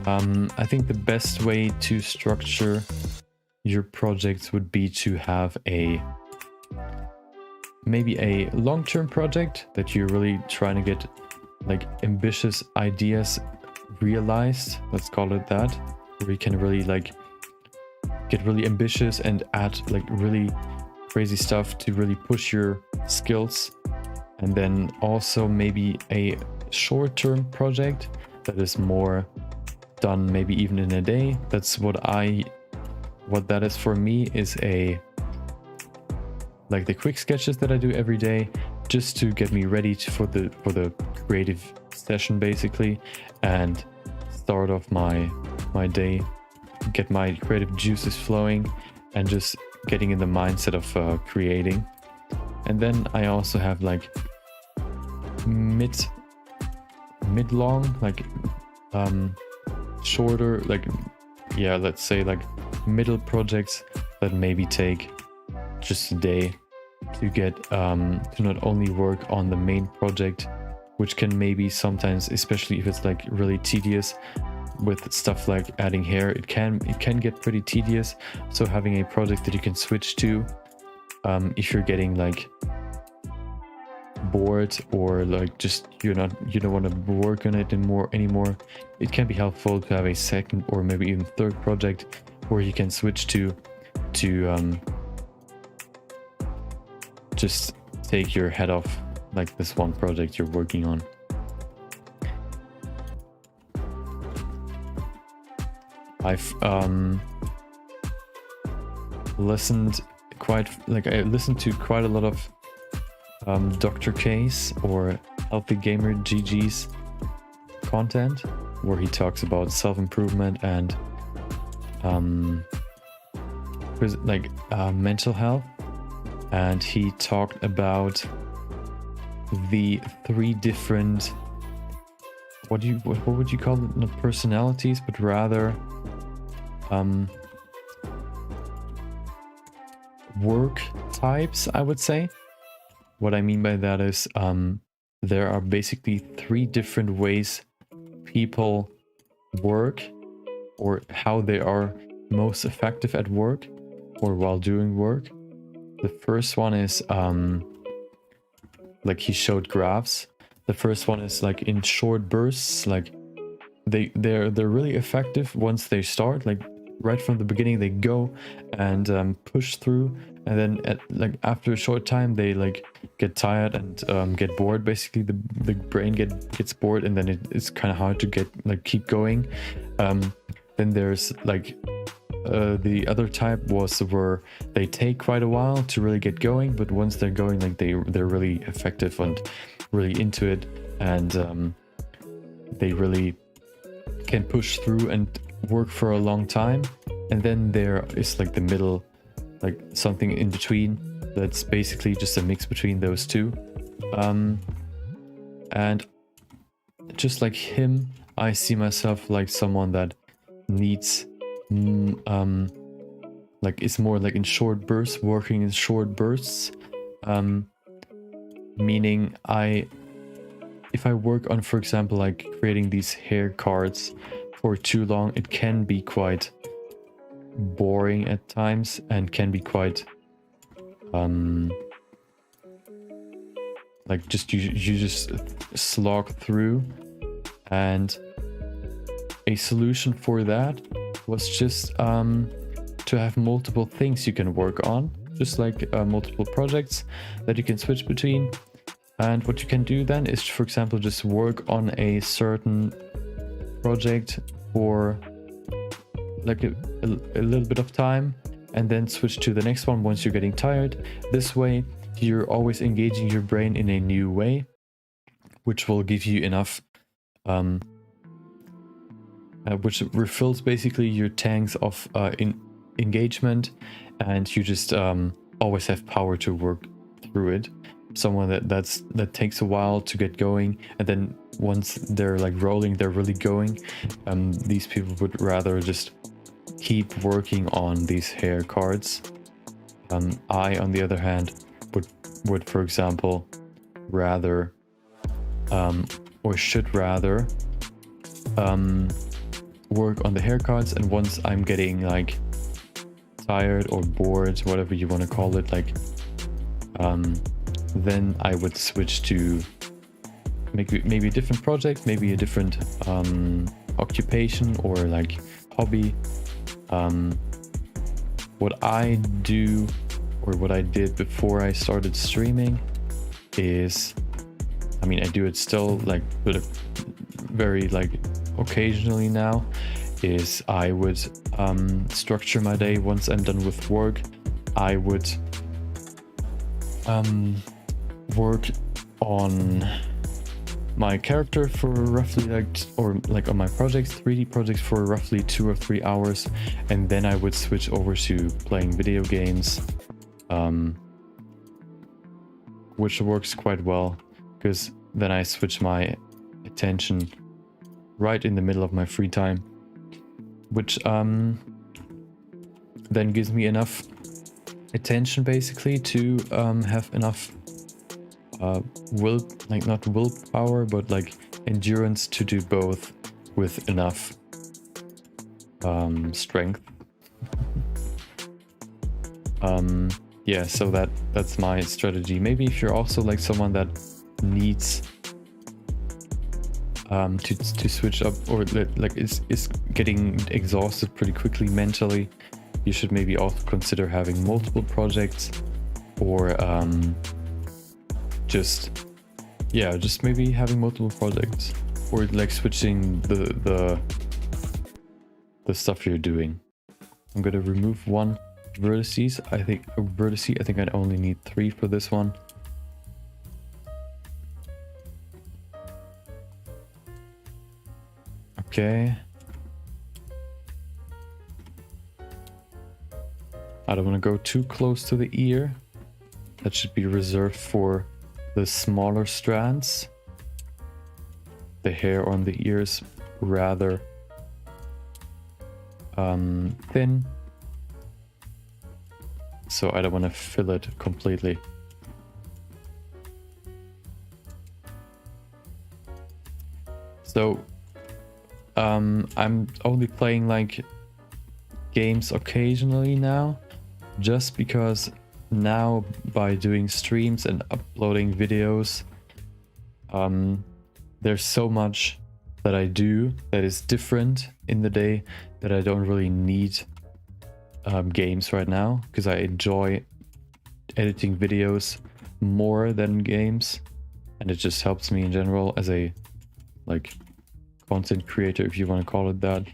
I think the best way to structure your projects would be to have maybe a long-term project that you're really trying to get like ambitious ideas realized, let's call it that, where you can really like get really ambitious and add like really crazy stuff to really push your skills. And then also maybe a short-term project that is more done maybe even in a day. That's what that is for me, is like the quick sketches that I do every day, just to get me ready for the creative session basically, and start off my day, get my creative juices flowing, and just getting in the mindset of creating. And then I also have like mid-long, like shorter, like, yeah, let's say like middle projects that maybe take just a day to get to not only work on the main project, which can maybe sometimes, especially if it's like really tedious with stuff like adding hair, it can get pretty tedious. So having a project that you can switch to if you're getting like bored, or like just you don't want to work on it anymore, it can be helpful to have a second or maybe even third project where you can switch to just take your head off like this one project you're working on. I've listened to quite a lot of Dr. K's or Healthy Gamer GG's content, where he talks about self-improvement and mental health, and he talked about the 3 different, what would you call it, not personalities, but rather work types, I would say. What I mean by that is there are basically 3 different ways people work, or how they are most effective at work or while doing work. The first one is like he showed graphs. The first one is like in short bursts, like they're really effective once they start, like right from the beginning they go and push through, and then after a short time they like get tired and get bored. Basically the brain gets bored, and then it's kind of hard to keep going. Then there's like the other type was where they take quite a while to really get going, but once they're going, like they're really effective and really into it, and they really can push through and work for a long time. And then there is like the middle, like something in between, that's basically just a mix between those two. And just like him, I see myself like someone that needs like is more like in short bursts, working in short bursts, meaning if I work on, for example, like creating these hair cards for too long, it can be quite boring at times, and can be quite like just you just slog through. And a solution for that was just to have multiple things you can work on, just like multiple projects that you can switch between. And what you can do then is, for example, just work on a certain project for like a little bit of time, and then switch to the next one once you're getting tired. This way, you're always engaging your brain in a new way, which will give you enough, which refills basically your tanks of engagement, and you just always have power to work through it. Someone that takes a while to get going, and then once they're like rolling, they're really going. These people would rather just keep working on these hair cards. I, on the other hand, would for example rather or should rather work on the hair cards, and once I'm getting like tired or bored, whatever you want to call it, like then I would switch to maybe a different project, maybe a different occupation or like hobby. What I do, or what I did before I started streaming, is, I mean, I do it still like, but very like occasionally now, is I would structure my day. Once I'm done with work, I would work on my character for roughly like on my projects, 3D projects, for roughly 2 or 3 hours, and then I would switch over to playing video games, which works quite well, because then I switch my attention right in the middle of my free time, which then gives me enough attention basically to have enough will, like not willpower, but like endurance to do both with enough strength. Yeah, so that's my strategy. Maybe if you're also like someone that needs to switch up, or like is getting exhausted pretty quickly mentally, you should maybe also consider having multiple projects, or just maybe having multiple projects, or like switching the stuff you're doing. I'm gonna remove one vertices. I think I only need 3 for this one. Okay. I don't want to go too close to the ear. That should be reserved for the smaller strands. The hair on the ears rather thin, so I don't want to fill it completely. So I'm only playing like games occasionally now, just because now by doing streams and uploading videos, there's so much that I do that is different in the day that I don't really need games right now, because I enjoy editing videos more than games, and it just helps me in general as a like content creator, if you want to call it that.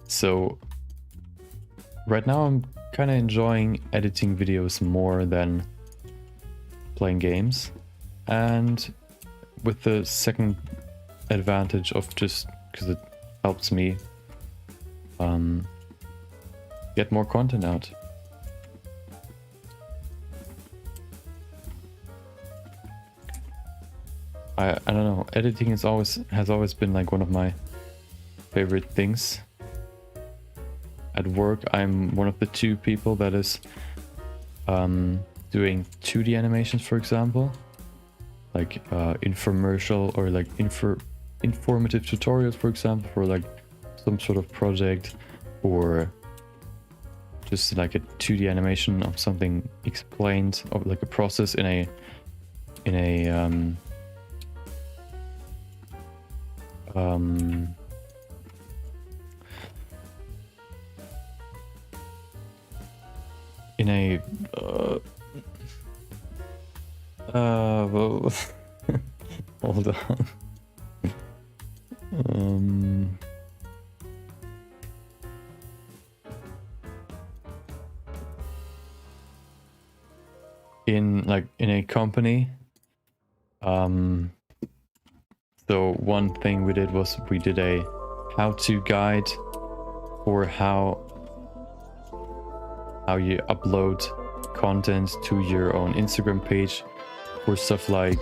So right now I'm kind of enjoying editing videos more than playing games, and with the second advantage of just because it helps me get more content out. I don't know, editing has always been like one of my favorite things. At work, I'm one of the 2 people that is doing 2D animations, for example, like infomercial or like informative tutorials, for example, for like some sort of project, or just like a 2D animation of something explained, or like a process in a hold on. in a company. So one thing we did was we did a how-to guide for how you upload content to your own Instagram page for stuff like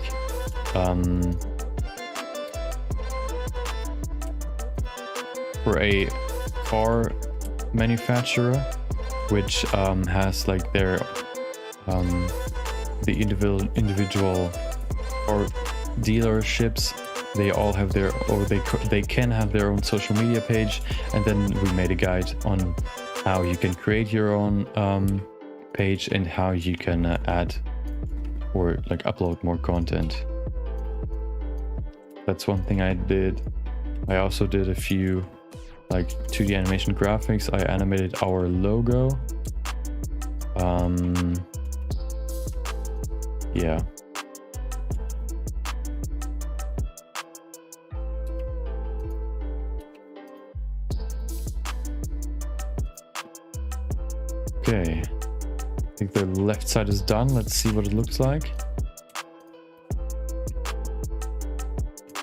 for a car manufacturer, which has like their the individual car dealerships. They all have their, or they can have their own social media page, and then we made a guide on how you can create your own page and how you can add or like upload more content. That's one thing I did. I also did a few like 2D animation graphics. I animated our logo. Yeah. Okay, I think the left side is done. Let's see what it looks like.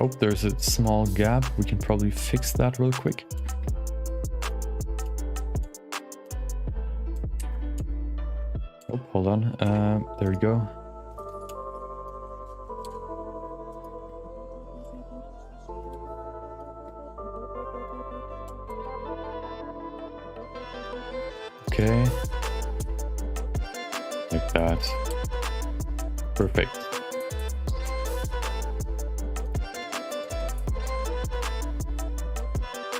Oh, there's a small gap. We can probably fix that real quick. Oh, hold on. There we go. Okay. Like that. Perfect.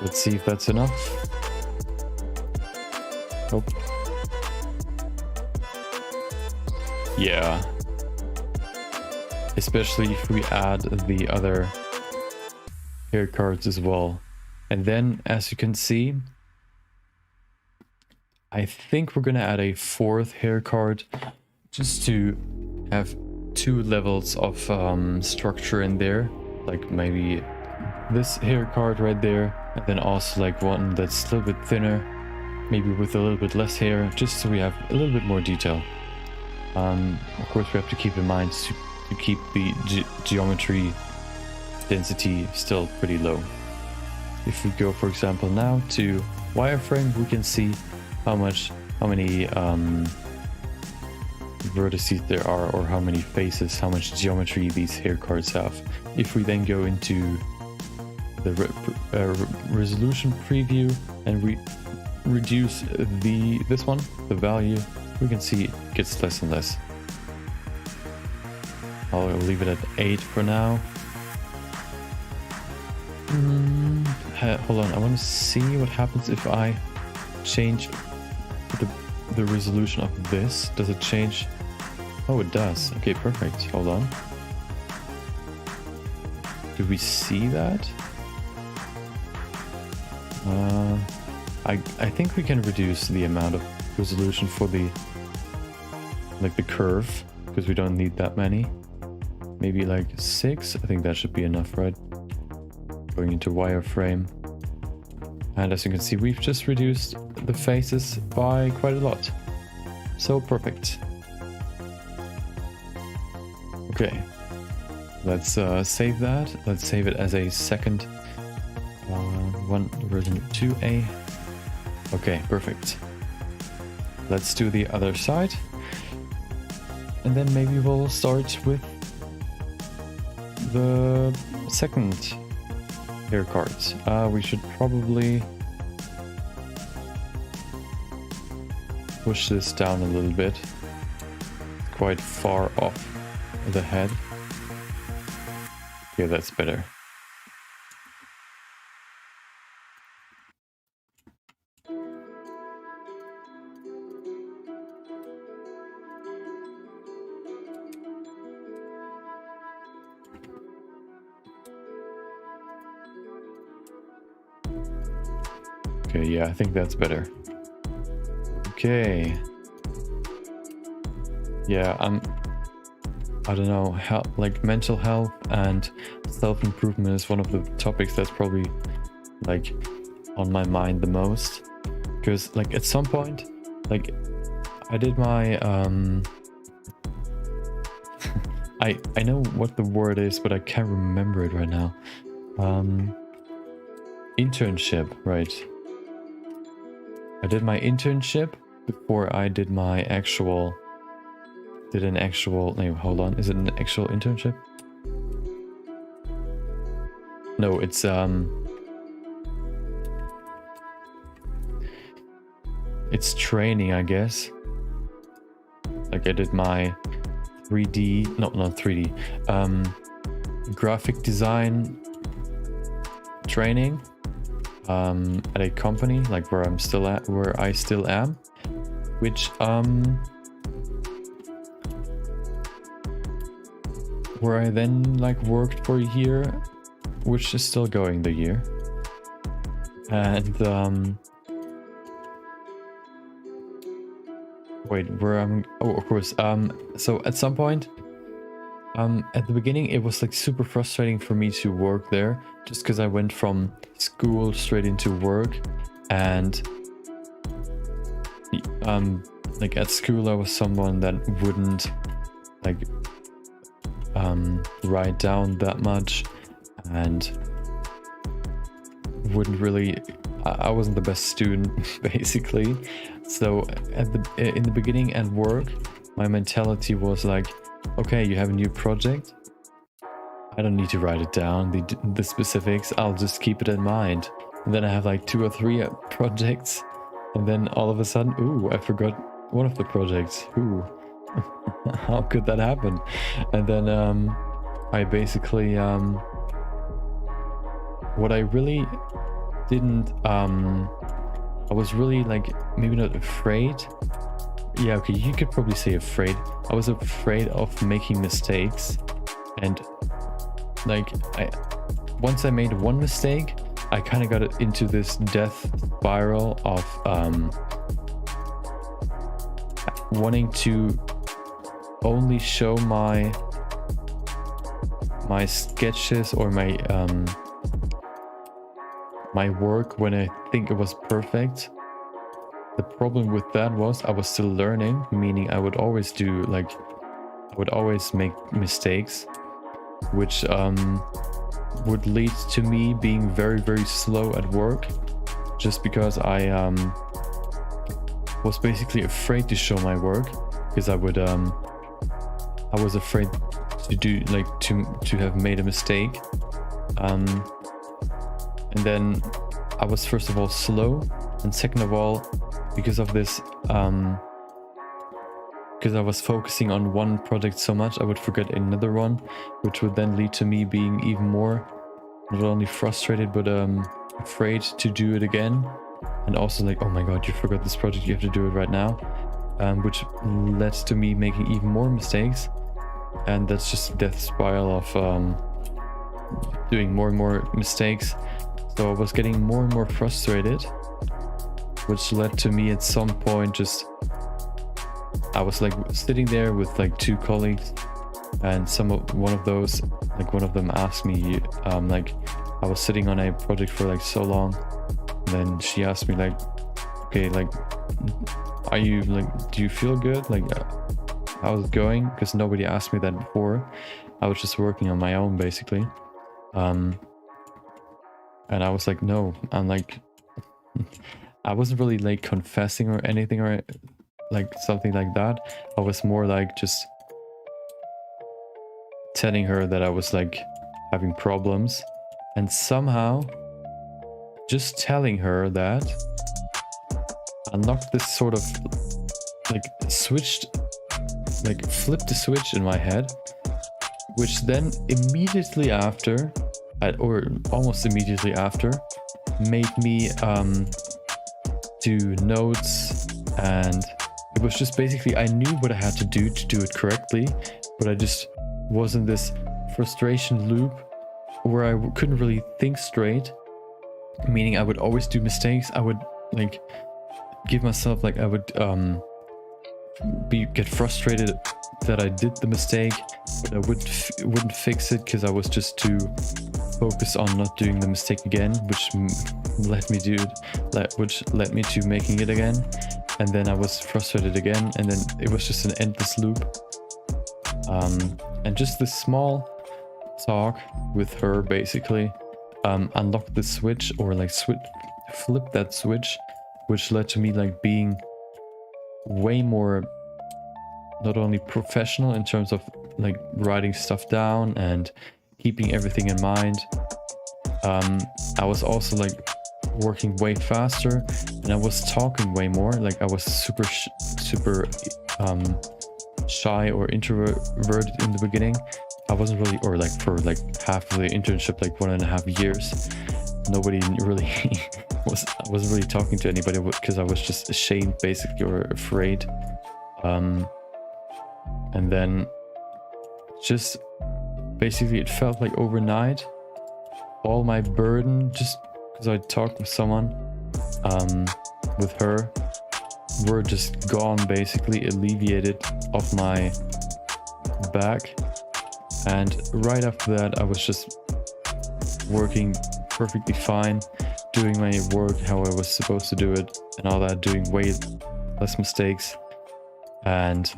Let's see if that's enough. Oh. Yeah. Especially if we add the other hair cards as well. And then, as you can see, I think we're gonna add a fourth hair card just to have 2 levels of structure in there. Like maybe this hair card right there, and then also like one that's a little bit thinner, maybe with a little bit less hair, just so we have a little bit more detail. Of course, we have to keep in mind to keep the geometry density still pretty low. If we go, for example, now to wireframe, we can see how many vertices there are, or how many faces, how much geometry these hair cards have. If we then go into the resolution preview and we reduce this one, the value, we can see it gets less and less. I'll leave it at 8 for now. Hold on, I want to see what happens if I change the resolution of this. Does it change? Oh, it does. Okay, perfect. Hold on. Do we see that? I think we can reduce the amount of resolution for the curve, because we don't need that many. Maybe like 6. I think that should be enough, right? Going into wireframe. And as you can see, we've just reduced the faces by quite a lot. So perfect. Okay. Let's save that. Let's save it as a second version 2A. Okay, perfect. Let's do the other side. And then maybe we'll start with the second hair cards. We should probably push this down a little bit. It's quite far off the head. Yeah, that's better. Okay, yeah, I think that's better. Okay. Yeah, I don't know, how, like, mental health and self-improvement is one of the topics that's probably like on my mind the most, because like at some point, like I did my I know what the word is, but I can't remember it right now. Internship, right. I did my internship before I did my actual... No, hold on. Is it an actual internship? No, it's training, I guess. Like I did my 3D, not 3D, graphic design training at a company, like where I still am, which where I then like worked for a year, which is still going the year. And wait, where I'm... Oh, of course. So at some point, at the beginning, it was like super frustrating for me to work there, just because I went from school straight into work, and like at school, I was someone that wouldn't like write down that much, and wouldn't really... I wasn't the best student, basically. So in the beginning at work, my mentality was like, okay, you have a new project. I don't need to write it down, the specifics. I'll just keep it in mind. And then I have like 2 or 3 projects, and then all of a sudden, ooh, I forgot one of the projects. Ooh, how could that happen? And then I basically what I really didn't I was really like, maybe not afraid. Yeah, okay, you could probably say afraid. I was afraid of making mistakes, and like once I made one mistake, I kind of got into this death spiral of wanting to only show my sketches or my work when I think it was perfect. The problem with that was I was still learning, meaning I would always make mistakes, which would lead to me being very, very slow at work, just because I was basically afraid to show my work, because I was afraid to do to have made a mistake. And then I was first of all slow, and second of all, because of this, because I was focusing on one project so much, I would forget another one, which would then lead to me being even more not only frustrated but afraid to do it again, and also like, oh my god, you forgot this project, you have to do it right now, which led to me making even more mistakes, and that's just a death spiral of doing more and more mistakes. So I was getting more and more frustrated, which led to me at some point I was like sitting there with like 2 colleagues, and one of them asked me, like, I was sitting on a project for like so long, and then she asked me like, okay, like, are you like, do you feel good? Like, how's it going? Because nobody asked me that before. I was just working on my own, basically. And I was like, no, I'm like, I wasn't really like confessing or anything or like something like that. I was more like just telling her that I was like having problems, and somehow just telling her that unlocked this sort of like flipped the switch in my head, which then immediately after, or almost immediately after, made me do notes, and it was just basically, I knew what I had to do it correctly, but I just was in this frustration loop where I couldn't really think straight, meaning I would always do mistakes. I would like give myself like, I would get frustrated that I did the mistake, but I wouldn't fix it because I was just too focused on not doing the mistake again, which led me to making it again, and then I was frustrated again, and then it was just an endless loop. And just this small talk with her basically unlocked the switch, or like flip that switch, which led to me like being way more not only professional in terms of like writing stuff down and keeping everything in mind. I was also like working way faster, and I was talking way more. Like I was super shy or introverted in the beginning. I wasn't really, or like for like half of the internship, like 1.5 years, nobody really I wasn't really talking to anybody because I was just ashamed basically, or afraid. And then just basically it felt like overnight all my burden, just because I talked with someone, with her, were just gone, basically alleviated off my back. And right after that I was just working perfectly fine, doing my work how I was supposed to do it and all that, doing way less mistakes, and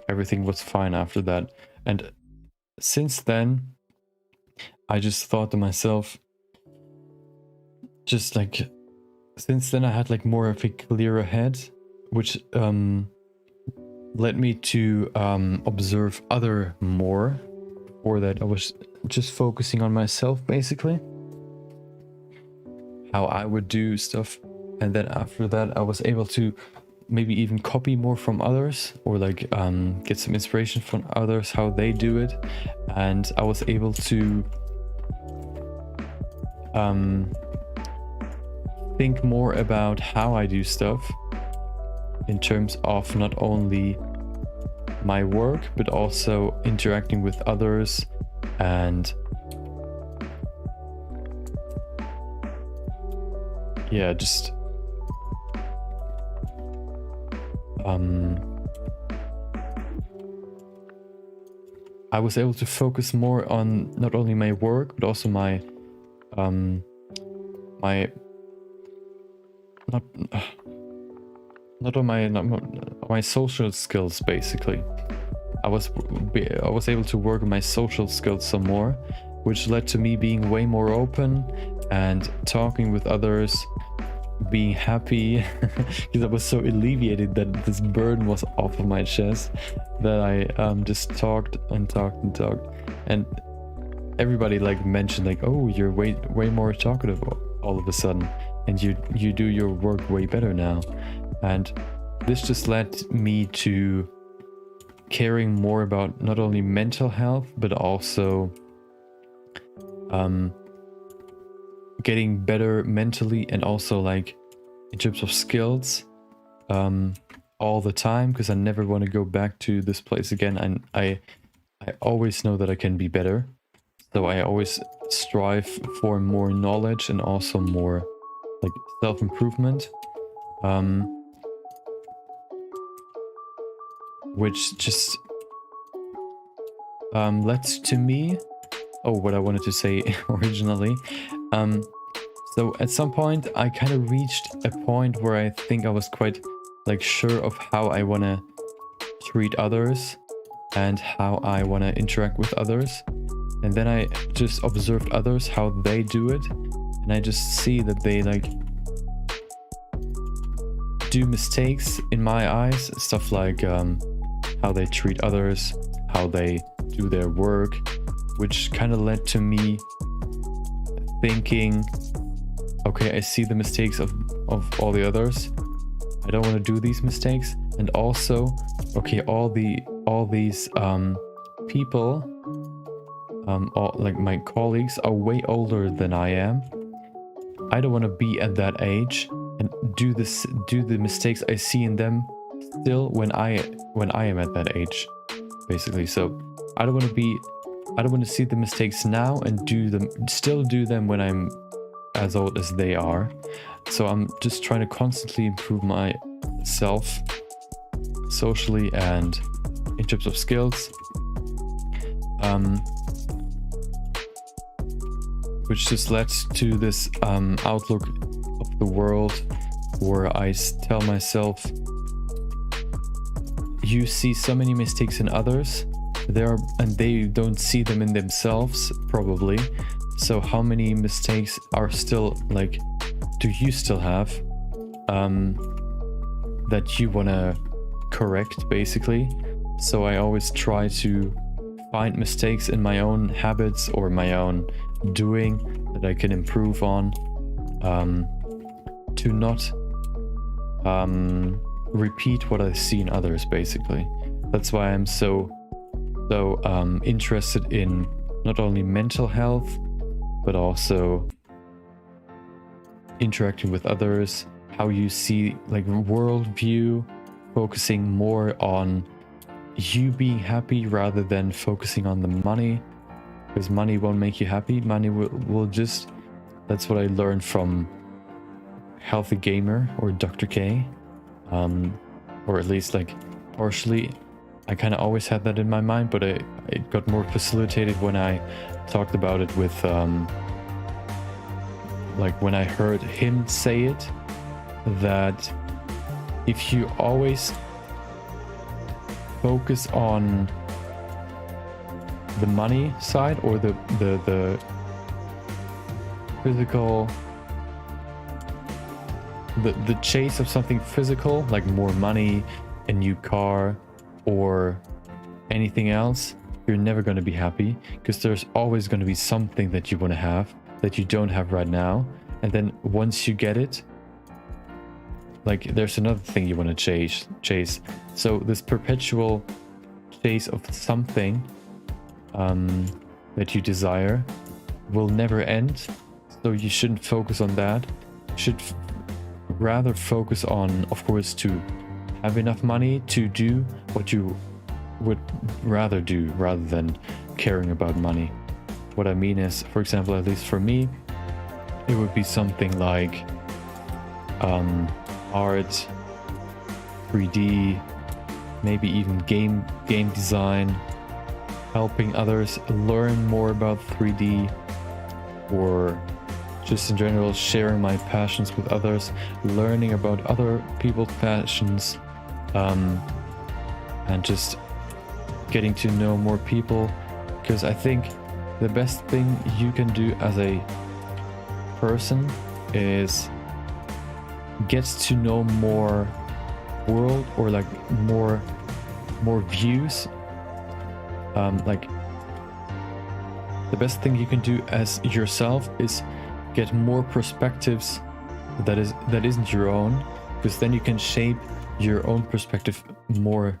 everything was fine after that. And since then I just thought to myself, just like since then I had like more of a clearer head, which led me to observe other more. Before that I was just focusing on myself basically, how I would do stuff, and then after that I was able to maybe even copy more from others, or like get some inspiration from others how they do it. And I was able to think more about how I do stuff in terms of not only my work but also interacting with others, and yeah, just I was able to focus more on not only my work but also my my social skills basically. I was able to work on my social skills some more, which led to me being way more open and talking with others, being happy because I was so alleviated that this burden was off of my chest, that I just talked and talked, and everybody like mentioned like, oh, you're way more talkative all of a sudden, and you do your work way better now. And this just led me to caring more about not only mental health but also getting better mentally, and also like in terms of skills all the time, because I never want to go back to this place again. And I always know that I can be better, so I always strive for more knowledge and also more like self-improvement, which just led to me, what I wanted to say originally. So at some point I kind of reached a point where I think I was quite like sure of how I want to treat others and how I want to interact with others. And then I just observed others, how they do it, and I just see that they like do mistakes in my eyes, stuff like how they treat others, how they do their work, which kind of led to me thinking, okay, I see the mistakes of all the others, I don't want to do these mistakes. And also, okay, all these people, like my colleagues, are way older than I am. I don't want to be at that age and do the mistakes I see in them still when I am at that age, basically. So I don't want to see the mistakes now and still do them when I'm as old as they are. So I'm just trying to constantly improve myself socially and in terms of skills, which just led to this outlook of the world where I tell myself, you see so many mistakes in others, they don't see them in themselves probably. So how many mistakes are still like, do you still have that you want to correct basically? So I always try to find mistakes in my own habits or my own doing that I can improve on, to not repeat what I see in others basically. That's why I'm so interested in not only mental health but also interacting with others, how you see like worldview, focusing more on you being happy rather than focusing on the money, because money won't make you happy. Money will just, that's what I learned from Healthy Gamer or Dr. K, or at least like partially. I kind of always had that in my mind, but it got more facilitated when I talked about it with like when I heard him say it, that if you always focus on the money side or the physical, the chase of something physical, like more money, a new car, or anything else, you're never going to be happy, because there's always going to be something that you want to have that you don't have right now. And then once you get it, like there's another thing you want to chase. So this perpetual chase of something that you desire will never end. So you shouldn't focus on that. You should rather focus on, of course, to have enough money to do what you would rather do, rather than caring about money. What I mean is, for example, at least for me, it would be something like art, 3D, maybe even game design, helping others learn more about 3D, or just in general sharing my passions with others, learning about other people's passions, and just getting to know more people. Because I think the best thing you can do as a person is get to know more world, or like more views. Like the best thing you can do as yourself is get more perspectives that isn't your own, because then you can shape your own perspective more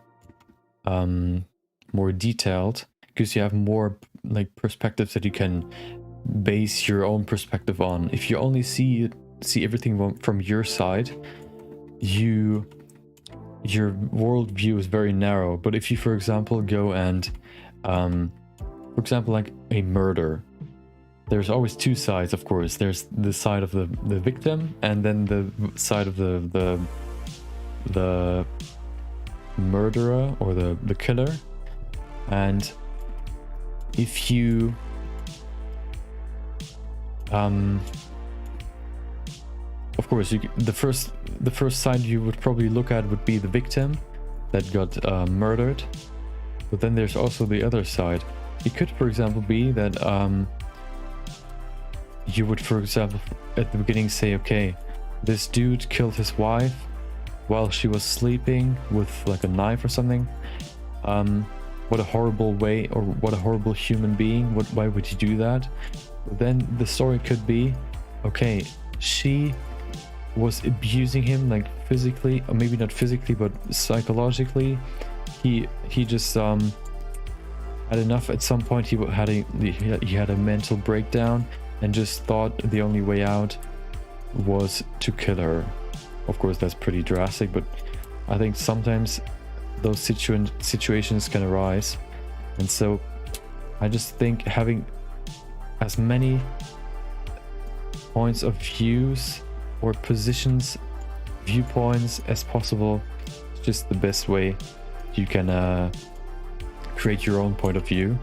detailed, because you have more like perspectives that you can base your own perspective on. If you only see everything from your side, your worldview is very narrow. But if you, for example, go and for example, like a murder, there's always two sides, of course. There's the side of the victim, and then the side of the murderer or the killer. And if you of course, the first side you would probably look at would be the victim that got murdered. But then there's also the other side. It could, for example, be that you would, for example, at the beginning say, okay, this dude killed his wife while she was sleeping with like a knife or something. What a horrible way, or what a horrible human being. Why would you do that? But then the story could be, okay, she was abusing him, like physically, or maybe not physically, but psychologically. He just had enough. At some point he had a mental breakdown and just thought the only way out was to kill her. Of course, that's pretty drastic, but I think sometimes those situations can arise. And so I just think having as many points of views or positions, viewpoints as possible is just the best way you can create your own point of view,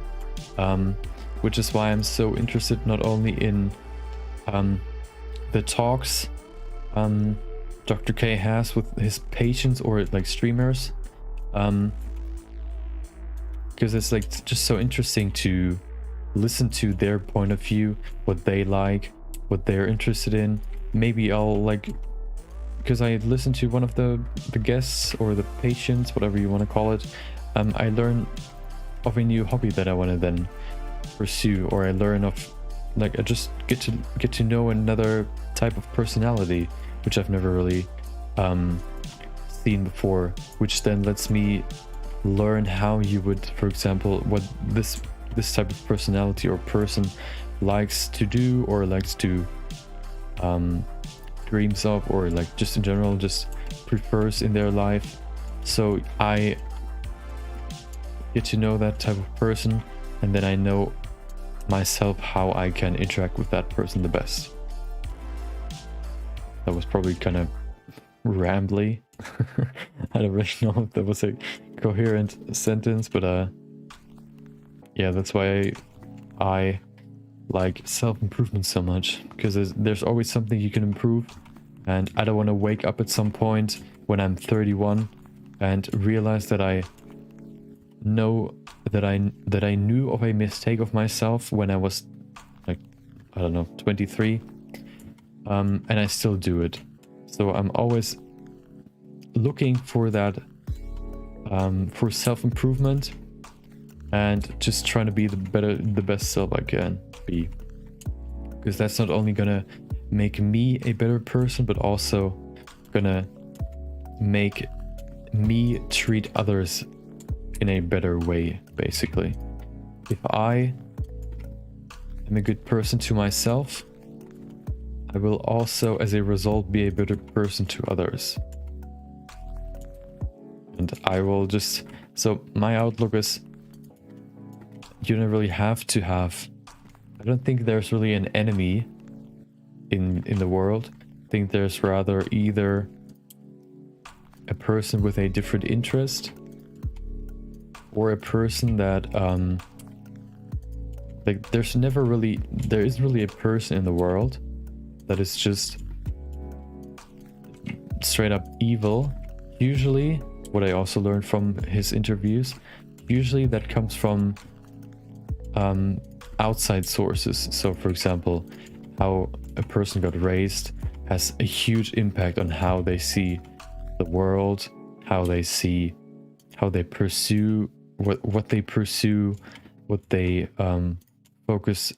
which is why I'm so interested not only in the talks Dr. K has with his patients or like streamers, because it's like just so interesting to listen to their point of view, what they like, what they're interested in. Maybe I'll like, because I listened to one of the guests or the patients, whatever you want to call it, I learn of a new hobby that I want to then pursue, or I learn of like, I just get to know another type of personality which I've never really seen before, which then lets me learn how you would, for example, what this type of personality or person likes to do, or likes to dreams of, or like just in general just prefers in their life. So I get to know that type of person, and then I know myself how I can interact with that person the best. That was probably kind of rambly. I don't really know if that was a coherent sentence, but yeah, that's why I like self-improvement so much, because there's always something you can improve, and I don't want to wake up at some point when I'm 31 and realize that I know that I knew of a mistake of myself when I was like, I don't know, 23, and I still do it. So I'm always looking for that, for self-improvement, and just trying to be the best self I can be, because that's not only gonna make me a better person, but also gonna make me treat others in a better way, basically. If I am a good person to myself, I will also, as a result, be a better person to others. And I will just... So my outlook is, you don't really have to have... I don't think there's really an enemy in the world. I think there's rather either a person with a different interest, or a person that like there isn't really a person in the world that is just straight up evil. Usually, what I also learned from his interviews, usually that comes from outside sources. So for example, how a person got raised has a huge impact on how they see the world, how they pursue what they pursue, what they focus,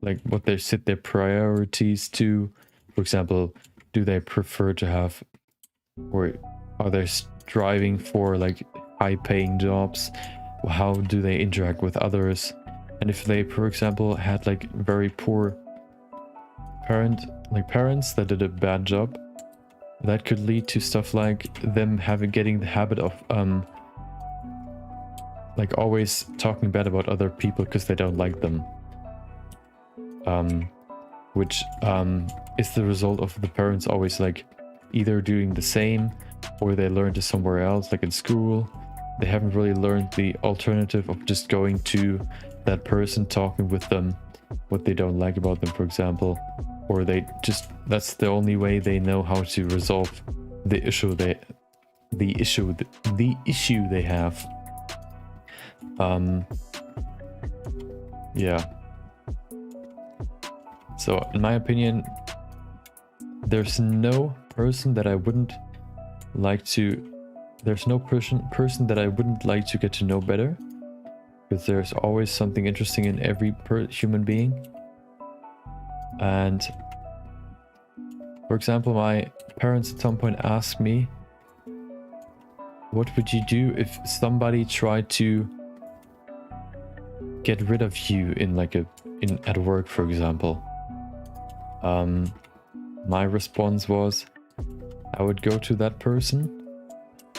like what they set their priorities to. For example, do they prefer to have, or are they striving for like high paying jobs? How do they interact with others? And if they, for example, had like very poor parents that did a bad job, that could lead to stuff like them getting the habit of like always talking bad about other people because they don't like them, which is the result of the parents always like either doing the same, or they learned it somewhere else, like in school. They haven't really learned the alternative of just going to that person, talking with them what they don't like about them, for example, or they just, that's the only way they know how to resolve the issue they have. Yeah. So in my opinion, there's no person that I wouldn't like to, there's no person that I wouldn't like to get to know better, because there's always something interesting in every human being. And for example, my parents at some point asked me, what would you do if somebody tried to get rid of you in like at work, for example? My response was, I would go to that person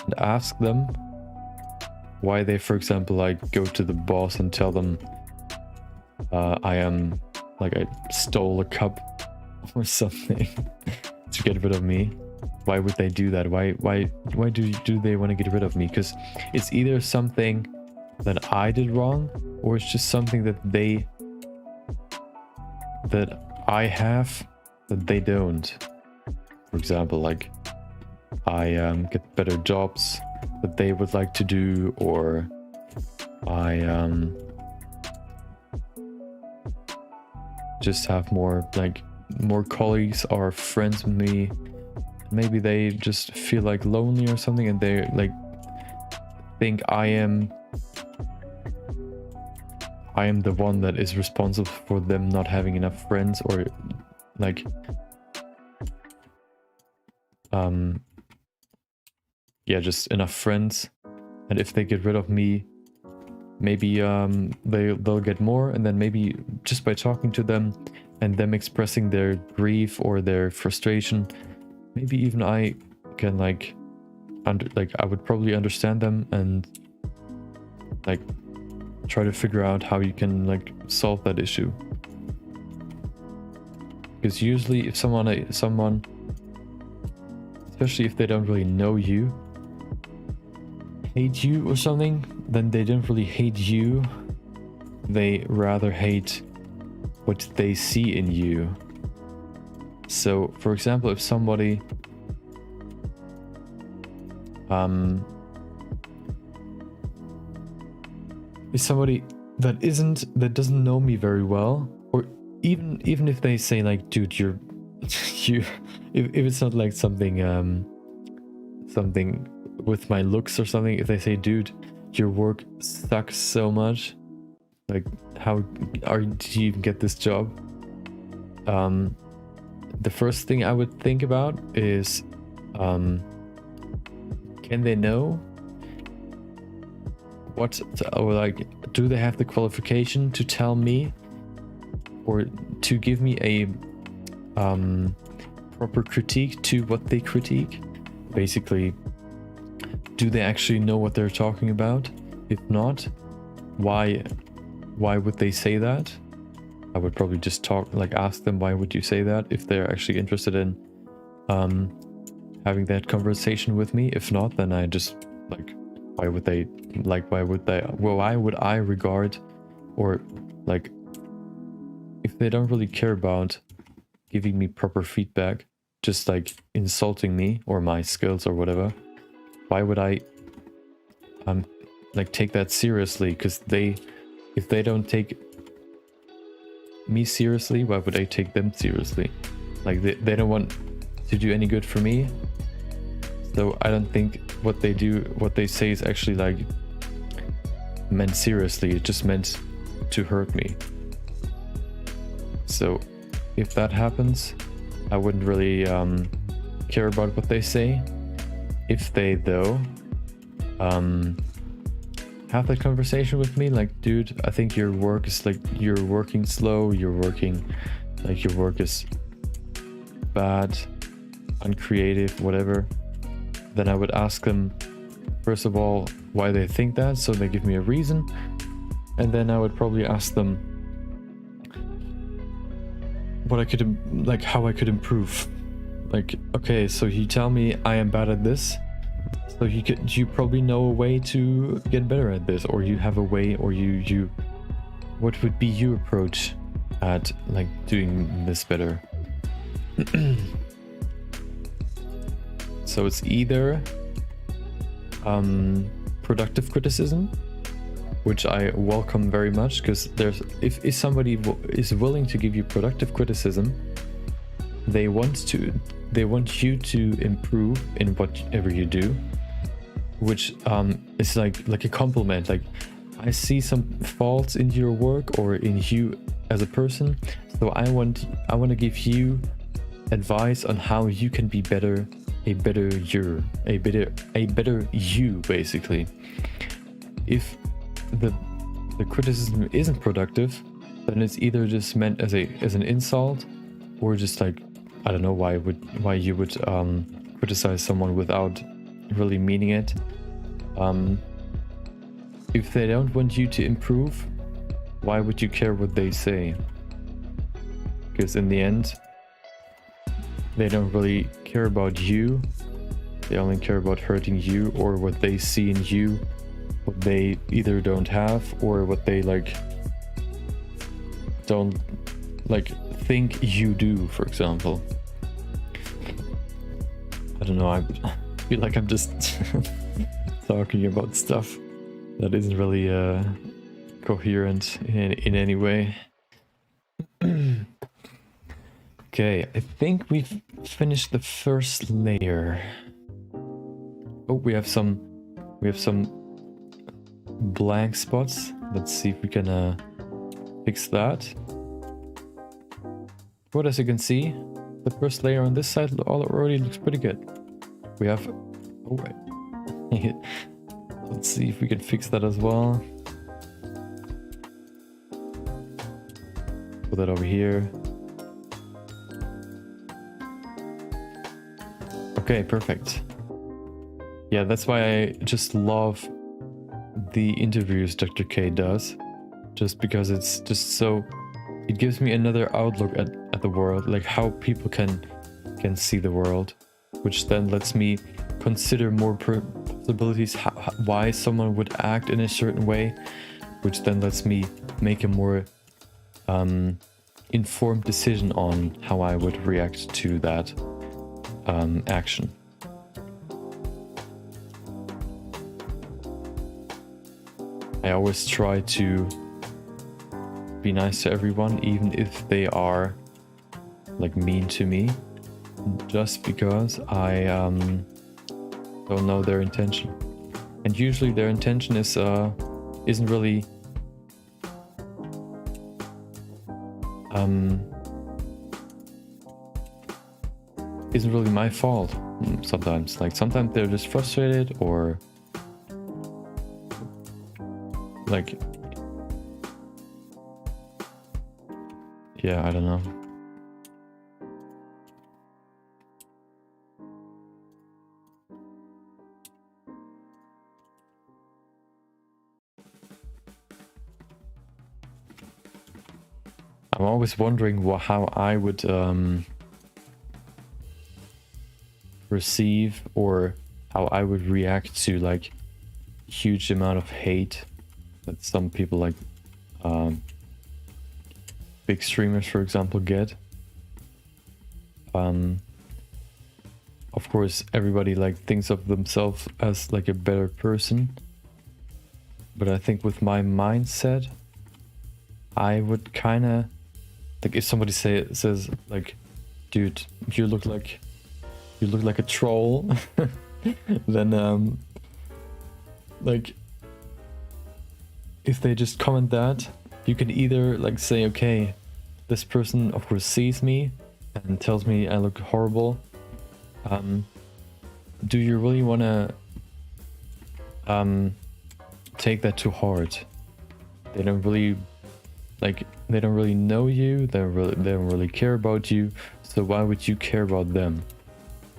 and ask them why they, for example, like go to the boss and tell them I stole a cup or something to get rid of me. Why would they do that? Why do they want to get rid of me? Because it's either something that I did wrong, or it's just something that I have that they don't. For example, like I get better jobs that they would like to do, or I just have more colleagues or friends with me. Maybe they just feel like lonely or something, and they like think I am the one that is responsible for them not having enough friends, or like yeah, just enough friends. And if they get rid of me, maybe they'll get more, and then maybe just by talking to them and them expressing their grief or their frustration, maybe even I can I would probably understand them and like try to figure out how you can like solve that issue. Because usually if someone, especially if they don't really know you, hate you or something, then they don't really hate you. They rather hate what they see in you. So, for example, if somebody that doesn't know me very well, or even if they say like, dude, you if it's not like something with my looks or something, if they say, dude, your work sucks so much, like how did you even get this job? The first thing I would think about is can they know or like, do they have the qualification to tell me or to give me a proper critique to what they critique? Basically, do they actually know what they're talking about? If not, why would they say that? I would probably just ask them, why would you say that, if they're actually interested in having that conversation with me. If not, then I just why would I regard, or like, if they don't really care about giving me proper feedback, just like insulting me or my skills or whatever, why would I take that seriously? Because if they don't take me seriously, why would I take them seriously? Like, they don't want to do any good for me, so I don't think what they say is actually like meant seriously. It just meant to hurt me. So if that happens, I wouldn't really care about what they say. If they though have that conversation with me, like, dude, I think your work is like, you're working slow, your work is bad, uncreative, whatever, then I would ask them, first of all, why they think that, so they give me a reason, and then I would probably ask them what I could, like, how I could improve. Like, okay, so you tell me I am bad at this, so you probably know a way to get better at this, or you have a way, or you what would be your approach at like doing this better? So it's either productive criticism, which I welcome very much, because if somebody is willing to give you productive criticism, they want you to improve in whatever you do, which is like a compliment. Like, I see some faults in your work or in you as a person, so I want to give you advice on how you can be better, a better you, basically. If the criticism isn't productive, then it's either just meant as an insult, or just like, I don't know why you would criticize someone without really meaning it. If they don't want you to improve, why would you care what they say? Because in the end, they don't really care about you. They only care about hurting you, or what they see in you, what they either don't have, or what they don't think you do, for example. I don't know, I feel like I'm just talking about stuff that isn't really coherent in any way. Okay, I think we've finished the first layer. Oh, we have some blank spots. Let's see if we can fix that. But as you can see, the first layer on this side already looks pretty good. We have... Oh, wait. Let's see if we can fix that as well. Put that over here. Okay, perfect. Yeah, that's why I just love the interviews Dr. K does. Just because it's just so... It gives me another outlook at the world, like how people can see the world, which then lets me consider more possibilities, why someone would act in a certain way, which then lets me make a more informed decision on how I would react to that action. I always try to be nice to everyone, even if they are like mean to me, just because I don't know their intention. And usually their intention is isn't really my fault sometimes. Like sometimes they're just frustrated, or like, yeah, I don't know. I'm always wondering how I would receive, or how I would react to like huge amount of hate that some people, like big streamers for example, get. Of course everybody like thinks of themselves as like a better person, but I think with my mindset I would kind of like, if somebody says like, dude, you look like a troll, then like, if they just comment that, you can either like say, okay, this person of course sees me and tells me I look horrible. Do you really want to take that too hard? They don't really know you, they don't really care about you, so why would you care about them?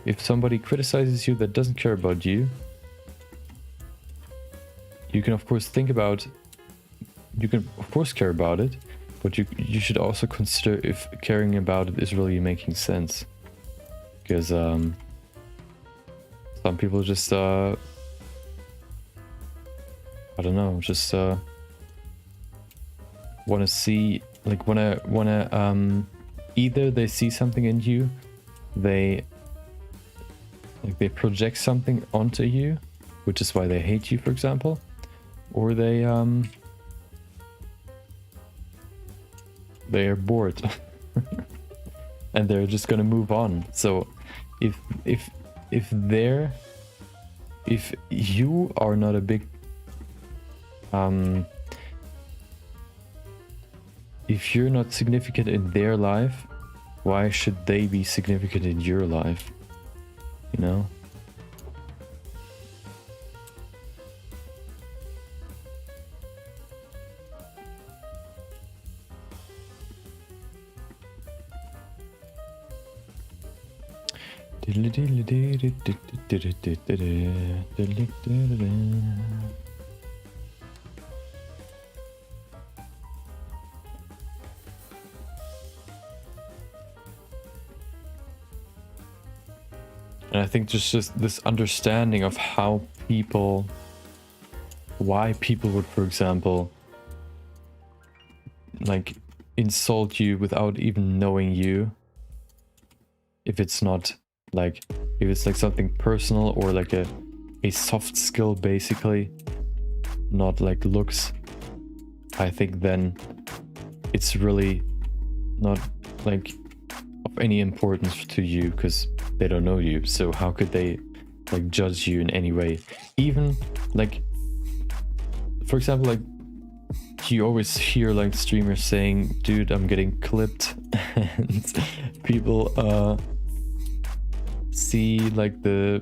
If somebody criticizes you that doesn't care about you, you can of course care about it, but you should also consider if caring about it is really making sense. Because some people just I don't know, just want to see, like, wanna either they see something in you, they project something onto you, which is why they hate you, for example, or they are bored and they're just gonna move on. So if you are not a big if you're not significant in their life, why should they be significant in your life? You know? And I think just this understanding of why people would, for example, like insult you without even knowing you. If it's not like, if it's like something personal or like a soft skill basically, not like looks, I think then it's really not like of any importance to you, because they don't know you. So how could they like judge you in any way? Even like, for example, like you always hear like streamers saying, dude, I'm getting clipped, and people see like the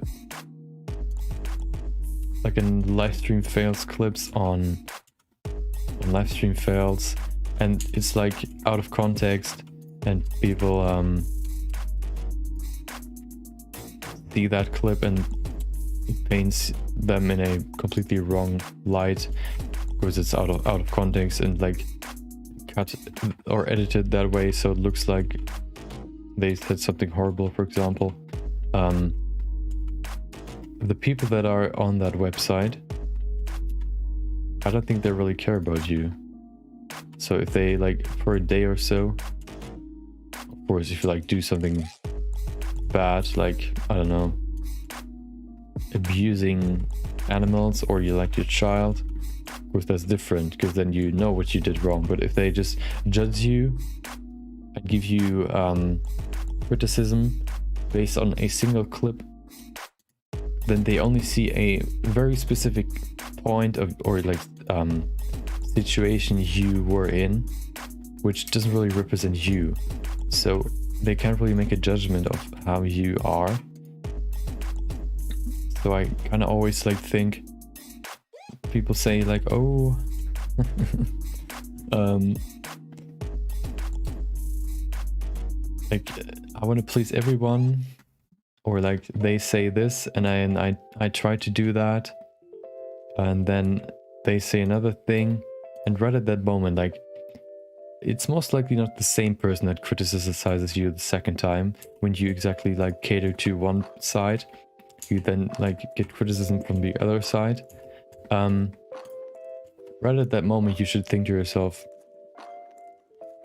like in live stream fails clips on live stream fails, and it's like out of context, and people see that clip and it paints them in a completely wrong light because it's out of context and like cut or edited that way, so it looks like they said something horrible, for example. The people that are on that website, I don't think they really care about you. So if they like for a day or so, of course, if you like do something bad, like, I don't know, abusing animals, or you like your child, of course that's different, because then you know what you did wrong. But if they just judge you and give you criticism based on a single clip, then they only see a very specific point of, or like situation you were in, which doesn't really represent you. So they can't really make a judgment of how you are. So I kind of always like think, people say like, oh, like I want to please everyone, or like they say this and I try to do that, and then they say another thing, and right at that moment, like, it's most likely not the same person that criticizes you the second time. When you exactly like cater to one side, you then like get criticism from the other side. Right at that moment, you should think to yourself,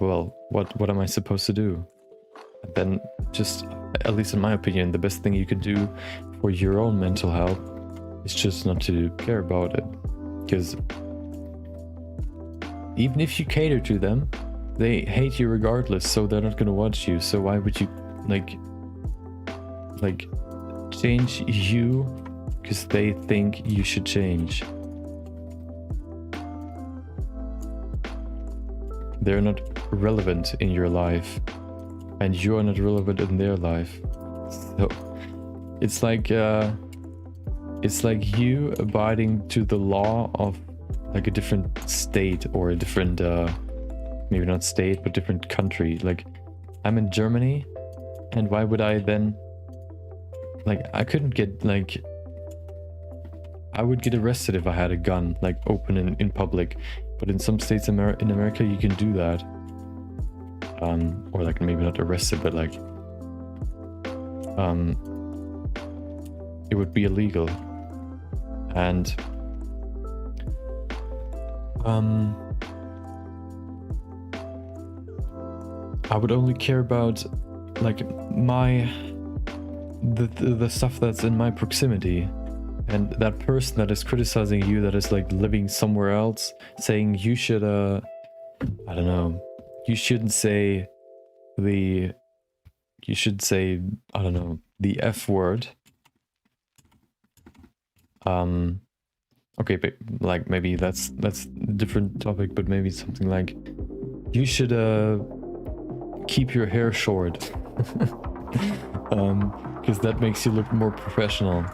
well, what am I supposed to do? And then just, at least in my opinion, the best thing you could do for your own mental health is just not to care about it. Because even if you cater to them, they hate you regardless, so they're not gonna watch you. So why would you like change you because they think you should change? They're not relevant in your life, and you're not relevant in their life. So it's like you abiding to the law of like a different state, or a different maybe not state, but different country. Like, I'm in Germany, and why would I then, like, I couldn't get, like, I would get arrested if I had a gun, like, open in public. But in some states in America, you can do that. Or like, maybe not arrested, but like, it would be illegal. And I would only care about like the stuff that's in my proximity. And that person that is criticizing you, that is like living somewhere else, saying you should I don't know, you shouldn't say you should say, I don't know, the F word. Okay, but like, maybe that's a different topic, but maybe something like, you should keep your hair short, because that makes you look more professional.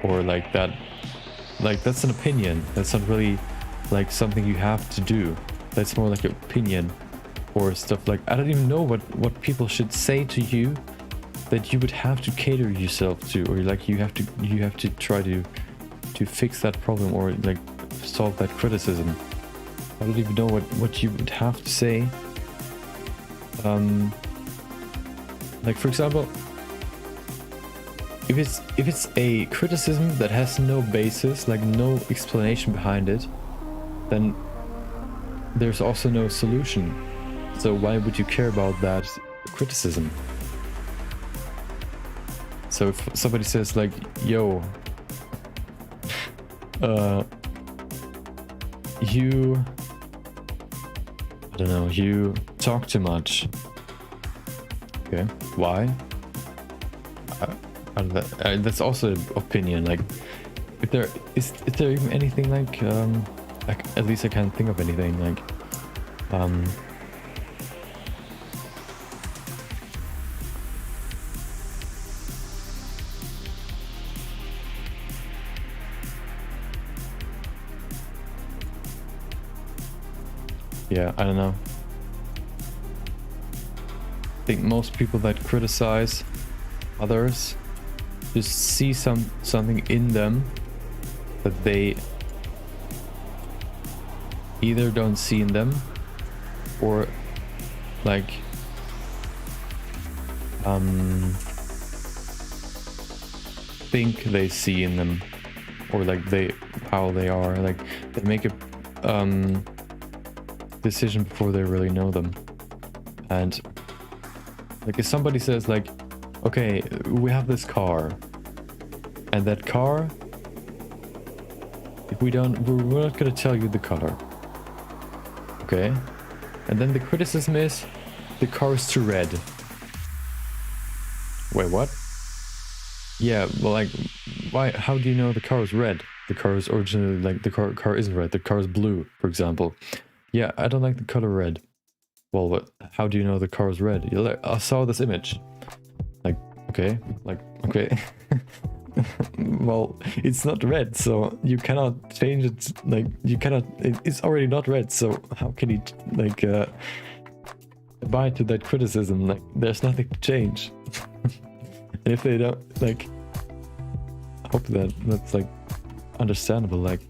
Or like that, like, that's an opinion. That's not really like something you have to do. That's more like an opinion, or stuff like, I don't even know what people should say to you that you would have to cater yourself to, or like you have to try to fix that problem, or like solve that criticism. I don't even know what you would have to say. Like, for example, if it's a criticism that has no basis, like no explanation behind it, then there's also no solution. So why would you care about that criticism? So if somebody says like, yo, you, I don't know, you talk too much. Okay, why? That's also an opinion. Like, if there is there even anything like at least I can't think of anything like yeah, I don't know. I think most people that criticize others just see something in them that they either don't see in them or like think they see in them, or like how they are, like they make a decision before they really know them. And like if somebody says like, okay, we have this car, and that ar, if we're not gonna tell you the color, okay? And then the criticism is, the car is too red. Wait, what? Yeah, well, like, why? How do you know the car is red? The car is originally like the car isn't red. The car is blue, for example. Yeah, I don't like the color red. Well, what? How do you know the car is red? You're like, I saw this image. Like, okay, well, it's not red, so you cannot change it. Like, you cannot. It's already not red, so how can you like abide to that criticism? Like, there's nothing to change. And if they don't, like, I hope that's like understandable. Like,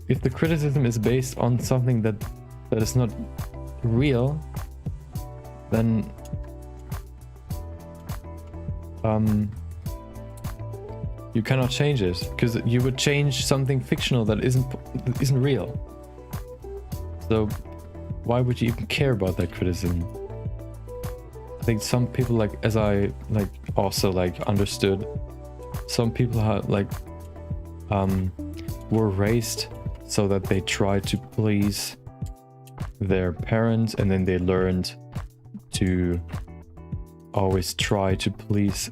if the criticism is based on something that is not real, then you cannot change it, because you would change something fictional that isn't real. So why would you even care about that criticism? I think some people, like, as I like also like understood, some people had like were raised so that they tried to please their parents, and then they learned to always try to please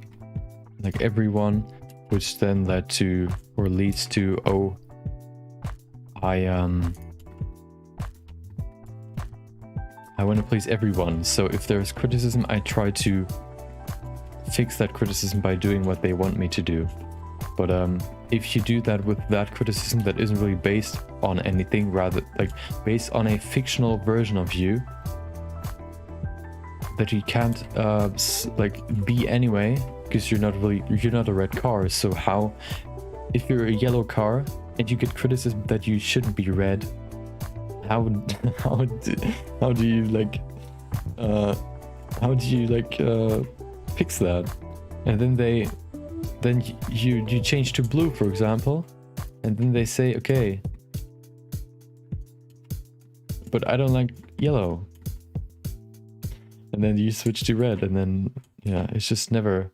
like everyone, which then led to, or leads to, oh, I want to please everyone, so if there's criticism, I try to fix that criticism by doing what they want me to do. But if you do that with that criticism that isn't really based on anything, rather like based on a fictional version of you that you can't like be anyway, because you're not a red car. So how, if you're a yellow car and you get criticism that you shouldn't be red, how do you like fix that? And then you change to blue, for example, and then they say, okay, but I don't like yellow, and then you switch to red, and then yeah, it's just never.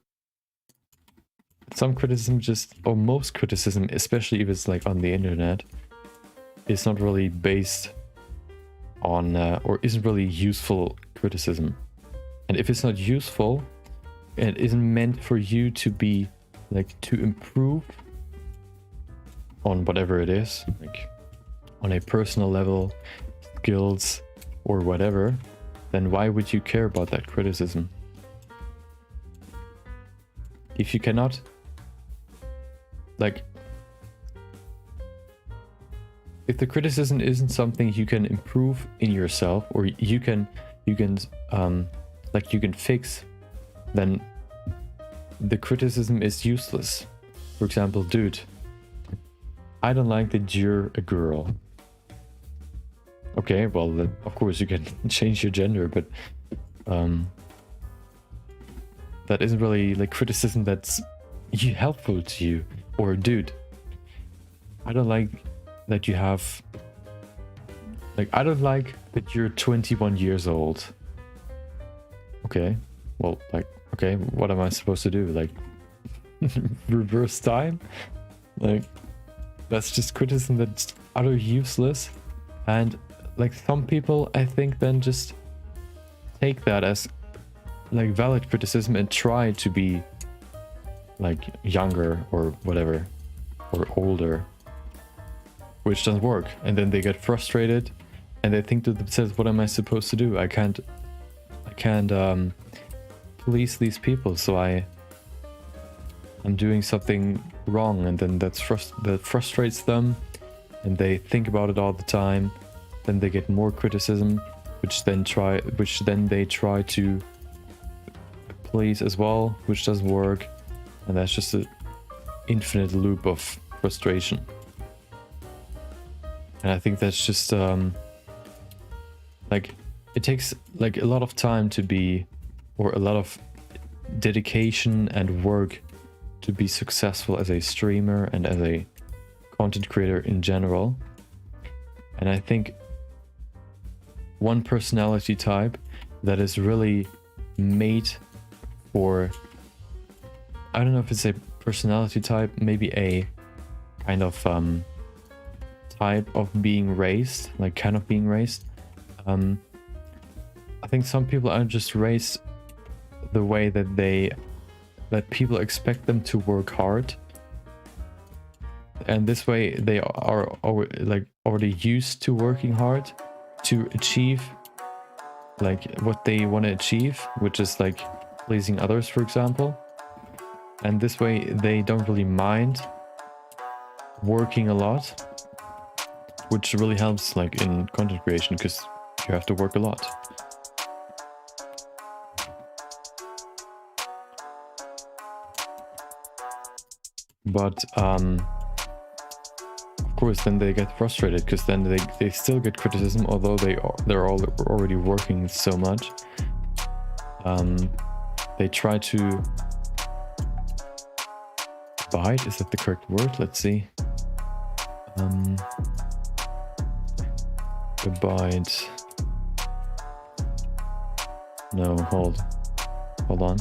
Some criticism or most criticism, especially if it's like on the internet, is not really based on or isn't really useful criticism. And if it's not useful, it isn't meant for you to be like to improve on whatever it is, like on a personal level, skills or whatever, then why would you care about that criticism? If you cannot, like, if the criticism isn't something you can improve in yourself, or you can fix, then the criticism is useless. For example, dude, I don't like that you're a girl. Okay, well, then, of course you can change your gender, but that isn't really like criticism that's helpful to you. Or dude, I don't like that you have, like, I don't like that you're 21 years old. Okay, well, like, okay, what am I supposed to do? Like, reverse time? Like, That's just criticism that's utterly useless. And like some people, I think, then just take that as like valid criticism and try to be like younger or whatever, or older, which doesn't work. And then they get frustrated and they think to themselves, what am I supposed to do? I can't police these people, so I'm doing something wrong, and then that frustrates them, and they think about it all the time. Then they get more criticism, which then they try to please as well, which doesn't work, and that's just an infinite loop of frustration. And I think that's just like, it takes like a lot of time to be, or a lot of dedication and work to be successful as a streamer and as a content creator in general. And I think one personality type that is really made for, I don't know if it's a personality type, maybe a kind of type of being raised, like kind of being raised. I think some people are just raised the way that people expect them to work hard, and this way they are already used to working hard to achieve like what they want to achieve, which is like pleasing others, for example. And this way they don't really mind working a lot, which really helps like in content creation, because you have to work a lot. But of course then they get frustrated, because then they still get criticism, although they're already working so much. They try to abide, is that the correct word? Let's see. Abide. No, hold on.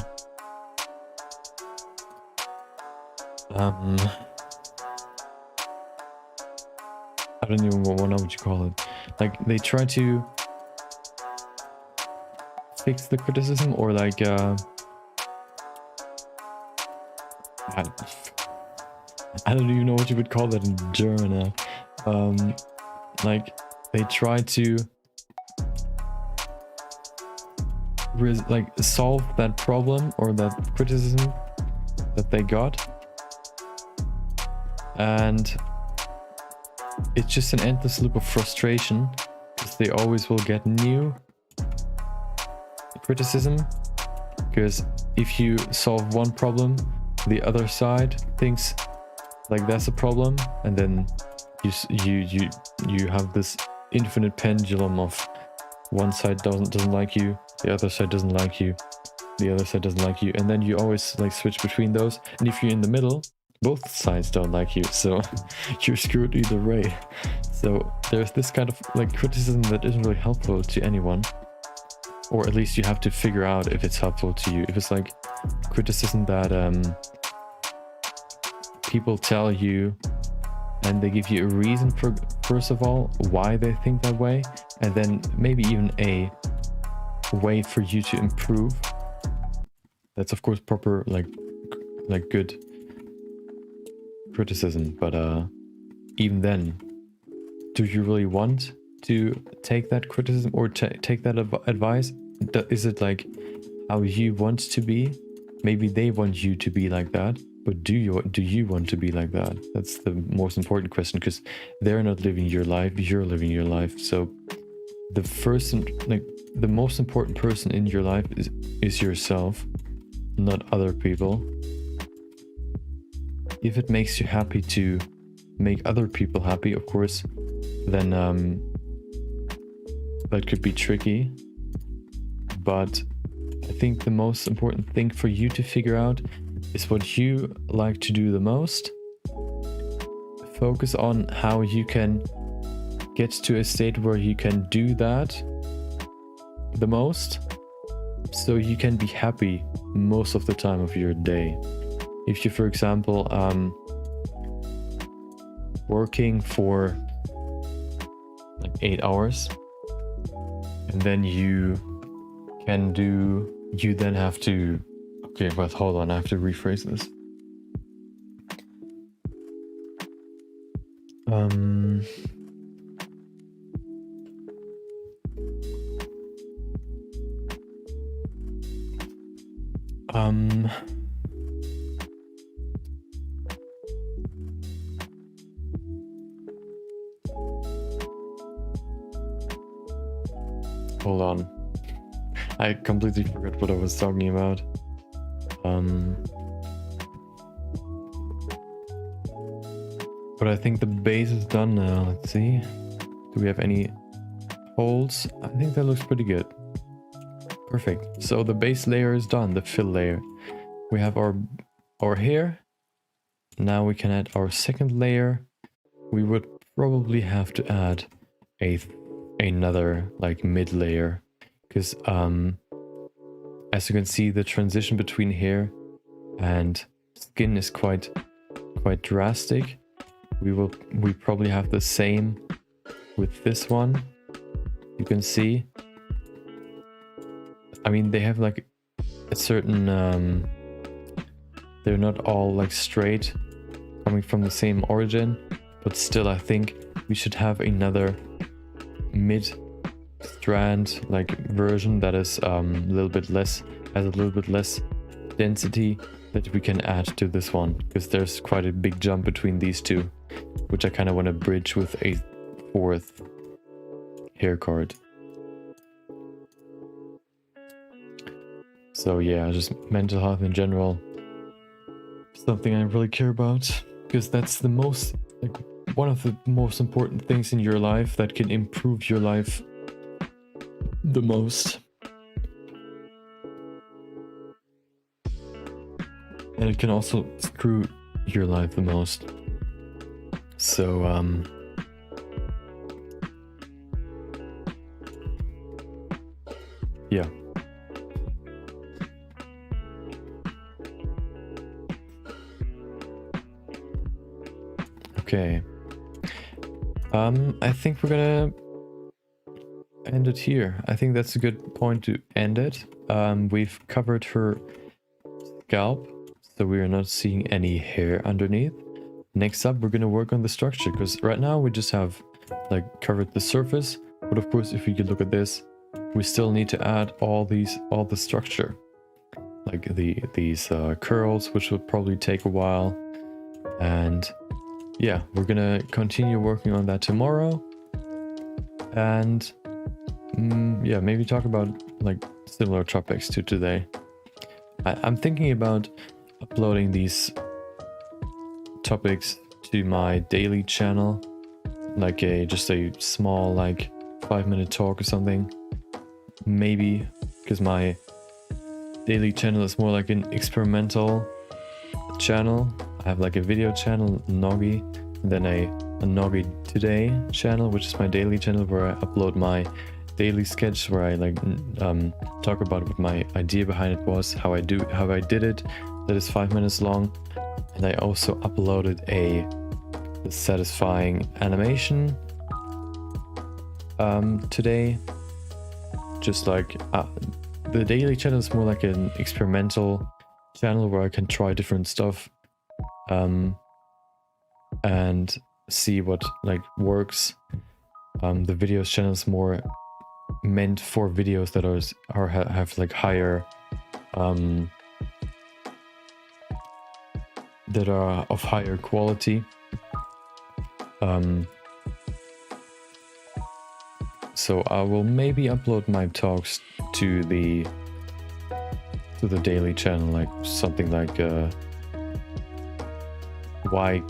I don't even know what you call it. Like they try to fix the criticism, or like I don't even know what you would call that in German. Like they try to solve that problem or that criticism that they got, and it's just an endless loop of frustration, because they always will get new criticism. Because if you solve one problem, the other side thinks like that's a problem, and then you have this infinite pendulum of one side doesn't like you, the other side doesn't like you, the other side doesn't like you, and then you always like switch between those. And if you're in the middle, both sides don't like you, so you're screwed either way. So there's this kind of like criticism that isn't really helpful to anyone, or at least you have to figure out if it's helpful to you. If it's like criticism that people tell you and they give you a reason for, first of all, why they think that way, and then maybe even a way for you to improve. That's of course proper like good criticism. But even then, do you really want to take that criticism or take that advice? Is it like how you want to be? Maybe they want you to be like that, but do you want to be like that? That's the most important question, because they're not living your life, you're living your life. So the most important person in your life is yourself, not other people. If it makes you happy to make other people happy, of course, then that could be tricky. But I think the most important thing for you to figure out is what you like to do the most. Focus on how you can get to a state where you can do that the most, so you can be happy most of the time of your day. If you, for example, working for like 8 hours, and then you then have to, okay, but hold on, I have to rephrase this. Hold on. I completely forgot what I was talking about. But I think the base is done now. Let's see. Do we have any holes? I think that looks pretty good. Perfect. So the base layer is done, the fill layer. We have our hair. Now we can add our second layer. We would probably have to add another like mid layer, because as you can see, the transition between hair and skin is quite drastic. We probably have the same with this one. You can see, I mean, they have like a certain they're not all like straight coming from the same origin, but still I think we should have another mid strand like version that is a little bit less density that we can add to this one, because there's quite a big jump between these two, which I kind of want to bridge with a fourth hair card. So yeah, just mental health in general, something I really care about, because that's the most, like, one of the most important things in your life that can improve your life the most. And it can also screw your life the most. So yeah. Okay. I think we're gonna end it here. I think that's a good point to end it. We've covered her scalp, so we are not seeing any hair underneath. Next up, we're gonna work on the structure, because right now we just have like covered the surface. But of course, if you could look at this, we still need to add all the structure, like these curls, which will probably take a while. And yeah, we're gonna continue working on that tomorrow, and yeah, maybe talk about like similar topics to today. I'm thinking about uploading these topics to my daily channel, like just a small like 5-minute talk or something, maybe, because my daily channel is more like an experimental channel. I have like a video channel, Noggy, and then a Noggy Today channel, which is my daily channel where I upload my daily sketch, where I like talk about what my idea behind it was, how I did it. That is 5 minutes long. And I also uploaded a satisfying animation today. Just like the daily channel is more like an experimental channel where I can try different stuff and see what like works. The videos channel is more meant for videos that have like higher that are of higher quality. So I will maybe upload my talks to the daily channel, like something like why,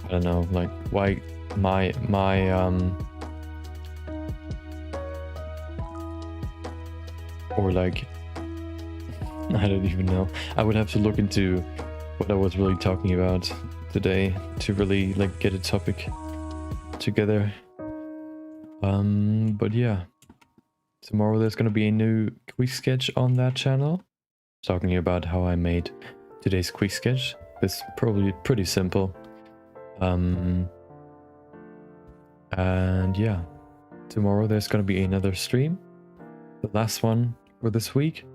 I don't know, like why my or like, I don't even know. I would have to look into what I was really talking about today to really like get a topic together. But yeah, tomorrow there's gonna be a new quick sketch on that channel, talking about how I made today's quick sketch. It's probably pretty simple. And yeah, tomorrow there's gonna be another stream, the last one for this week.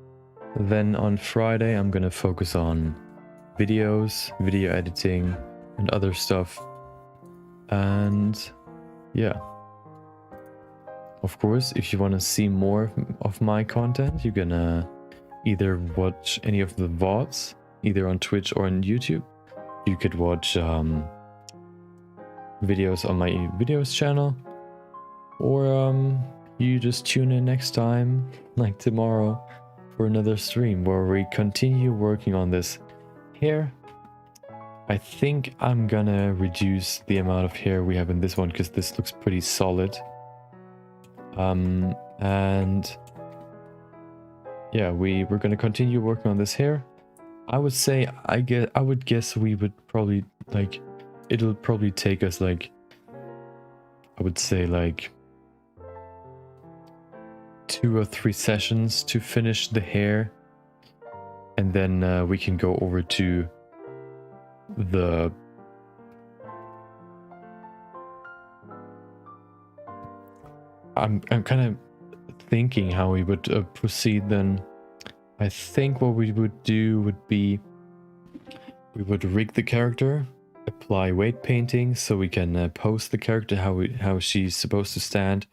Then on Friday I'm gonna focus on videos, video editing, and other stuff. And yeah, of course, if you want to see more of my content, you're gonna either watch any of the VODs, either on Twitch or on YouTube. You could watch videos on my videos channel, or you just tune in next time, like tomorrow, for another stream where we continue working on this hair. I think I'm gonna reduce the amount of hair we have in this one because this looks pretty solid. And yeah, we're gonna continue working on this hair. I would say, I would guess we would probably, like, it'll probably take us, like, I would say like 2 or 3 sessions to finish the hair, and then we can go over to the I'm kind of thinking how we would proceed then. I think what we would do would be we would rig the character, apply weight painting so we can pose the character how she's supposed to stand,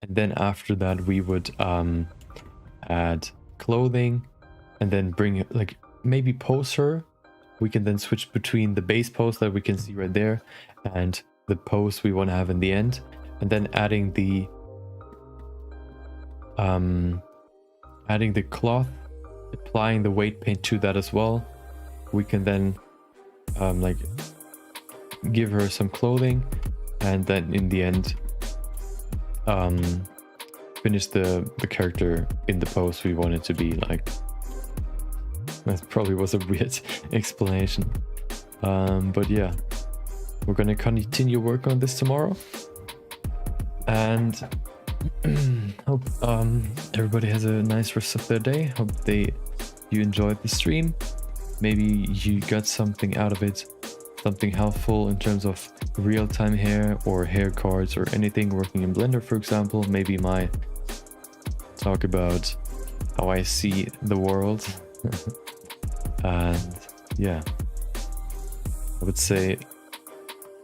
and then after that we would add clothing, and then bring it, like, maybe pose her. We can then switch between the base pose that we can see right there and the pose we want to have in the end, and then adding the cloth, applying the weight paint to that as well. We can then like give her some clothing, and then in the end finish the character in the pose we want it to be like. That probably was a weird explanation, but yeah, we're gonna continue work on this tomorrow, and hope everybody has a nice rest of their day. Hope you enjoyed the stream. Maybe you got something out of it, something helpful in terms of real-time hair or hair cards or anything working in Blender, for example. Maybe my talk about how I see the world. And yeah, I would say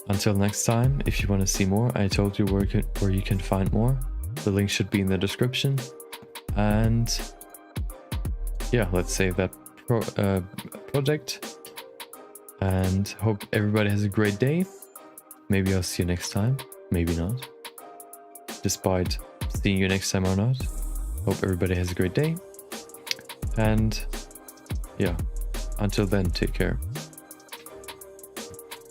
until next time, if you want to see more, I told you where you can find more. The link should be in the description. And yeah, let's save that project, and hope everybody has a great day. Maybe I'll see you next time, maybe not, despite seeing you next time or not. Hope everybody has a great day, and yeah, until then, take care.